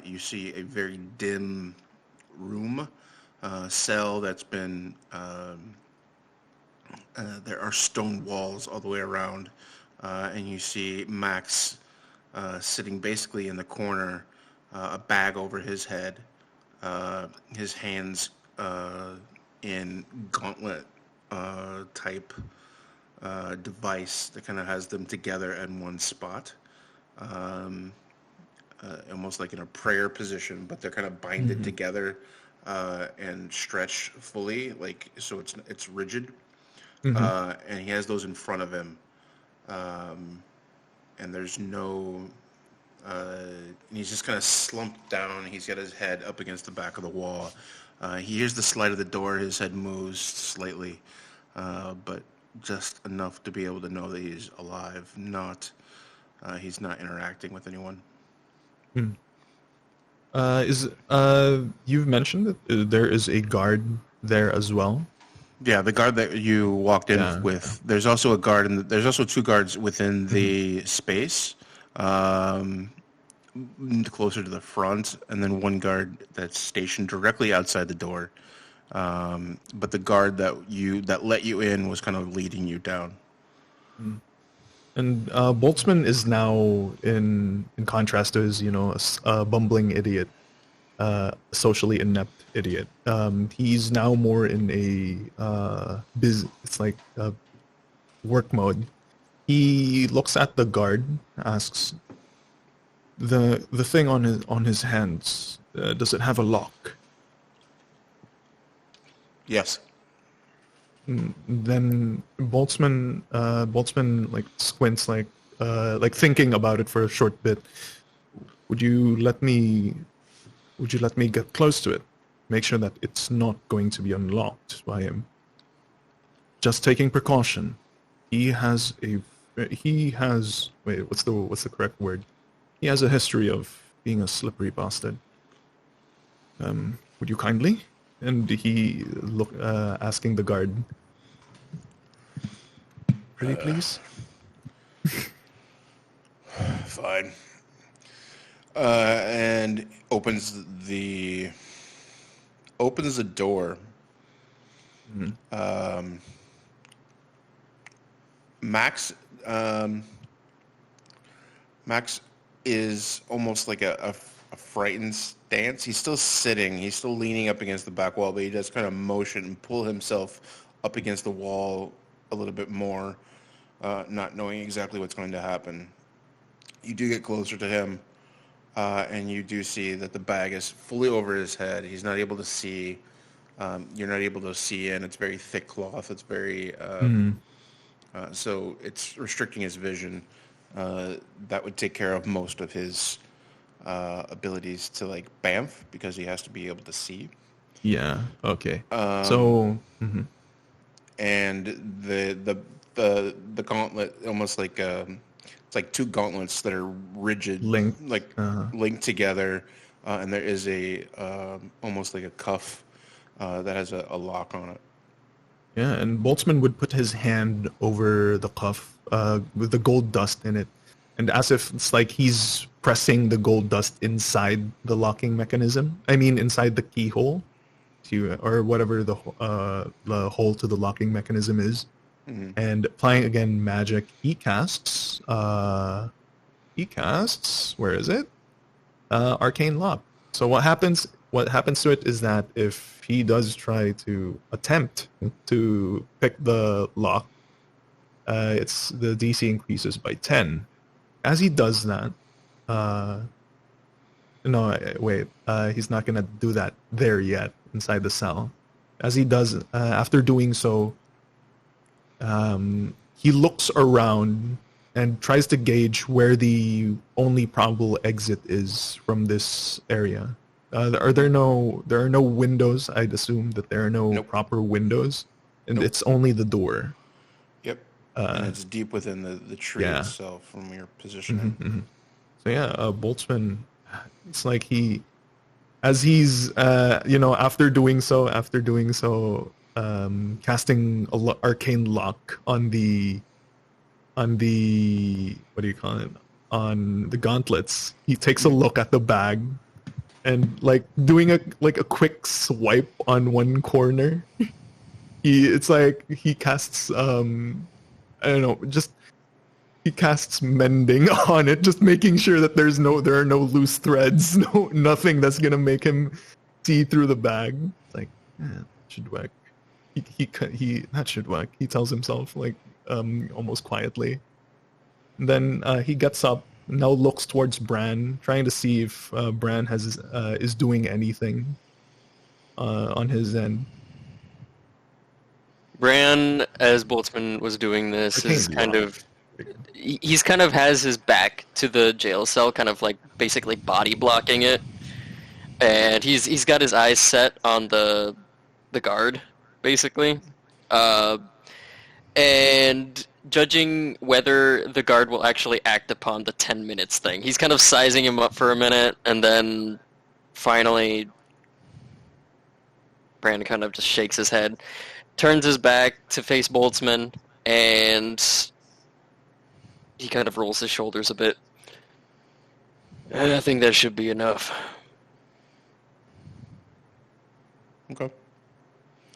You see a very dim room, cell that's been. There are stone walls all the way around, and you see Max sitting basically in the corner, a bag over his head, his hands in gauntlet type device that kind of has them together in one spot, almost like in a prayer position, but they're kind of binded together and stretch fully, so it's rigid. And he has those in front of him, and there's no. He's just kind of slumped down. He's got his head up against the back of the wall. He hears the slide of the door. His head moves slightly, but just enough to be able to know that he's alive. He's not interacting with anyone. You've mentioned that there is a guard there as well? Yeah, the guard that you walked in with. There's also a guard, and there's also two guards within the space, closer to the front, and then one guard that's stationed directly outside the door. But the guard that let you in was kind of leading you down. And Boltzmann is now, in contrast to his, a bumbling idiot, socially inept idiot. He's now more in a it's like work mode. He looks at the guard, asks, the thing on his hands, does it have a lock? Yes. Then Boltzmann like squints, like thinking about it for a short bit. Would you let me get close to it? Make sure that it's not going to be unlocked by him. Just taking precaution. He has wait, what's the correct word? He has a history of being a slippery bastard. Would you kindly? And he asking the guard. Pretty please? Fine. And opens the door. Max is almost like a frightened stance. He's still sitting. He's still leaning up against the back wall, but he does kind of motion and pull himself up against the wall a little bit more, not knowing exactly what's going to happen. You do get closer to him, and you do see that the bag is fully over his head. He's not able to see. You're not able to see in. It's very thick cloth. It's very... so it's restricting his vision. That would take care of most of his abilities to like bamf, because he has to be able to see. Yeah. Okay. And the gauntlet, almost like it's like two gauntlets that are rigid, linked together, and there is a almost like a cuff that has a lock on it. Yeah, and Boltzmann would put his hand over the cuff with the gold dust in it, and as if it's like he's pressing the gold dust inside the locking mechanism. I mean, inside the keyhole, or whatever the hole to the locking mechanism is. And applying again magic, he casts. Where is it? Arcane Lock. So what happens to it is that if he does try to attempt to pick the lock, it's the DC increases by 10. As he does that, he's not gonna do that there yet inside the cell. As he does, after doing so, he looks around and tries to gauge where the only probable exit is from this area. There are no windows. I'd assume that there are no proper windows, and it's only the door. Yep. And it's deep within the tree itself from your positioning. So Boltzmann, it's like he's after doing so, casting arcane lock on the what do you call it? On the gauntlets. He takes a look at the bag and like doing a quick swipe on one corner. He casts he casts mending on it, just making sure that there are no loose threads, nothing that's gonna make him see through the bag. It's like, that should work. That should work. He tells himself almost quietly. And then he gets up, now looks towards Bran, trying to see if Bran is doing anything on his end. Bran, as Boltzmann was doing this, is he's kind of has his back to the jail cell, kind of like basically body blocking it, and he's got his eyes set on the guard, basically, and judging whether the guard will actually act upon the 10 minutes thing. He's kind of sizing him up for a minute, and then finally Bran kind of just shakes his head, turns his back to face Boltzmann, and he kind of rolls his shoulders a bit. I think that should be enough. Okay.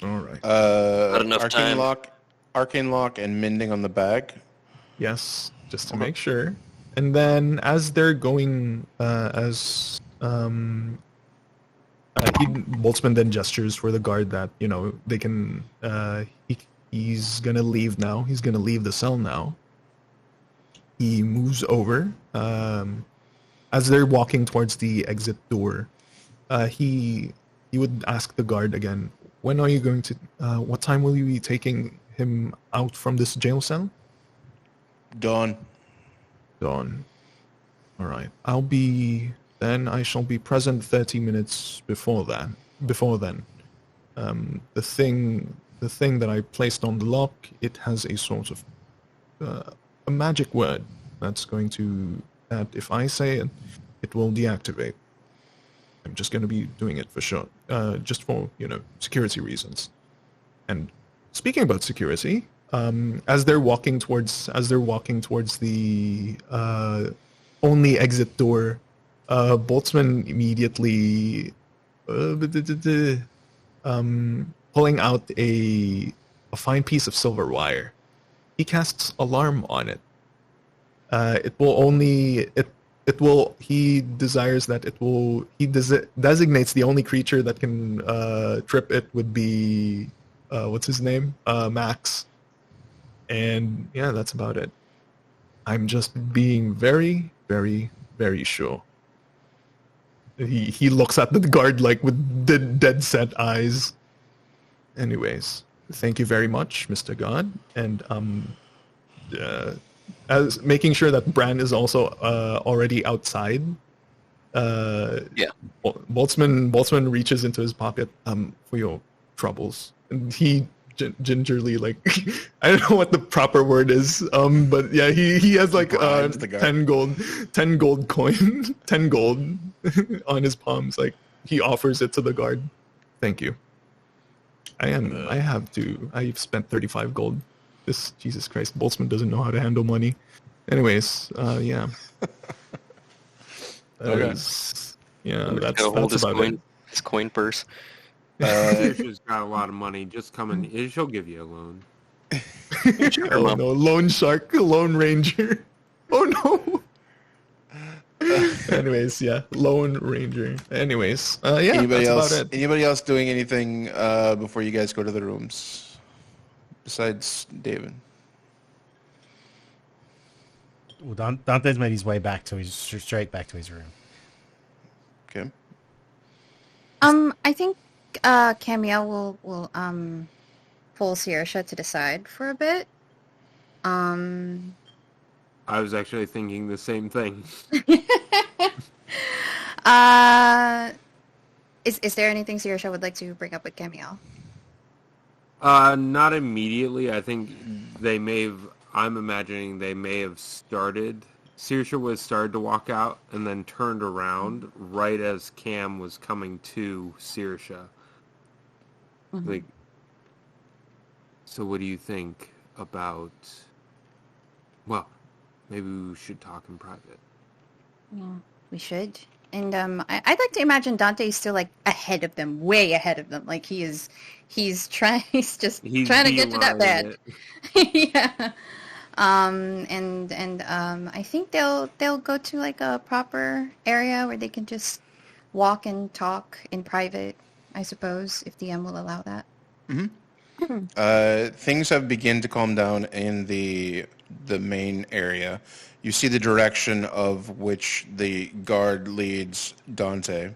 All right. Not enough time. Arcane lock and mending on the bag. Yes, just to make sure. And then as they're going, Boltzmann then gestures for the guard that they can. He's gonna leave now. He's gonna leave the cell now. He moves over. As they're walking towards the exit door, he would ask the guard again, when are you going to? What time will you be taking him out from this jail cell? Dawn. Dawn. All right. I shall be present 30 minutes before that. Before then, the thing that I placed on the lock, it has a sort of a magic word that if I say it, it will deactivate. I'm just going to be doing it for sure, just for security reasons. And speaking about security, as they're walking towards the only exit door, Boltzmann immediately pulling out a fine piece of silver wire. He casts alarm on it. He desires that it will. He designates the only creature that can trip it would be what's his name? Max. And yeah, that's about it. I'm just being very, very, very sure. He looks at the guard like with dead set eyes. Anyways, thank you very much, Mr. God, and as making sure that Bran is also already outside. Boltzmann reaches into his pocket for your troubles, and he gingerly, like, I don't know what the proper word is, but yeah, he has like 10 gold coin, 10 gold on his palms. Like, he offers it to the guard. Thank you. I've spent 35 gold. Jesus Christ, Boltzmann doesn't know how to handle money. Anyways, yeah. That's about it. His coin purse. She's got a lot of money. Just come in. She'll give you a loan. Oh no, loan shark, lone ranger. Oh no. Anyways, yeah, lone ranger. Anyways, yeah, anybody that's else? about it. Anybody else doing anything before you guys go to the rooms besides David? Well, Dante's made his way straight back to his room. Okay. I think Camille will pull Saoirse to the side for a bit. I was actually thinking the same thing. Is there anything Saoirse would like to bring up with Camille? Not immediately. I think I'm imagining they may have started. Saoirse started to walk out and then turned around right as Cam was coming to Saoirse. Mm-hmm. Like, so what do you think about... Well, maybe we should talk in private. Yeah, we should. And I'd like to imagine Dante is still like ahead of them, way ahead of them. Like he's trying to get to that bed. Yeah. I think they'll go to like a proper area where they can just walk and talk in private, I suppose, if DM will allow that. Mm-hmm. Things have begun to calm down in the main area. You see the direction of which the guard leads Dante.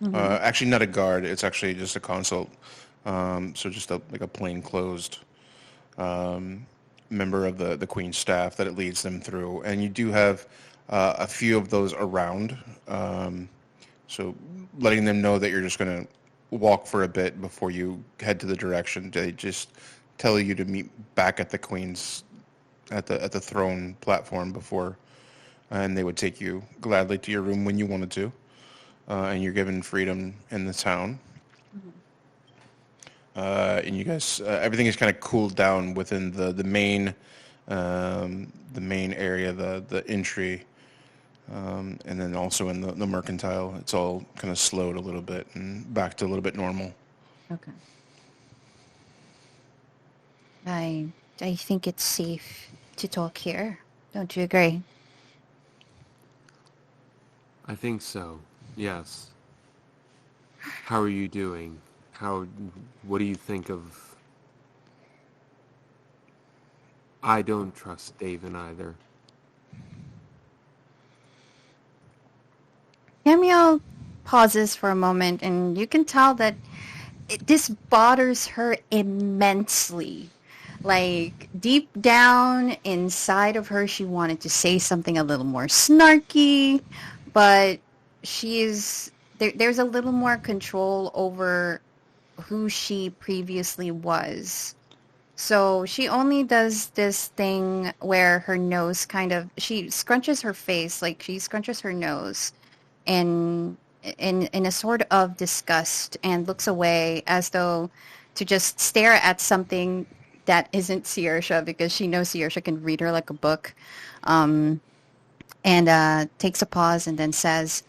Mm-hmm. Actually, not a guard. It's actually just a consult. So just a plainclothes member of the Queen's staff that it leads them through. And you do have a few of those around. So letting them know that you're just going to walk for a bit before you head to the direction. They just tell you to meet back at the Queen's at the throne platform before, and they would take you gladly to your room when you wanted to, and you're given freedom in the town. And you guys, everything is kind of cooled down within the main area, the entry, and then also in the mercantile. It's all kind of slowed a little bit and back to a little bit normal. Okay. I think it's safe to talk here. Don't you agree? I think so. Yes. How are you doing? What do you think of... I don't trust David either. Camille pauses for a moment, and you can tell that this bothers her immensely. Like, deep down inside of her, she wanted to say something a little more snarky, but there's a little more control over who she previously was. So she only does this thing where her nose she scrunches her face, like she scrunches her nose in in a sort of disgust and looks away as though to just stare at something that isn't Saoirse, because she knows Saoirse can read her like a book. And takes a pause and then says,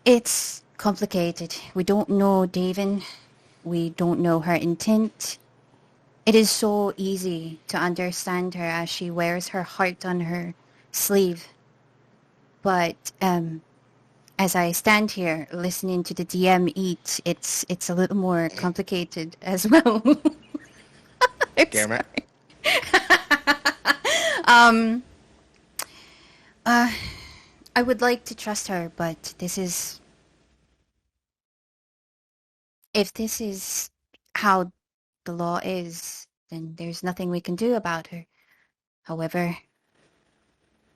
"It's complicated. We don't know Davin. We don't know her intent. It is so easy to understand her as she wears her heart on her sleeve. But as I stand here listening to the DM eat, it's a little more complicated as well." Damn it. I would like to trust her, but if this is how the law is, then there's nothing we can do about her. However,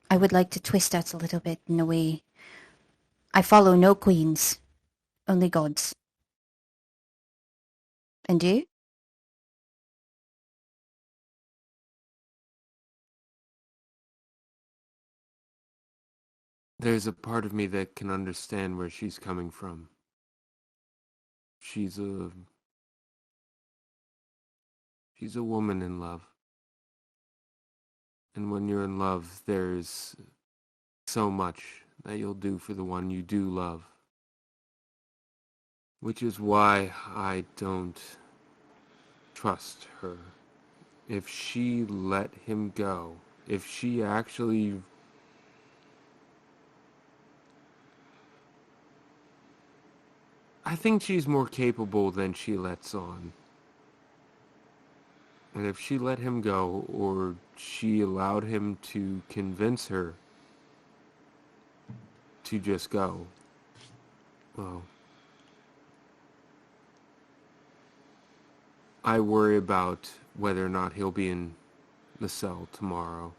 I would like to twist that a little bit in a way. I follow no queens, only gods. And you? There's a part of me that can understand where she's coming from. She's a woman in love. And when you're in love, there's so much that you'll do for the one you do love. Which is why I don't trust her. If she let him go, if she actually... I think she's more capable than she lets on. And if she let him go, or she allowed him to convince her to just go, well, I worry about whether or not he'll be in the cell tomorrow.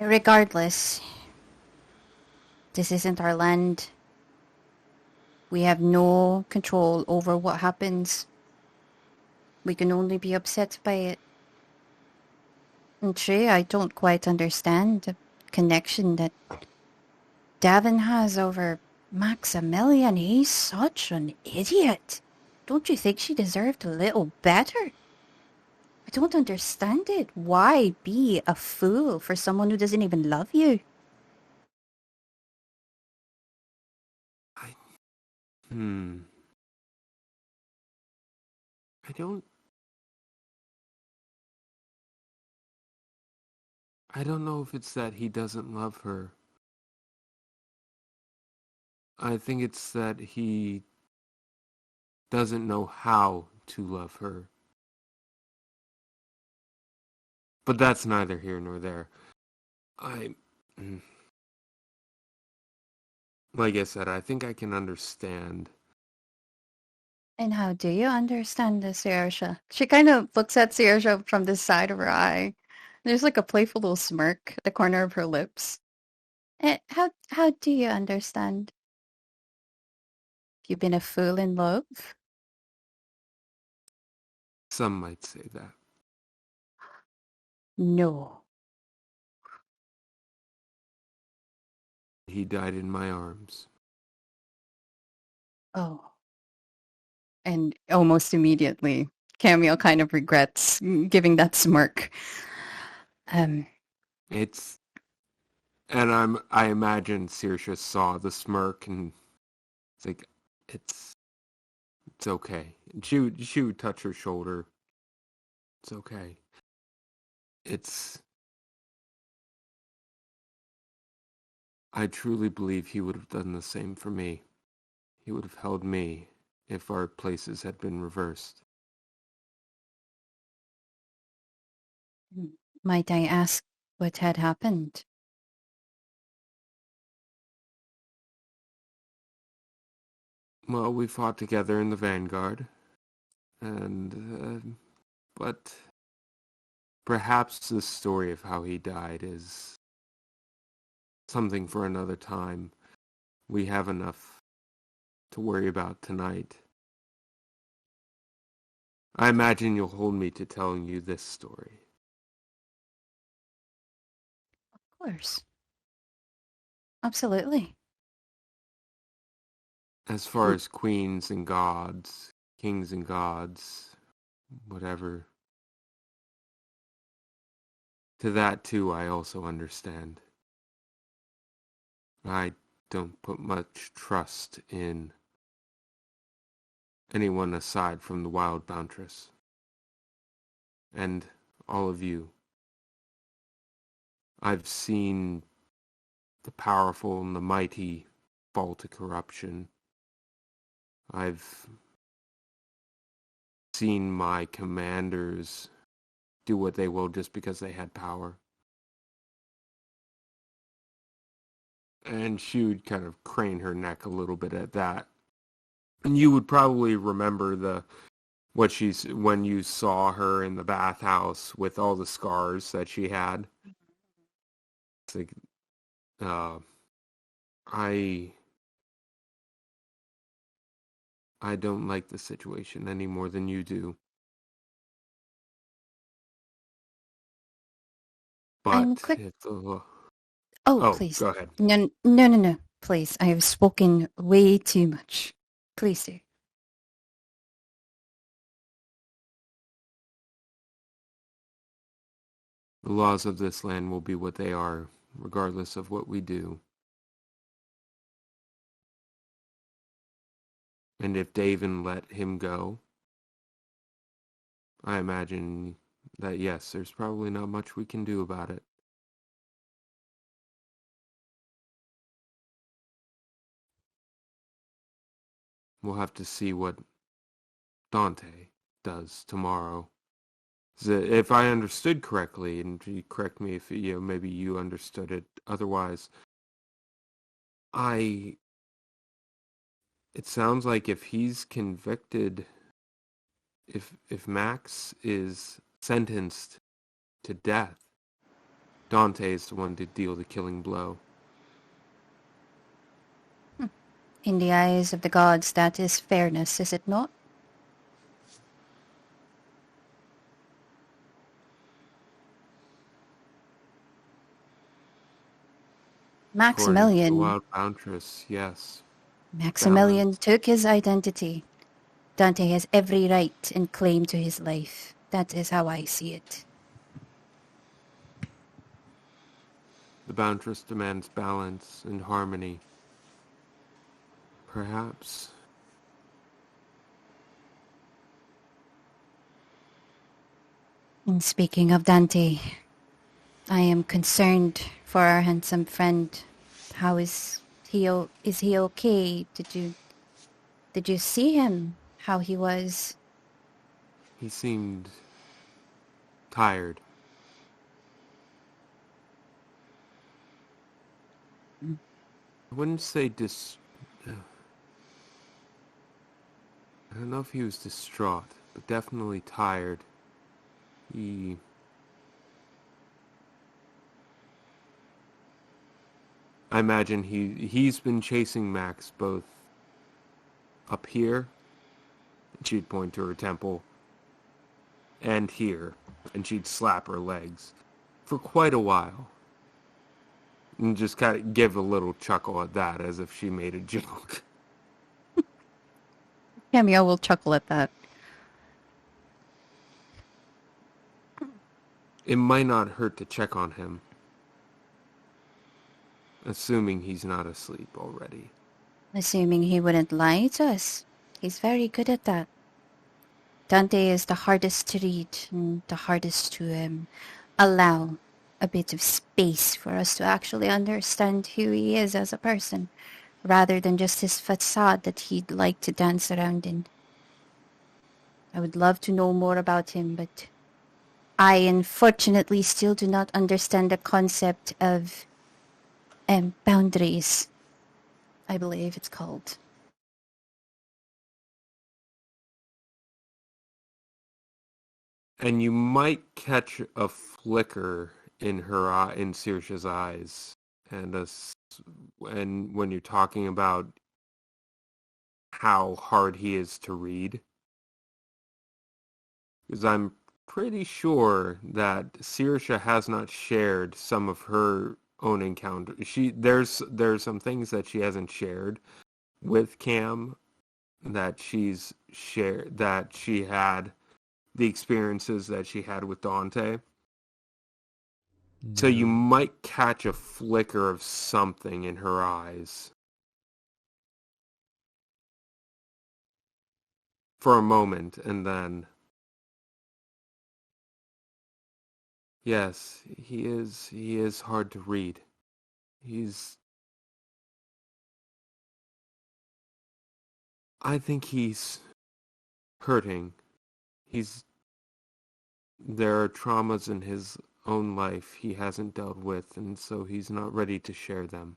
Regardless, this isn't our land. We have no control over what happens. We can only be upset by it. And Trey, I don't quite understand the connection that Davin has over Maximilian. He's such an idiot. Don't you think she deserved a little better? I don't understand it. Why be a fool for someone who doesn't even love you? I don't know if it's that he doesn't love her. I think it's that he doesn't know how to love her. But that's neither here nor there. Like I said, I think I can understand. And how do you understand this, Saoirse? She kind of looks at Saoirse from the side of her eye. There's like a playful little smirk at the corner of her lips. How do you understand? You've been a fool in love? Some might say that. No. He died in my arms. Oh. And almost immediately, Camille kind of regrets giving that smirk. It's... And I imagine Saoirse saw the smirk and it's like, it's okay. And she would touch her shoulder. It's okay. I truly believe he would have done the same for me. He would have held me if our places had been reversed. Might I ask what had happened? Well, we fought together in the Vanguard, but perhaps the story of how he died is something for another time. We have enough to worry about tonight. I imagine you'll hold me to telling you this story. Of course. Absolutely. As far as queens and gods, kings and gods, whatever, to that too I also understand. I don't put much trust in anyone aside from the Wild Bountress. And all of you. I've seen the powerful and the mighty fall to corruption. I've seen my commanders do what they will just because they had power. And she would kind of crane her neck a little bit at that. And you would probably remember when you saw her in the bathhouse with all the scars that she had. It's like, I don't like the situation any more than you do. But please. Go ahead. No. Please, I have spoken way too much. Please do. The laws of this land will be what they are, regardless of what we do. And if Davin let him go, I imagine that yes, there's probably not much we can do about it. We'll have to see what Dante does tomorrow. If I understood correctly, and you correct me if maybe you understood it otherwise, it sounds like if he's convicted, if Max is sentenced to death, Dante is the one to deal the killing blow. In the eyes of the gods, that is fairness, is it not? Maximilian. The Wild Bountress, yes. Maximilian took his identity. Dante has every right and claim to his life. That is how I see it. The Bountress demands balance and harmony. Perhaps. And speaking of Dante, I am concerned for our handsome friend. How is he? Is he okay? Did you see him? How he was? He seemed tired. I wouldn't say I don't know if he was distraught, but definitely tired. I imagine he's been chasing Max both up here, and she'd point to her temple, and here, and she'd slap her legs for quite a while. And just kind of give a little chuckle at that as if she made a joke. Cameo will chuckle at that. It might not hurt to check on him. Assuming he's not asleep already. Assuming he wouldn't lie to us. He's very good at that. Dante is the hardest to read and the hardest to allow a bit of space for us to actually understand who he is as a person, rather than just his facade that he'd like to dance around in. I would love to know more about him, but I unfortunately still do not understand the concept of boundaries, I believe it's called. And you might catch a flicker in her eye, in Saoirse's eyes, and when you're talking about how hard he is to read, because I'm pretty sure that Saoirse has not shared some of her own encounter. There's some things that she hasn't shared with Cam that she's shared, that she had the experiences that she had with Dante. So you might catch a flicker of something in her eyes for a moment, and then yes, he is hard to read. I think he's hurting. There are traumas in his own life he hasn't dealt with, and so he's not ready to share them.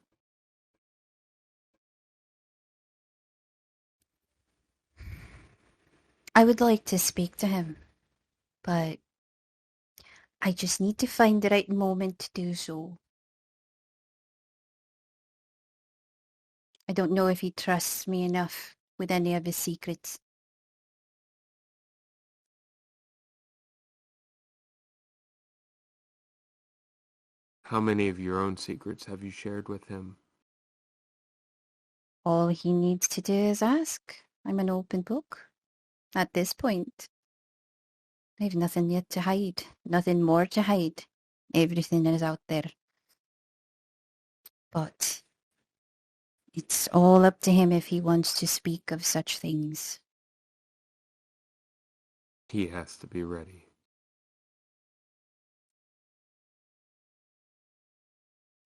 I would like to speak to him, but I just need to find the right moment to do so. I don't know if he trusts me enough with any of his secrets. How many of your own secrets have you shared with him? All he needs to do is ask. I'm an open book. At this point, I have nothing yet to hide. Nothing more to hide. Everything is out there. But it's all up to him if he wants to speak of such things. He has to be ready.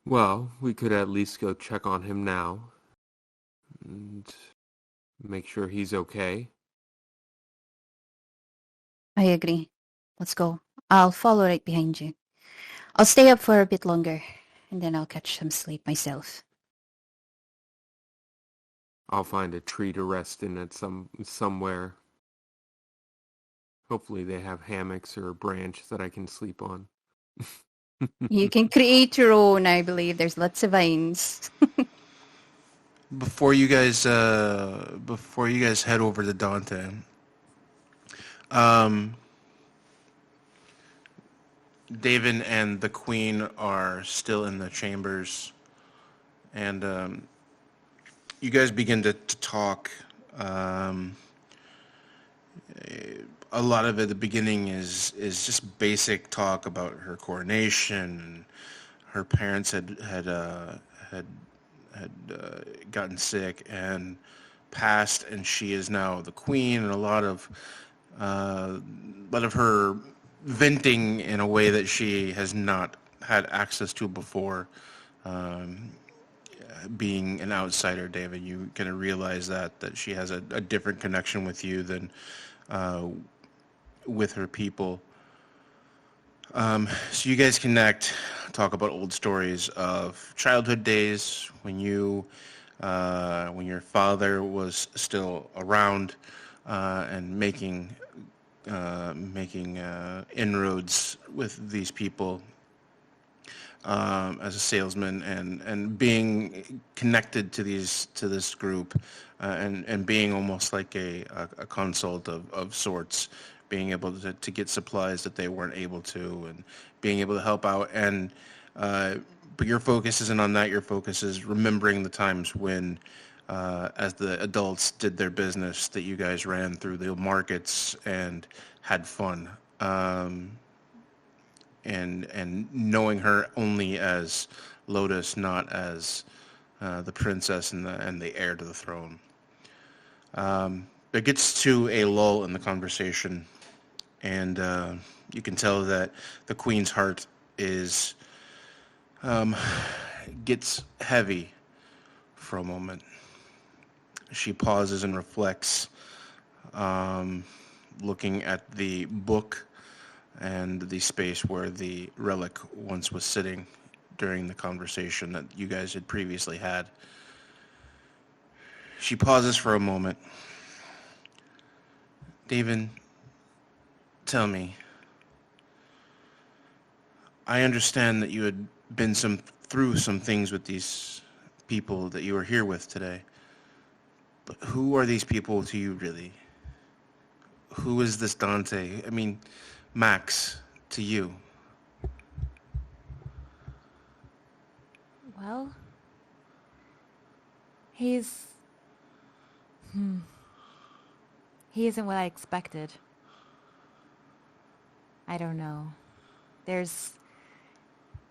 Well, we could at least go check on him now and make sure he's okay. I agree. Let's go. I'll follow right behind you. I'll stay up for a bit longer, and then I'll catch some sleep myself. I'll find a tree to rest in at somewhere. Hopefully they have hammocks or a branch that I can sleep on. You can create your own, I believe. There's lots of vines. Before you guys head over to Dante, David and the Queen are still in the chambers, and you guys begin to talk. A lot of it at the beginning is just basic talk about her coronation. And her parents had gotten sick and passed, and she is now the queen. And a lot of her venting in a way that she has not had access to before. Being an outsider, David, you kind of realize that she has a different connection with you than with her people. So you guys connect, talk about old stories of childhood days when your father was still around and making inroads with these people as a salesman, and being connected to this group, and being almost like a consult of sorts, being able to get supplies that they weren't able to, and being able to help out. And but your focus isn't on that. Your focus is remembering the times when, as the adults did their business, that you guys ran through the markets and had fun. And knowing her only as Lotus, not as the princess and the heir to the throne. It gets to a lull in the conversation, and you can tell that the queen's heart is gets heavy for a moment. She pauses and reflects, looking at the book and the space where the relic once was sitting during the conversation that you guys had previously had. She pauses for a moment. David, tell me, I understand that you had been through some things with these people that you were here with today. But who are these people to you, really? Who is this Dante? I mean, Max, to you. Well, he's... He isn't what I expected. I don't know. There's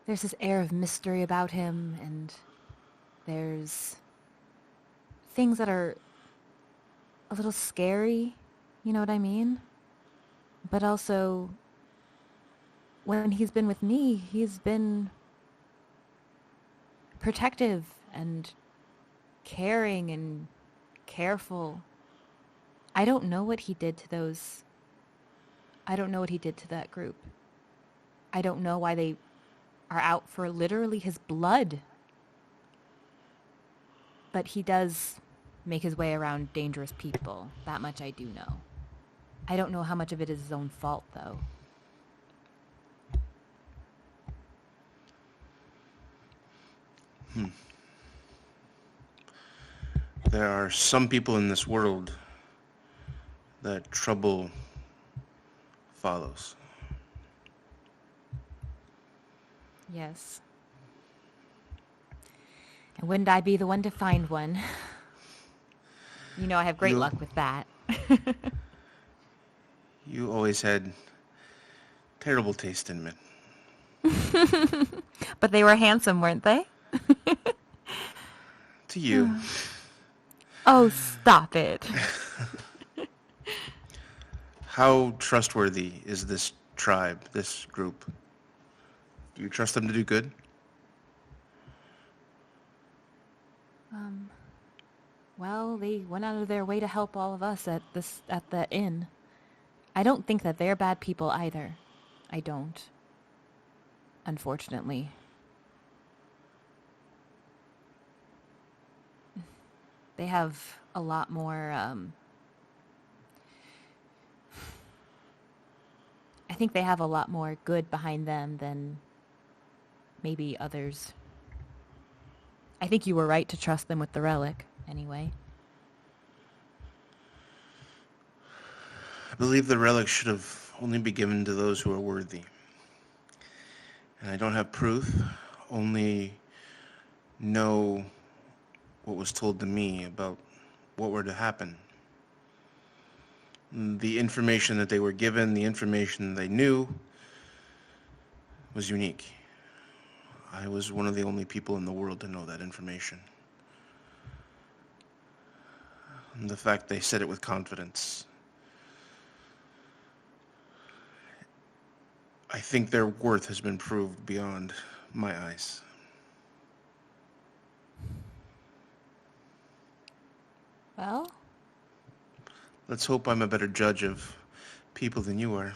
this air of mystery about him, and there's things that are a little scary, you know what I mean? But also, when he's been with me, he's been protective and caring and careful. I don't know what he did to those... I don't know what he did to that group. I don't know why they are out for literally his blood. But he does make his way around dangerous people. That much I do know. I don't know how much of it is his own fault, though. There are some people in this world that trouble follows. Yes. And wouldn't I be the one to find one? You know I have great luck with that. You always had terrible taste in men. But they were handsome, weren't they? To you. Oh, stop it. How trustworthy is this tribe, this group? Do you trust them to do good? Well, they went out of their way to help all of us at the inn. I don't think that they're bad people either. I don't. Unfortunately. They have a lot more, I think they have a lot more good behind them than maybe others. I think you were right to trust them with the relic, anyway. I believe the relic should have only been given to those who are worthy. And I don't have proof, only know what was told to me about what were to happen. The information that they were given, the information they knew, was unique. I was one of the only people in the world to know that information. And the fact they said it with confidence. I think their worth has been proved beyond my eyes. Well? Let's hope I'm a better judge of people than you are.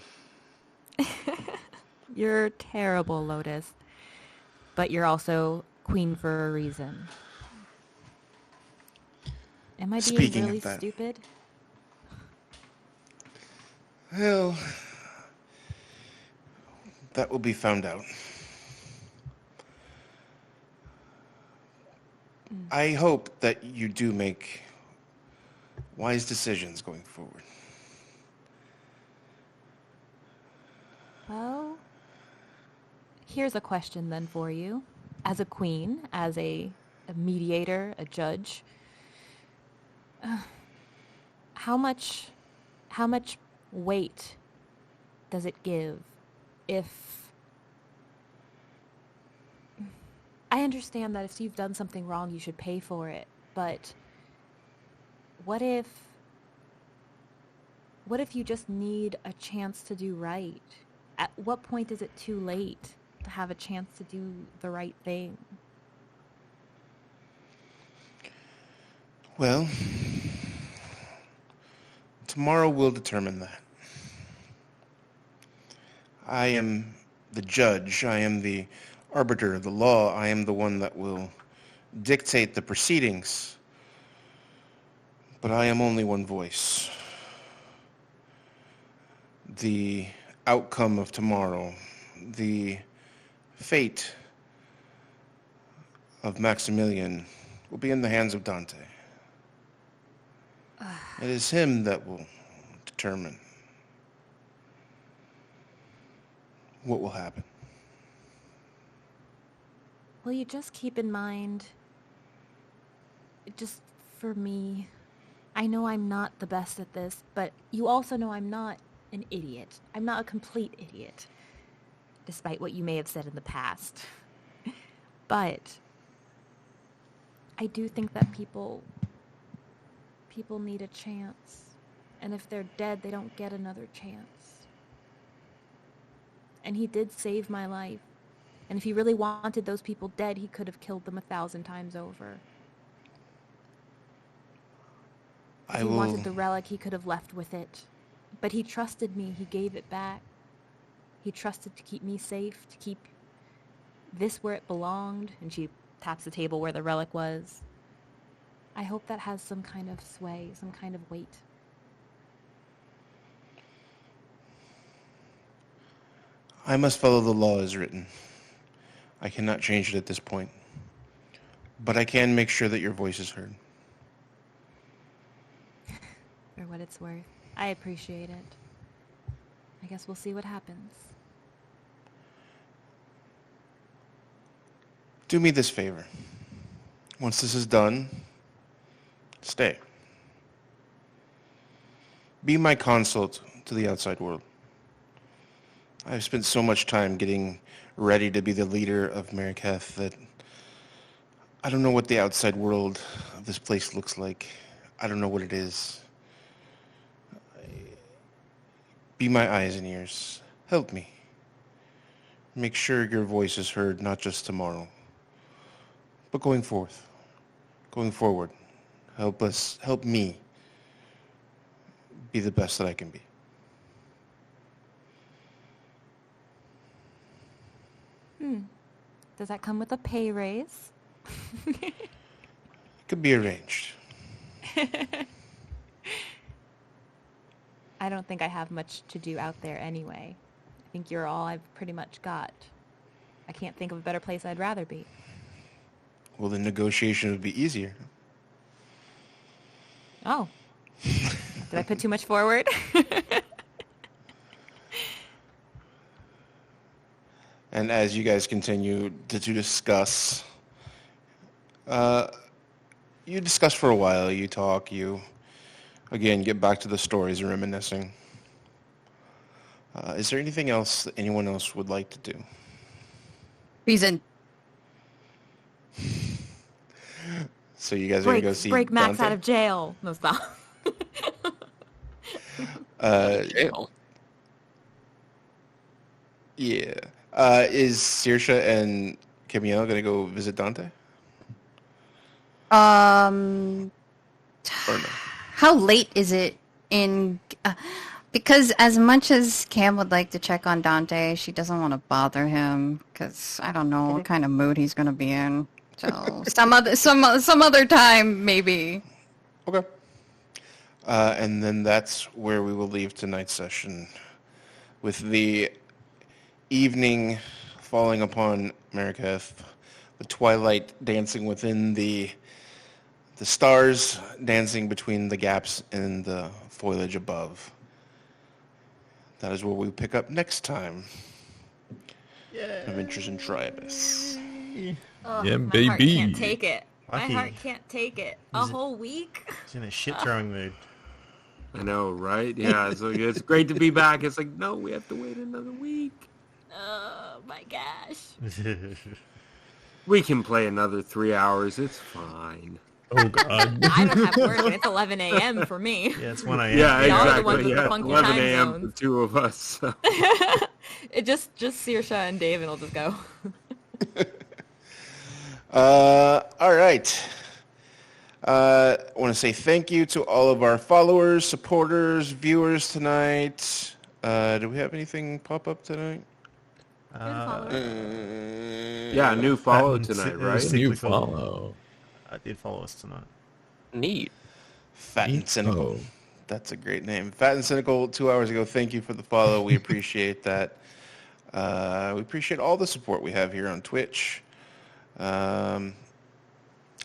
You're terrible, Lotus. But you're also queen for a reason. Am I being Speaking really of that, stupid? Well, that will be found out. I hope that you do make wise decisions going forward. Well, here's a question then for you. As a queen, as a mediator, a judge, how much weight does it give if... I understand that if you've done something wrong, you should pay for it, but what if you just need a chance to do right? At what point is it too late to have a chance to do the right thing? Well, tomorrow will determine that. I am the judge. I am the arbiter of the law. I am the one that will dictate the proceedings. But I am only one voice. The outcome of tomorrow, the fate of Maximilian will be in the hands of Dante. It is him that will determine what will happen. Will you just keep in mind, just for me, I know I'm not the best at this, but you also know I'm not an idiot. I'm not a complete idiot, despite what you may have said in the past. But I do think that people need a chance. And if they're dead, they don't get another chance. And he did save my life. And if he really wanted those people dead, he could have killed them 1,000 times over. If he wanted the relic, he could have left with it. But he trusted me. He gave it back. He trusted to keep me safe, to keep this where it belonged. And she taps the table where the relic was. I hope that has some kind of sway, some kind of weight. I must follow the law as written. I cannot change it at this point. But I can make sure that your voice is heard. For what it's worth. I appreciate it. I guess we'll see what happens. Do me this favor. Once this is done, stay. Be my consult to the outside world. I've spent so much time getting ready to be the leader of Mariketh that I don't know what the outside world of this place looks like. I don't know what it is. Be my eyes and ears. Help me. Make sure your voice is heard not just tomorrow, but going forward. Help me be the best that I can be. Does that come with a pay raise? It could be arranged. I don't think I have much to do out there anyway. I think you're all I've pretty much got. I can't think of a better place I'd rather be. Well, the negotiation would be easier. Oh. Did I put too much forward? And as you guys continue to discuss, you discuss for a while, you talk, you, again, get back to the stories and reminiscing. Is there anything else that anyone else would like to do? Reason. So you guys are going to go see Break Max Dante? out of jail. No, stop. Jail. Yeah. Is Saoirse and Camille going to go visit Dante? How Or no? late is it in... because as much as Cam would like to check on Dante, she doesn't want to bother him because I don't know what kind of mood he's going to be in. So some other time, maybe. Okay. And then that's where we will leave tonight's session, with the evening falling upon Mariketh, the twilight dancing within the stars, dancing between the gaps in the foliage above. That is where we pick up next time. Adventures in Tribus. Oh, Yeah, my baby. heart can't take it. My Lucky. heart can't take it. A whole week? He's in a shit throwing mood. I know, right? Yeah, so it's great to be back. It's like, no, we have to wait another week. Oh my gosh. We can play another 3 hours. It's fine. Oh God. I don't have work and it's 11 a.m. for me. Yeah, it's 1 a.m. Yeah, Y'all are the ones exactly. with the Yeah, funky 11 time a.m. for zones. the two of us. So. It just Saoirse and David will just go. All right. I want to say thank you to all of our followers, supporters, viewers tonight. Do we have anything pop up tonight? Yeah, a new follow Fat and tonight, Sick- right? Sickly New Fool. follow. Did follow us tonight. Neat. Fat and Cynical. Oh. That's a great name. Fat and Cynical, 2 hours ago. Thank you for the follow. We appreciate that. We appreciate all the support we have here on Twitch.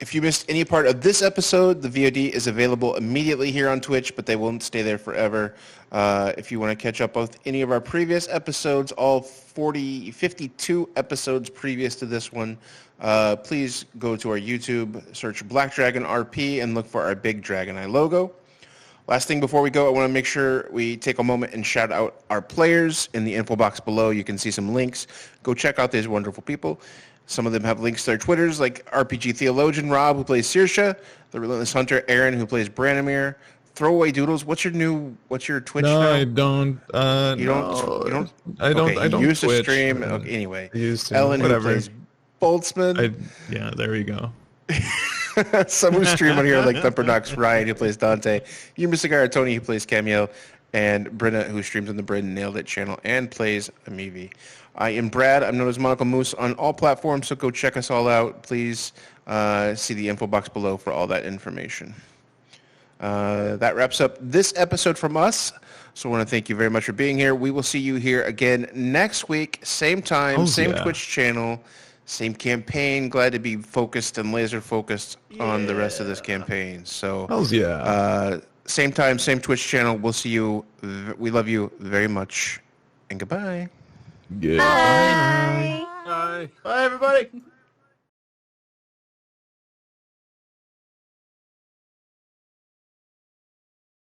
If you missed any part of this episode, the VOD is available immediately here on Twitch, but they won't stay there forever. If you want to catch up with any of our previous episodes, all 52 episodes previous to this one, please go to our YouTube, search Black Dragon RP, and look for our big Dragon Eye logo. Last thing before we go, I want to make sure we take a moment and shout out our players. In the info box below, you can see some links. Go check out these wonderful people. Some of them have links to their Twitters, like RPG Theologian Rob, who plays Saoirse, The Relentless Hunter Aaron, who plays Branimir, Throwaway Doodles. What's your Twitch now? No, I don't. You don't. I don't. Okay, I don't used to Twitch. stream. Okay, anyway, I used to. Ellen, Whatever. who plays Boltzmann. Yeah, there we go. Some who stream on here, like Thumpernox Ryan, who plays Dante, Yumisagara Tony, who plays Cameo, and Brenna, who streams on the Brenna Nailed It channel and plays Amivi. I am Brad. I'm known as Monocle Moose on all platforms, so go check us all out. Please see the info box below for all that information. That wraps up this episode from us. So I want to thank you very much for being here. We will see you here again next week, same time, same Twitch channel, same campaign. Glad to be focused and laser focused on the rest of this campaign. So same time, same Twitch channel. We'll see you. We love you very much. And goodbye. Goodbye. Bye. Bye, everybody.